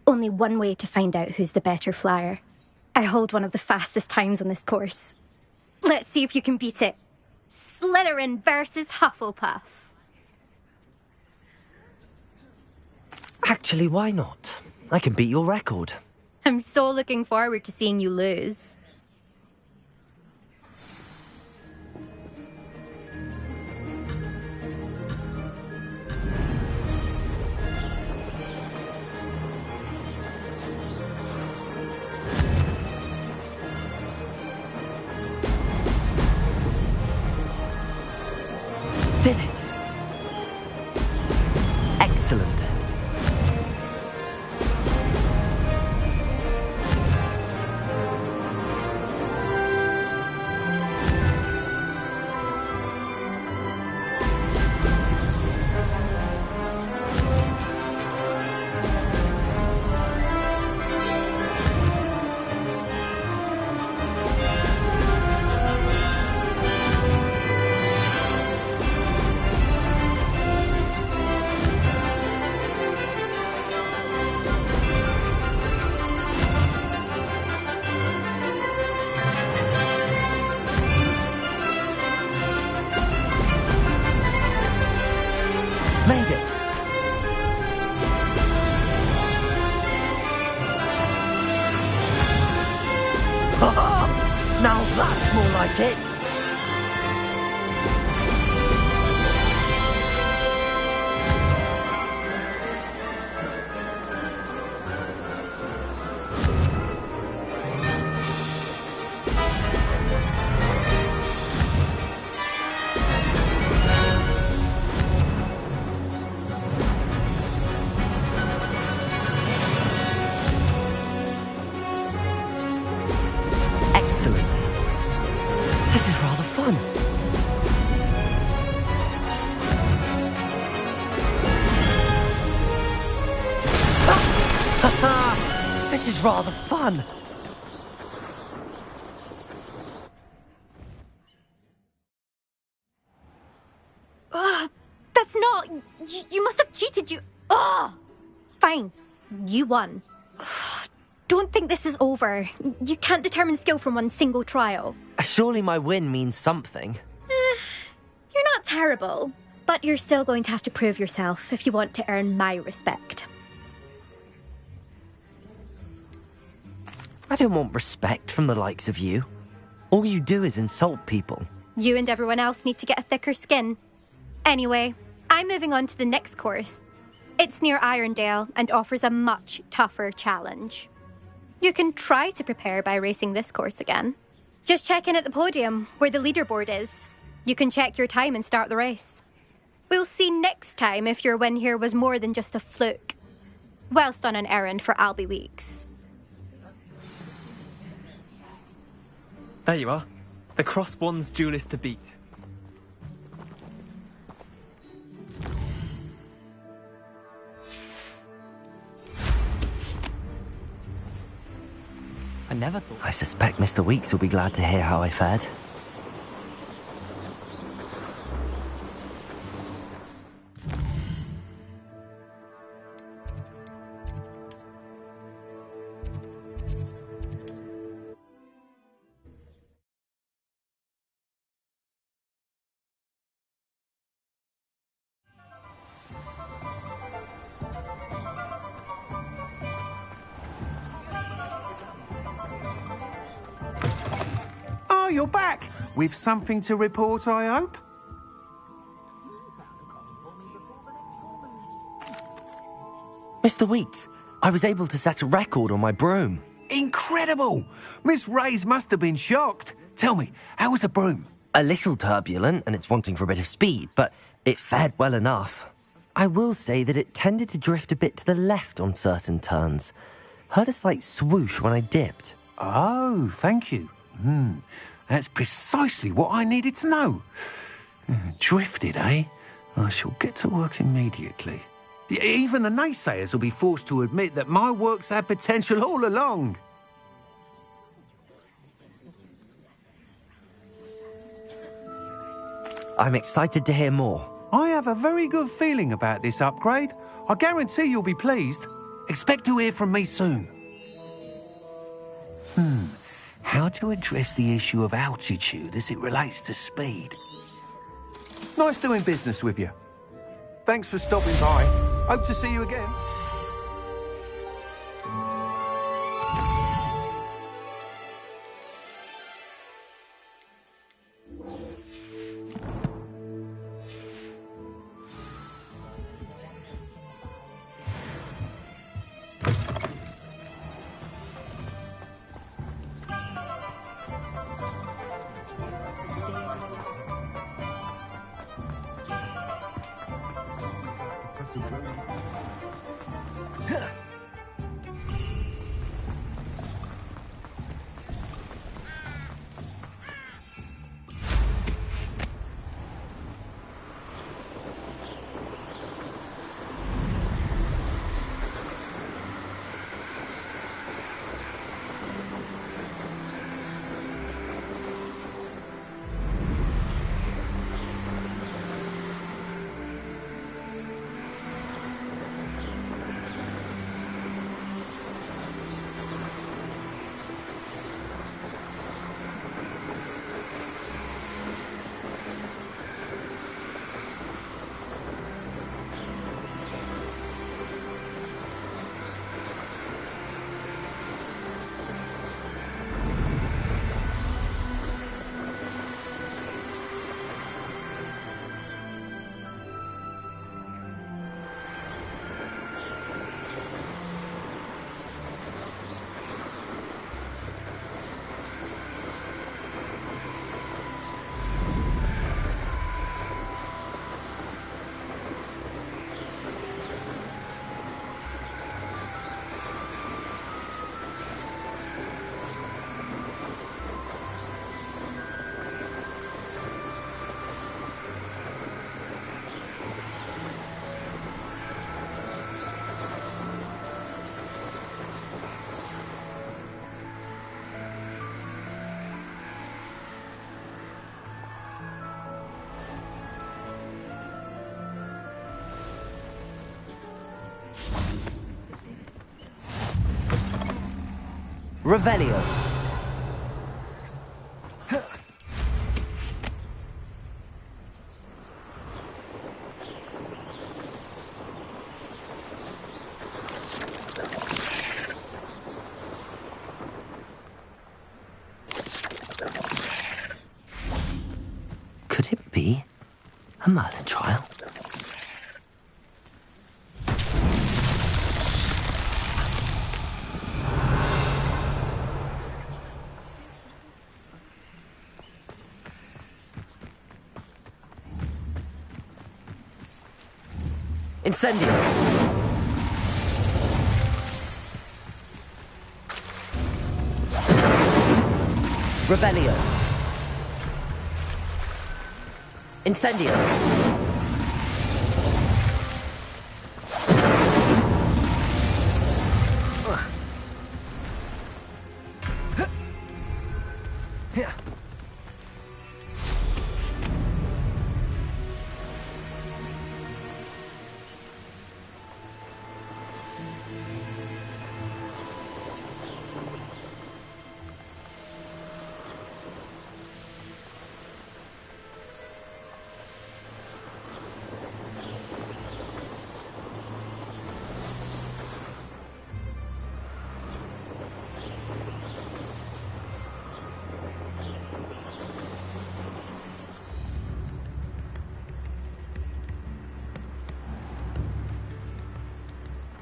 Only one way to find out who's the better flyer. I hold one of the fastest times on this course. Let's see if you can beat it. Slytherin versus Hufflepuff. Actually, why not? I can beat your record. I'm so looking forward to seeing you lose. Did it! Excellent. Made it! Now that's more like it! Excellent. This is rather fun. This is rather fun. That's not... You must have cheated, you... Ugh! Fine. You won. Don't think this is over. You can't determine skill from one single trial. Surely my win means something. You're not terrible, but you're still going to have to prove yourself if you want to earn my respect. I don't want respect from the likes of you. All you do is insult people. You and everyone else need to get a thicker skin. Anyway, I'm moving on to the next course. It's near Irondale and offers a much tougher challenge. You can try to prepare by racing this course again. Just check in at the podium, where the leaderboard is. You can check your time and start the race. We'll see next time if your win here was more than just a fluke. Whilst on an errand for Albie Weeks. There you are. The Crosswands duelist to beat. I never thought... I suspect Mr. Weeks will be glad to hear how I fared. Oh, you're back! With something to report, I hope? Mr. Weeks, I was able to set a record on my broom. Incredible! Miss Reyes must have been shocked. Tell me, how was the broom? A little turbulent, and it's wanting for a bit of speed, but it fared well enough. I will say that it tended to drift a bit to the left on certain turns. Heard a slight swoosh when I dipped. Oh, thank you. That's precisely what I needed to know. Drifted, eh? I shall get to work immediately. Even the naysayers will be forced to admit that my work's had potential all along. I'm excited to hear more. I have a very good feeling about this upgrade. I guarantee you'll be pleased. Expect to hear from me soon. How to address the issue of altitude as it relates to speed? Nice doing business with you. Thanks for stopping by. Hope to see you again. Revelio. Could it be a Merlin trial? Incendio! Revelio! Incendio!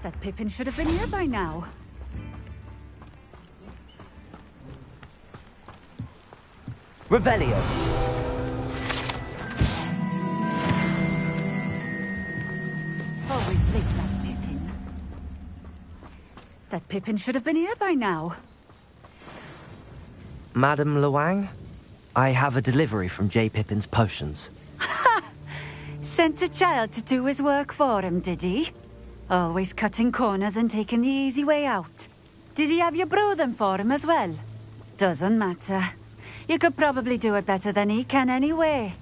That Pippin should have been here by now. Revelio! Always late, that Pippin. That Pippin should have been here by now. Madame Luang, I have a delivery from J. Pippin's potions. Sent a child to do his work for him, did he? Always cutting corners and taking the easy way out. Did he have you brew them for him as well? Doesn't matter. You could probably do it better than he can anyway.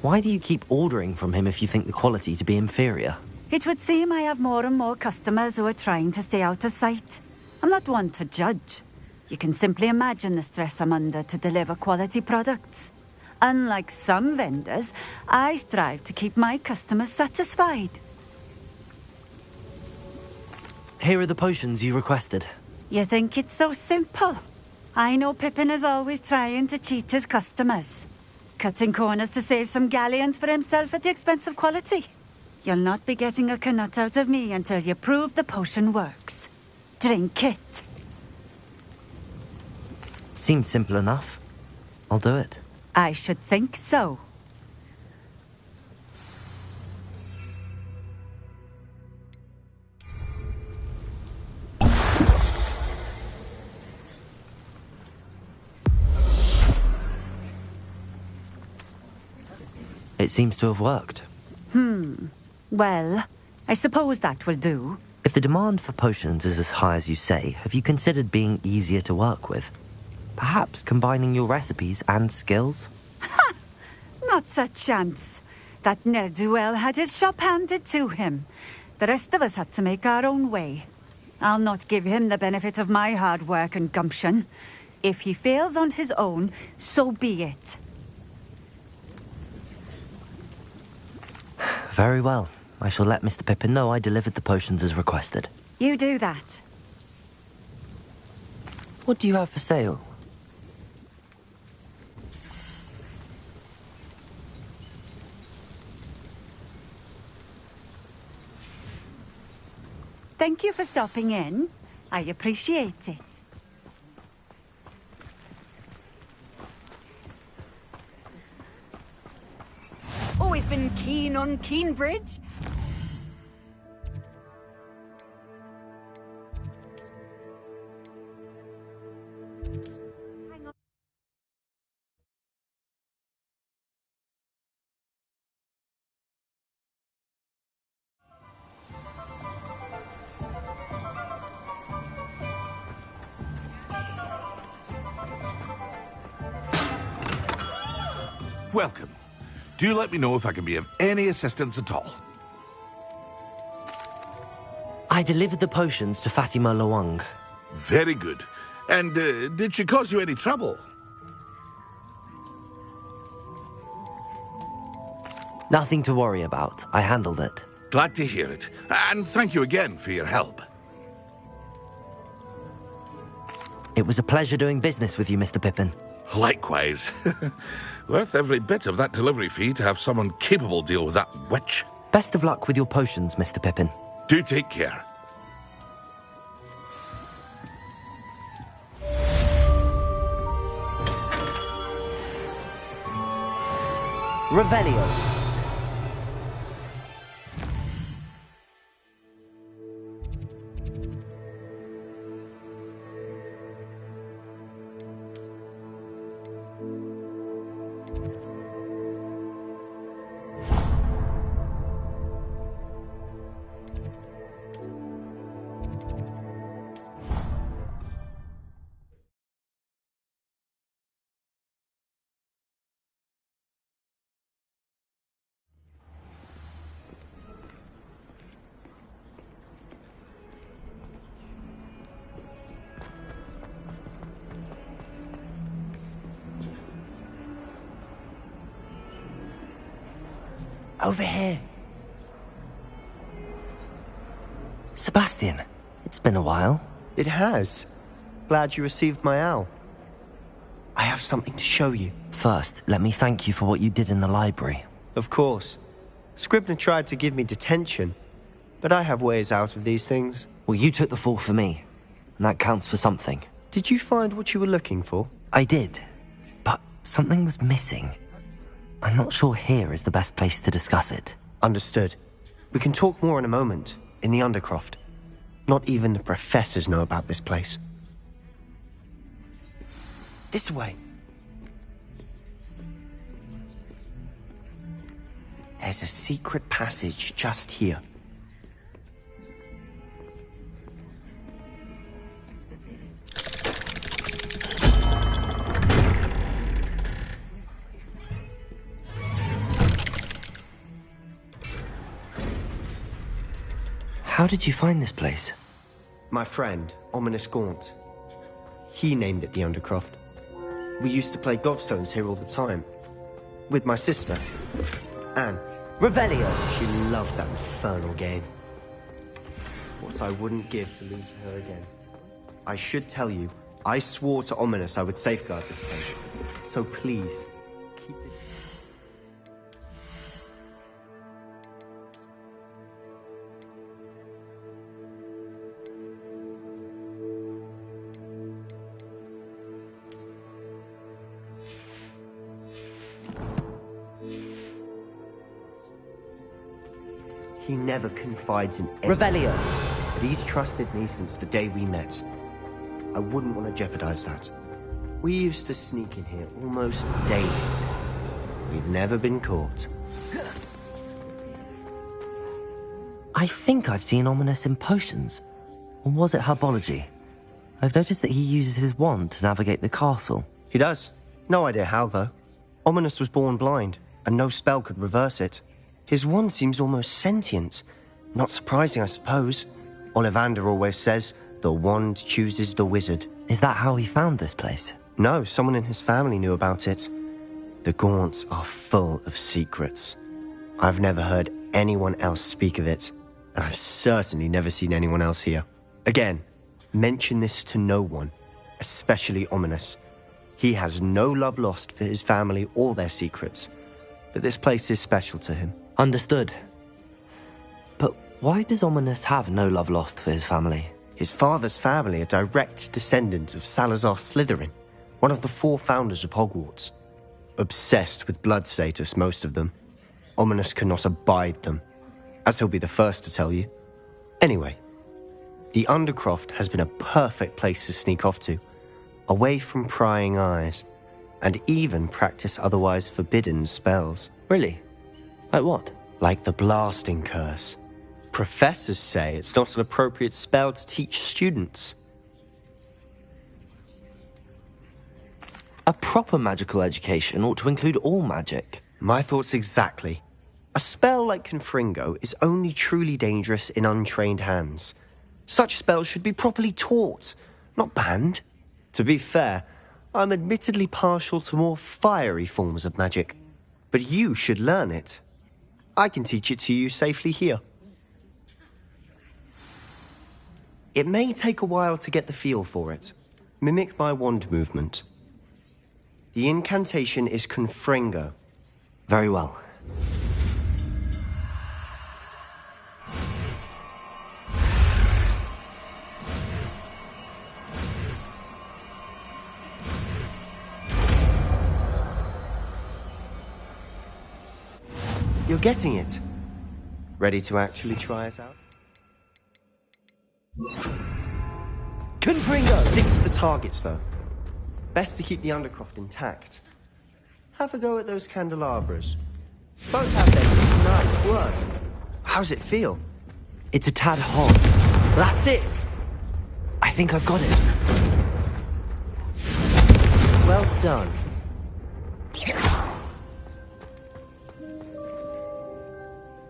Why do you keep ordering from him if you think the quality to be inferior? It would seem I have more and more customers who are trying to stay out of sight. I'm not one to judge. You can simply imagine the stress I'm under to deliver quality products. Unlike some vendors, I strive to keep my customers satisfied. Here are the potions you requested. You think it's so simple? I know Pippin is always trying to cheat his customers, cutting corners to save some galleons for himself at the expense of quality. You'll not be getting a canut out of me until you prove the potion works. Drink it. Seems simple enough. I'll do it. I should think so. It seems to have worked. Well, I suppose that will do. If the demand for potions is as high as you say, have you considered being easier to work with? Perhaps combining your recipes and skills? Not a chance. That ne'er-do-well had his shop handed to him. The rest of us had to make our own way. I'll not give him the benefit of my hard work and gumption. If he fails on his own, so be it. Very well. I shall let Mr. Pippin know I delivered the potions as requested. You do that. What do you have for sale? Thank you for stopping in. I appreciate it. Always been keen on Keenbridge. Welcome. Do let me know if I can be of any assistance at all. I delivered the potions to Fatima Lawang. Very good. And did she cause you any trouble? Nothing to worry about. I handled it. Glad to hear it. And thank you again for your help. It was a pleasure doing business with you, Mr. Pippin. Likewise. Worth every bit of that delivery fee to have someone capable deal with that witch. Best of luck with your potions, Mr. Pippin. Do take care. Revelio. Over here. Sebastian, it's been a while. It has. Glad you received my owl. I have something to show you. First, let me thank you for what you did in the library. Of course. Scribner tried to give me detention, but I have ways out of these things. Well, you took the fall for me, and that counts for something. Did you find what you were looking for? I did, but something was missing. I'm not sure here is the best place to discuss it. Understood. We can talk more in a moment, in the Undercroft. Not even the professors know about this place. This way. There's a secret passage just here. How did you find this place? My friend, Ominous Gaunt. He named it the Undercroft. We used to play gobstones here all the time. With my sister, Anne. Revelio! She loved that infernal game. What I wouldn't give to lose her again. I should tell you, I swore to Ominous I would safeguard this place. So please, keep it. He never confides in anyone. Revelio! But he's trusted me since the day we met. I wouldn't want to jeopardize that. We used to sneak in here almost daily. We've never been caught. I think I've seen Ominous in potions. Or was it herbology? I've noticed that he uses his wand to navigate the castle. He does. No idea how, though. Ominous was born blind, and no spell could reverse it. His wand seems almost sentient. Not surprising, I suppose. Ollivander always says, the wand chooses the wizard. Is that how he found this place? No, someone in his family knew about it. The Gaunts are full of secrets. I've never heard anyone else speak of it, and I've certainly never seen anyone else here. Again, mention this to no one, especially Ominous. He has no love lost for his family or their secrets, but this place is special to him. Understood. But why does Ominous have no love lost for his family? His father's family are direct descendants of Salazar Slytherin, one of the 4 founders of Hogwarts. Obsessed with blood status, most of them. Ominous cannot abide them, as he'll be the first to tell you. Anyway, the Undercroft has been a perfect place to sneak off to, away from prying eyes, and even practice otherwise forbidden spells. Really? Like what? Like the blasting curse. Professors say it's not an appropriate spell to teach students. A proper magical education ought to include all magic. My thoughts exactly. A spell like Confringo is only truly dangerous in untrained hands. Such spells should be properly taught, not banned. To be fair, I'm admittedly partial to more fiery forms of magic. But you should learn it. I can teach it to you safely here. It may take a while to get the feel for it. Mimic my wand movement. The incantation is Confringo. Very well. You're getting it. Ready to actually try it out? Confringo! Stick to the targets, though. Best to keep the Undercroft intact. Have a go at those candelabras. Both have their nice work. How's it feel? It's a tad hot. That's it! I think I've got it. Well done.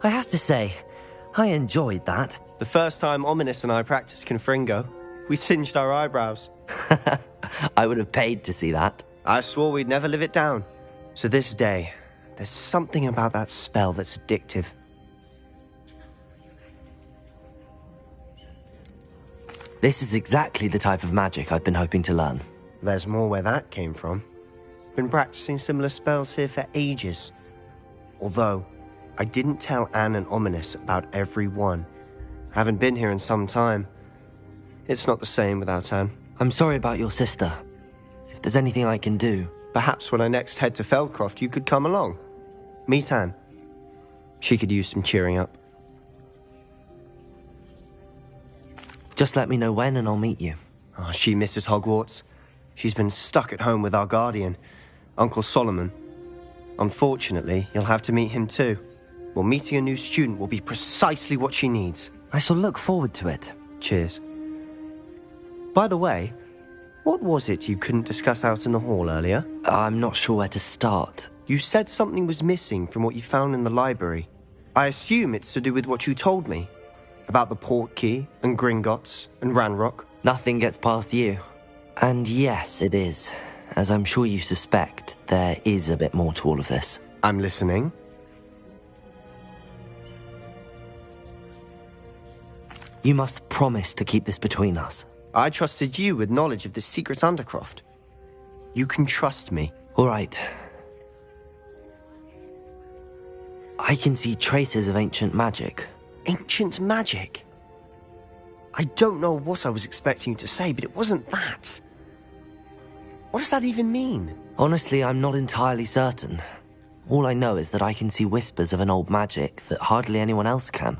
I have to say, I enjoyed that. The first time Ominous and I practiced Confringo, we singed our eyebrows. I would have paid to see that. I swore we'd never live it down. So this day, there's something about that spell that's addictive. This is exactly the type of magic I've been hoping to learn. There's more where that came from. Been practicing similar spells here for ages. Although, I didn't tell Anne and Ominous about every one. Haven't been here in some time. It's not the same without Anne. I'm sorry about your sister. If there's anything I can do... Perhaps when I next head to Feldcroft, you could come along. Meet Anne. She could use some cheering up. Just let me know when and I'll meet you. Oh, she misses Hogwarts. She's been stuck at home with our guardian, Uncle Solomon. Unfortunately, you'll have to meet him too. Well, meeting a new student will be precisely what she needs. I shall look forward to it. Cheers. By the way, what was it you couldn't discuss out in the hall earlier? I'm not sure where to start. You said something was missing from what you found in the library. I assume it's to do with what you told me. About the Portkey, and Gringotts, and Ranrock. Nothing gets past you. And yes, it is. As I'm sure you suspect, there is a bit more to all of this. I'm listening. You must promise to keep this between us. I trusted you with knowledge of the secret Undercroft. You can trust me. All right. I can see traces of ancient magic. Ancient magic? I don't know what I was expecting you to say, but it wasn't that. What does that even mean? Honestly, I'm not entirely certain. All I know is that I can see whispers of an old magic that hardly anyone else can.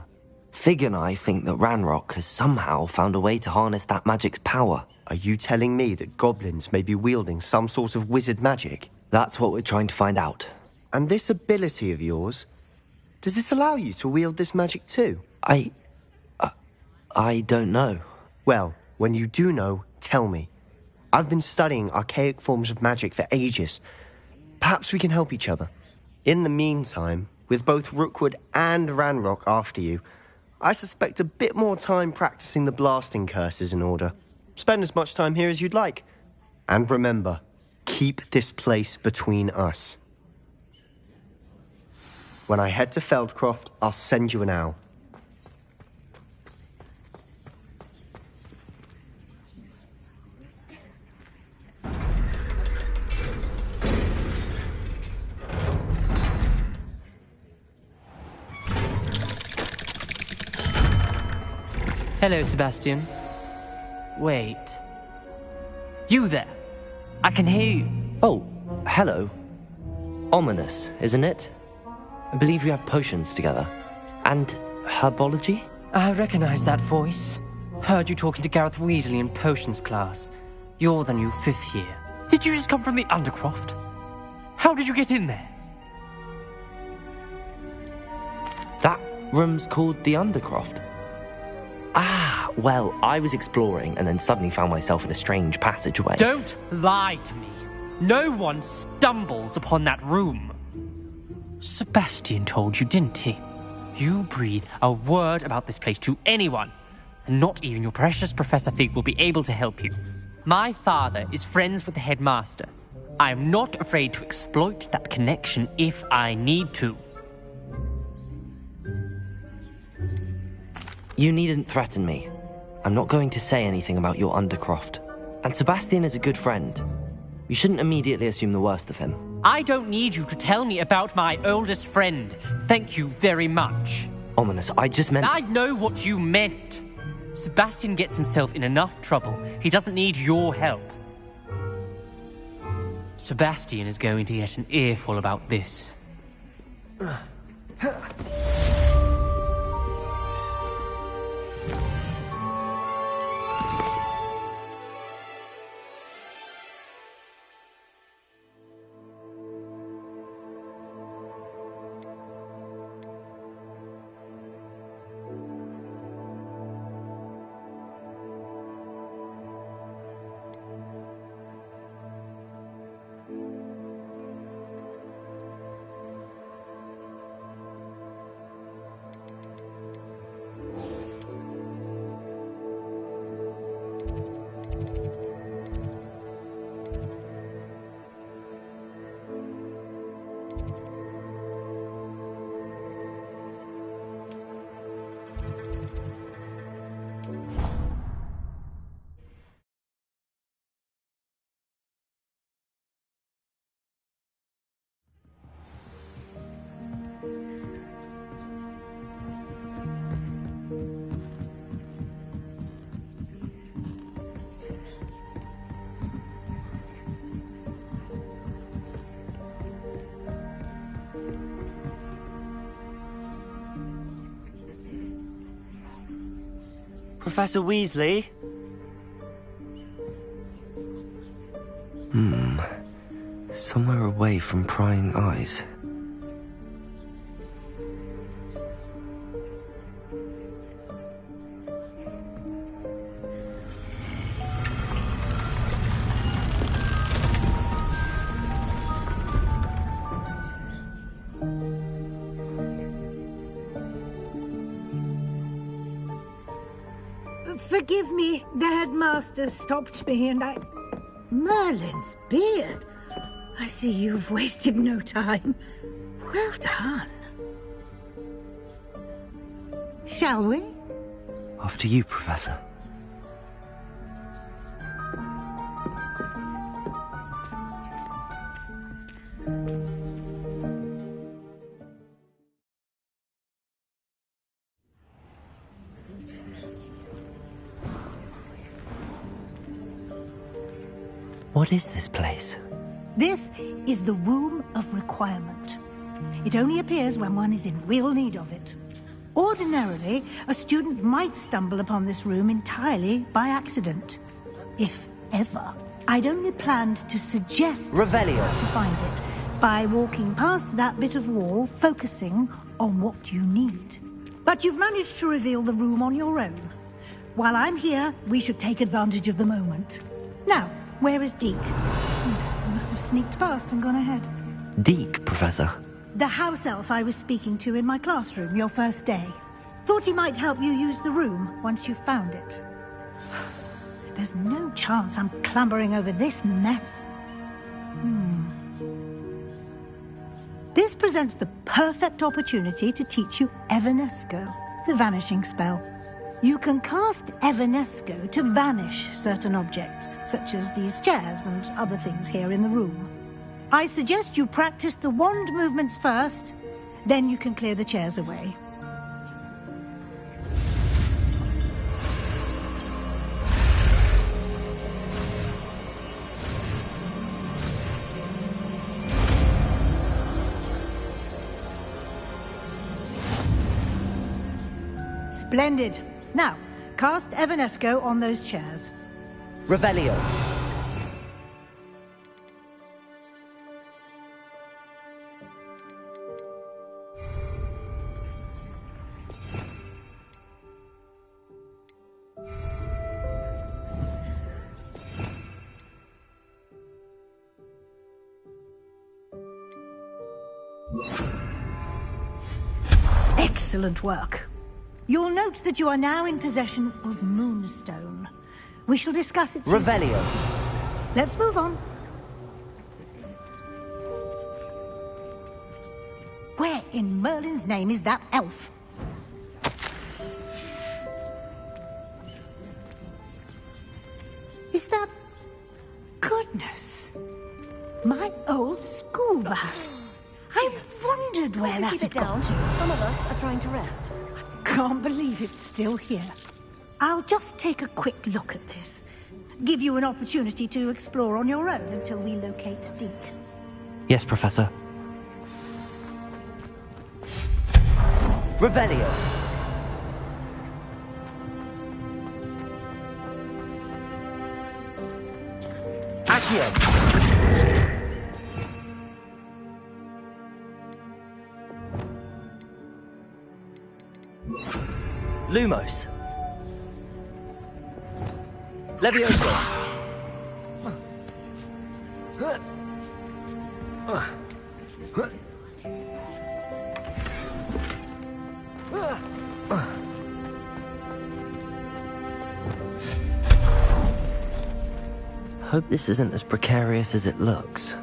Fig and I think that Ranrock has somehow found a way to harness that magic's power. Are you telling me that goblins may be wielding some sort of wizard magic? That's what we're trying to find out. And this ability of yours, does it allow you to wield this magic too? I don't know. Well, when you do know, tell me. I've been studying archaic forms of magic for ages. Perhaps we can help each other. In the meantime, with both Rookwood and Ranrock after you, I suspect a bit more time practicing the blasting curse is in order. Spend as much time here as you'd like. And remember, keep this place between us. When I head to Feldcroft, I'll send you an owl. Hello, Sebastian. Wait. You there? I can hear you. Oh, hello. Ominous, isn't it? I believe we have potions together. And herbology? I recognize that voice. Heard you talking to Gareth Weasley in potions class. You're the new 5th year. Did you just come from the Undercroft? How did you get in there? That room's called the Undercroft. Ah, well, I was exploring and then suddenly found myself in a strange passageway. Don't lie to me. No one stumbles upon that room. Sebastian told you, didn't he? You breathe a word about this place to anyone, and not even your precious Professor Fig will be able to help you. My father is friends with the headmaster. I am not afraid to exploit that connection if I need to. You needn't threaten me. I'm not going to say anything about your Undercroft. And Sebastian is a good friend. You shouldn't immediately assume the worst of him. I don't need you to tell me about my oldest friend. Thank you very much. Ominous, I just meant... I know what you meant. Sebastian gets himself in enough trouble. He doesn't need your help. Sebastian is going to get an earful about this. Professor Weasley? Somewhere away from prying eyes. Forgive me, the headmaster stopped me and I... Merlin's beard. I see you've wasted no time. Well done. Shall we? After you, Professor. What is this place? This is the Room of Requirement. It only appears when one is in real need of it. Ordinarily, a student might stumble upon this room entirely by accident. If ever. I'd only planned to suggest Revelio to find it by walking past that bit of wall, focusing on what you need. But you've managed to reveal the room on your own. While I'm here, we should take advantage of the moment. Now, where is Deke? He must have sneaked past and gone ahead. Deke, Professor. The house elf I was speaking to in my classroom your first day. Thought he might help you use the room once you found it. There's no chance I'm clambering over this mess. This presents the perfect opportunity to teach you Evanesco, the vanishing spell. You can cast Evanesco to vanish certain objects, such as these chairs and other things here in the room. I suggest you practice the wand movements first, then you can clear the chairs away. Splendid. Now, cast Evanesco on those chairs. Revelio. Excellent work. You'll note that you are now in possession of Moonstone. We shall discuss its Revelio. Let's move on. Where in Merlin's name is that elf? Is that... Goodness. My old school bag. I wondered where that had gone to. Some of us are trying to rest. Can't believe it's still here. I'll just take a quick look at this. Give you an opportunity to explore on your own until we locate Deke. Yes, Professor. Revelio. Accio. Lumos. Levioso. Hope this isn't as precarious as it looks.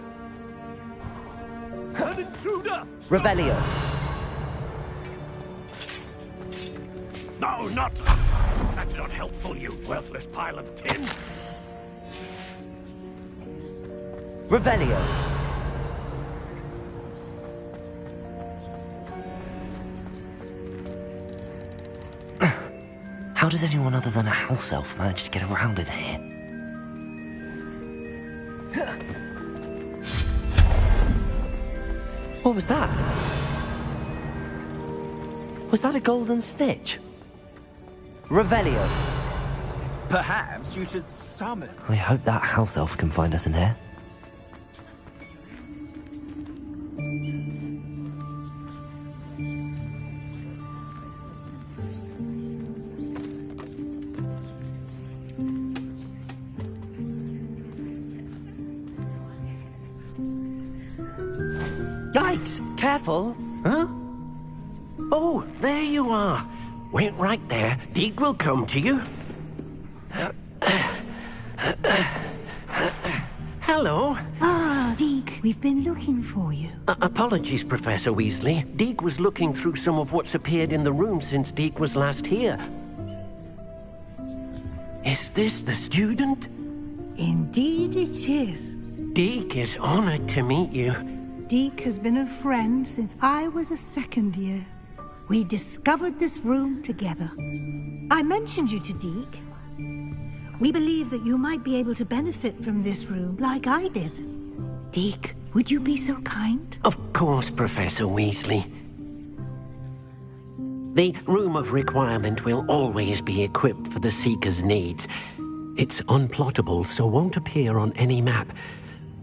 An intruder! Revelio. No, not... That's not helpful, you worthless pile of tin. Revelio. How does anyone other than a house elf manage to get around in here? What was that? Was that a golden snitch? Revelio. Perhaps you should summon... I hope that house elf can find us in here. Yikes! Careful! Huh? Oh, there you are. Wait right there. Deke will come to you. Hello. Ah, Deke, we've been looking for you. Apologies, Professor Weasley. Deke was looking through some of what's appeared in the room since Deke was last here. Is this the student? Indeed it is. Deke is honored to meet you. Deke has been a friend since I was a second year. We discovered this room together. I mentioned you to Deke. We believe that you might be able to benefit from this room like I did. Deke, would you be so kind? Of course, Professor Weasley. The Room of Requirement will always be equipped for the Seeker's needs. It's unplottable, so won't appear on any map.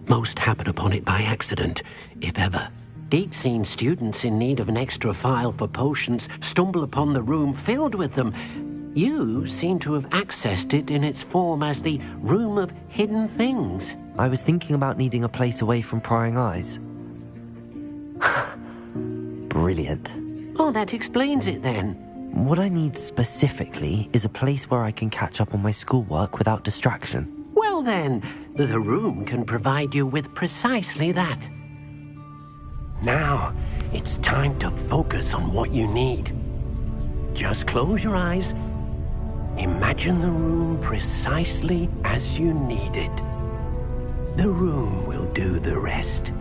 Most happen upon it by accident, if ever. Deke's seen students in need of an extra file for potions stumble upon the room filled with them. You seem to have accessed it in its form as the Room of Hidden Things. I was thinking about needing a place away from prying eyes. Brilliant. Oh, that explains it then. What I need specifically is a place where I can catch up on my schoolwork without distraction. Well then, the room can provide you with precisely that. Now, it's time to focus on what you need. Just close your eyes. Imagine the room precisely as you need it. The room will do the rest.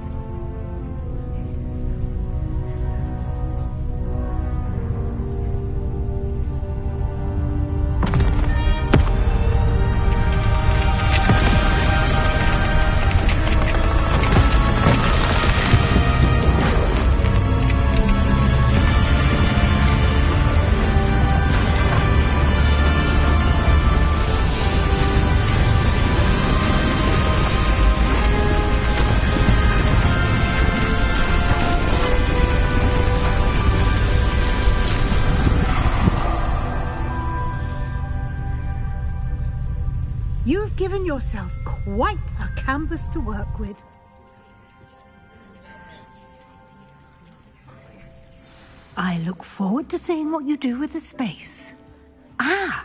You've given yourself quite a canvas to work with. I look forward to seeing what you do with the space. Ah,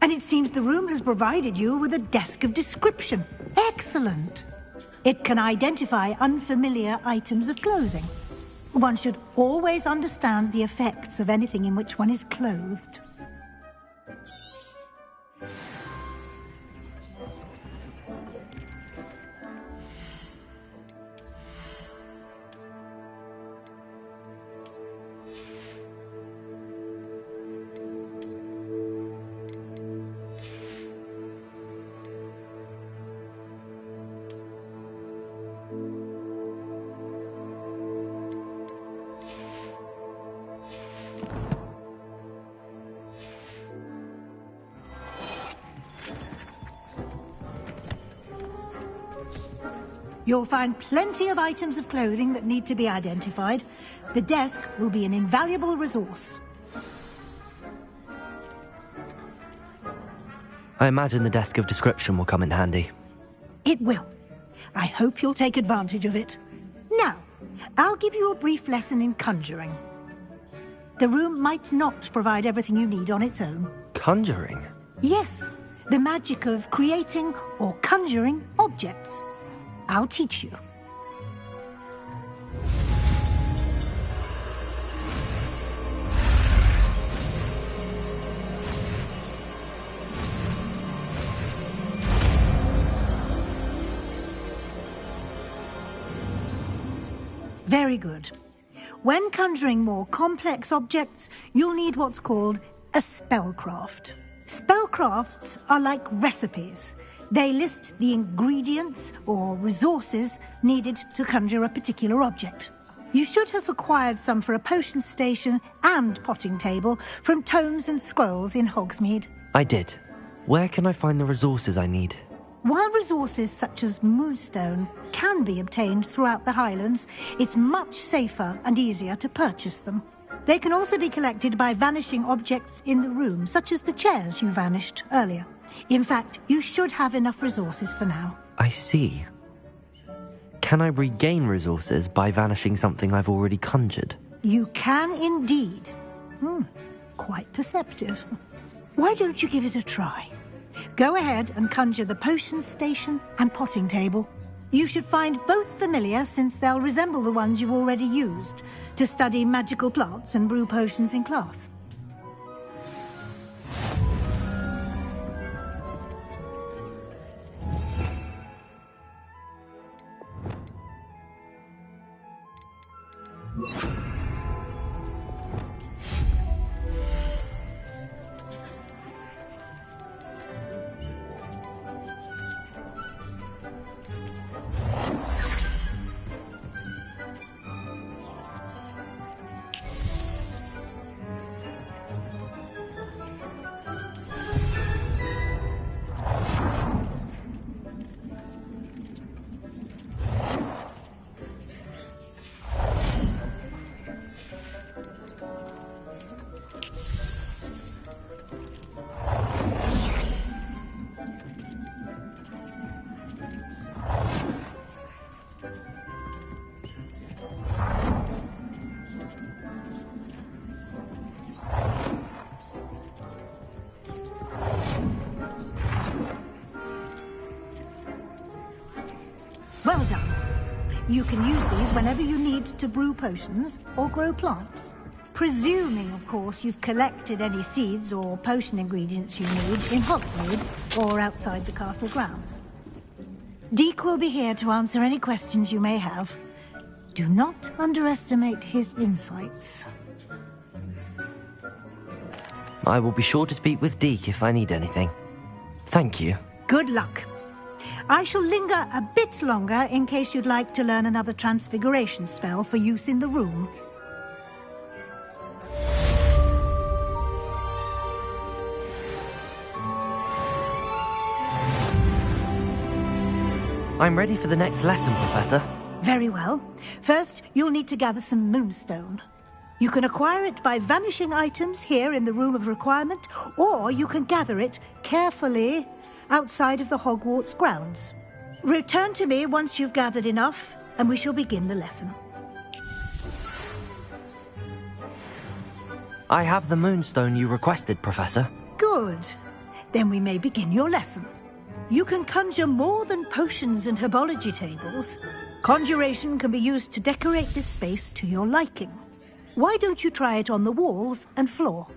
and it seems the room has provided you with a desk of description. Excellent. It can identify unfamiliar items of clothing. One should always understand the effects of anything in which one is clothed. You'll find plenty of items of clothing that need to be identified. The desk will be an invaluable resource. I imagine the desk of description will come in handy. It will. I hope you'll take advantage of it. Now, I'll give you a brief lesson in conjuring. The room might not provide everything you need on its own. Conjuring? Yes, the magic of creating or conjuring objects. I'll teach you. Very good. When conjuring more complex objects, you'll need what's called a spellcraft. Spellcrafts are like recipes. They list the ingredients or resources needed to conjure a particular object. You should have acquired some for a potion station and potting table from tomes and scrolls in Hogsmeade. I did. Where can I find the resources I need? While resources such as moonstone can be obtained throughout the Highlands, it's much safer and easier to purchase them. They can also be collected by vanishing objects in the room, such as the chairs you vanished earlier. In fact, you should have enough resources for now. I see. Can I regain resources by vanishing something I've already conjured? You can indeed. Quite perceptive. Why don't you give it a try? Go ahead and conjure the potion station and potting table. You should find both familiar, since they'll resemble the ones you've already used to study magical plants and brew potions in class. Well done. You can use these whenever you need to brew potions or grow plants. Presuming, of course, you've collected any seeds or potion ingredients you need in Hogsmeade or outside the castle grounds. Deek will be here to answer any questions you may have. Do not underestimate his insights. I will be sure to speak with Deek if I need anything. Thank you. Good luck. I shall linger a bit longer in case you'd like to learn another transfiguration spell for use in the room. I'm ready for the next lesson, Professor. Very well. First, you'll need to gather some moonstone. You can acquire it by vanishing items here in the Room of Requirement, or you can gather it carefully outside of the Hogwarts grounds. Return to me once you've gathered enough, and we shall begin the lesson. I have the moonstone you requested, Professor. Good. Then we may begin your lesson. You can conjure more than potions and herbology tables. Conjuration can be used to decorate this space to your liking. Why don't you try it on the walls and floor?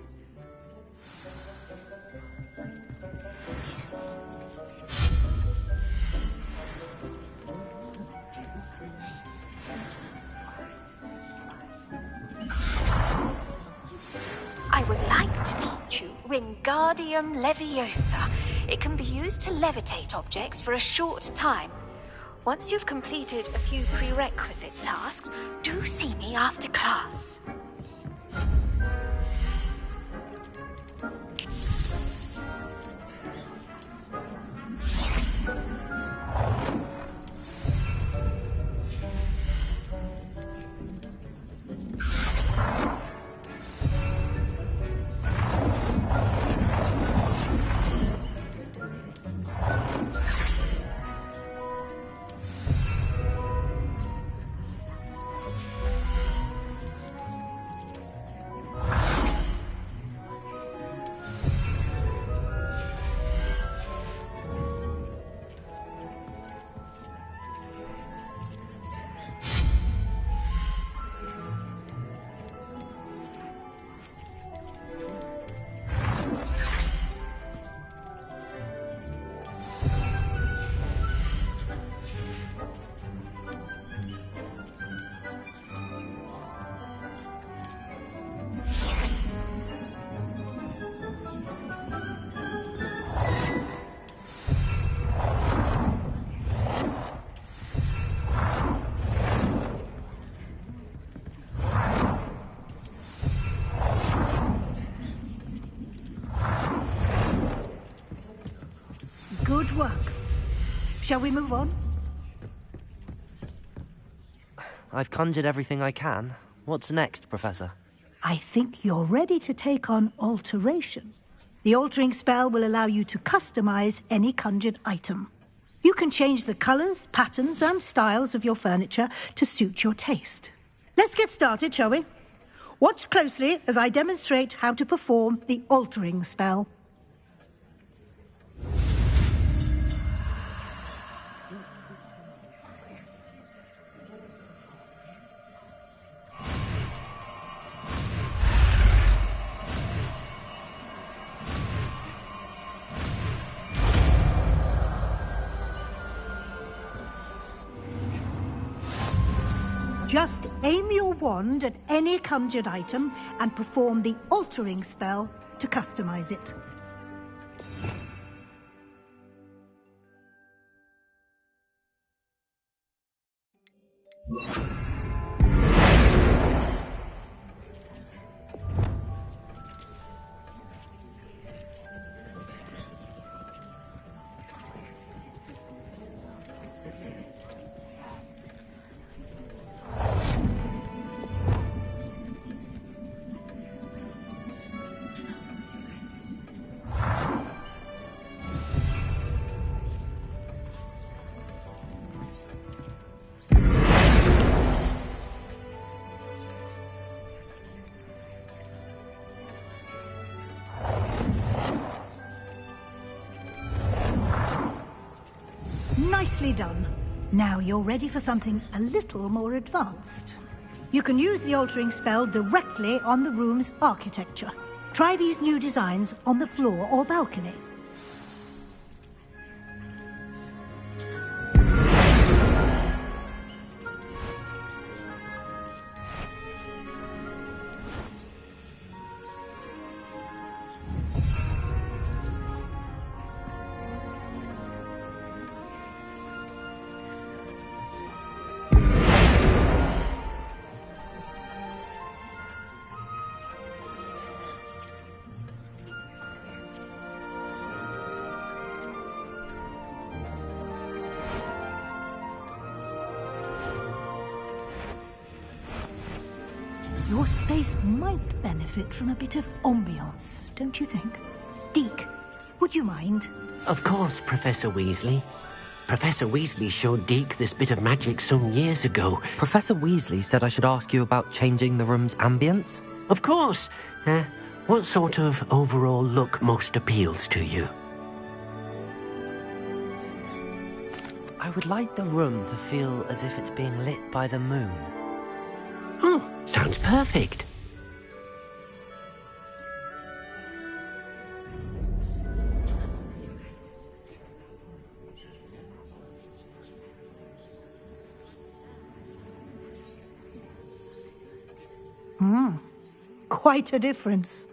I would like to teach you Wingardium Leviosa. It can be used to levitate objects for a short time. Once you've completed a few prerequisite tasks, do see me after class. Good work. Shall we move on? I've conjured everything I can. What's next, Professor? I think you're ready to take on alteration. The altering spell will allow you to customize any conjured item. You can change the colors, patterns, and styles of your furniture to suit your taste. Let's get started, shall we? Watch closely as I demonstrate how to perform the altering spell. Just aim your wand at any conjured item and perform the altering spell to customize it. Nicely done. Now you're ready for something a little more advanced. You can use the altering spell directly on the room's architecture. Try these new designs on the floor or balcony. Your space might benefit from a bit of ambiance, don't you think? Deke, would you mind? Of course, Professor Weasley. Professor Weasley showed Deke this bit of magic some years ago. Professor Weasley said I should ask you about changing the room's ambience? Of course. What sort of overall look most appeals to you? I would like the room to feel as if it's being lit by the moon. Oh, sounds perfect. Quite a difference.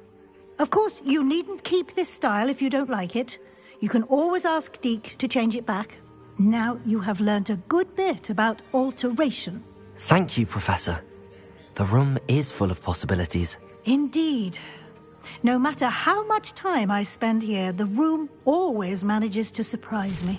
Of course, you needn't keep this style if you don't like it. You can always ask Deke to change it back. Now you have learnt a good bit about alteration. Thank you, Professor. The room is full of possibilities. Indeed. No matter how much time I spend here, the room always manages to surprise me.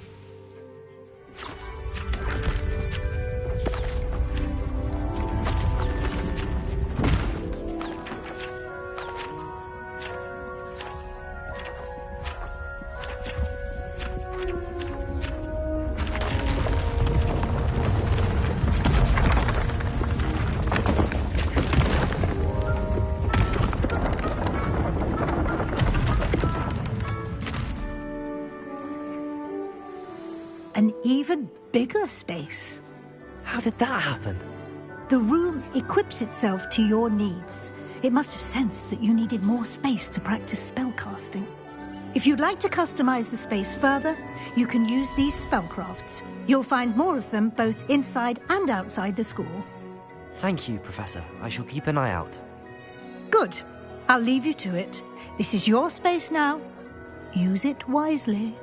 An even bigger space. How did that happen? The room equips itself to your needs. It must have sensed that you needed more space to practice spellcasting. If you'd like to customize the space further, you can use these spellcrafts. You'll find more of them both inside and outside the school. Thank you, Professor. I shall keep an eye out. Good. I'll leave you to it. This is your space now. Use it wisely.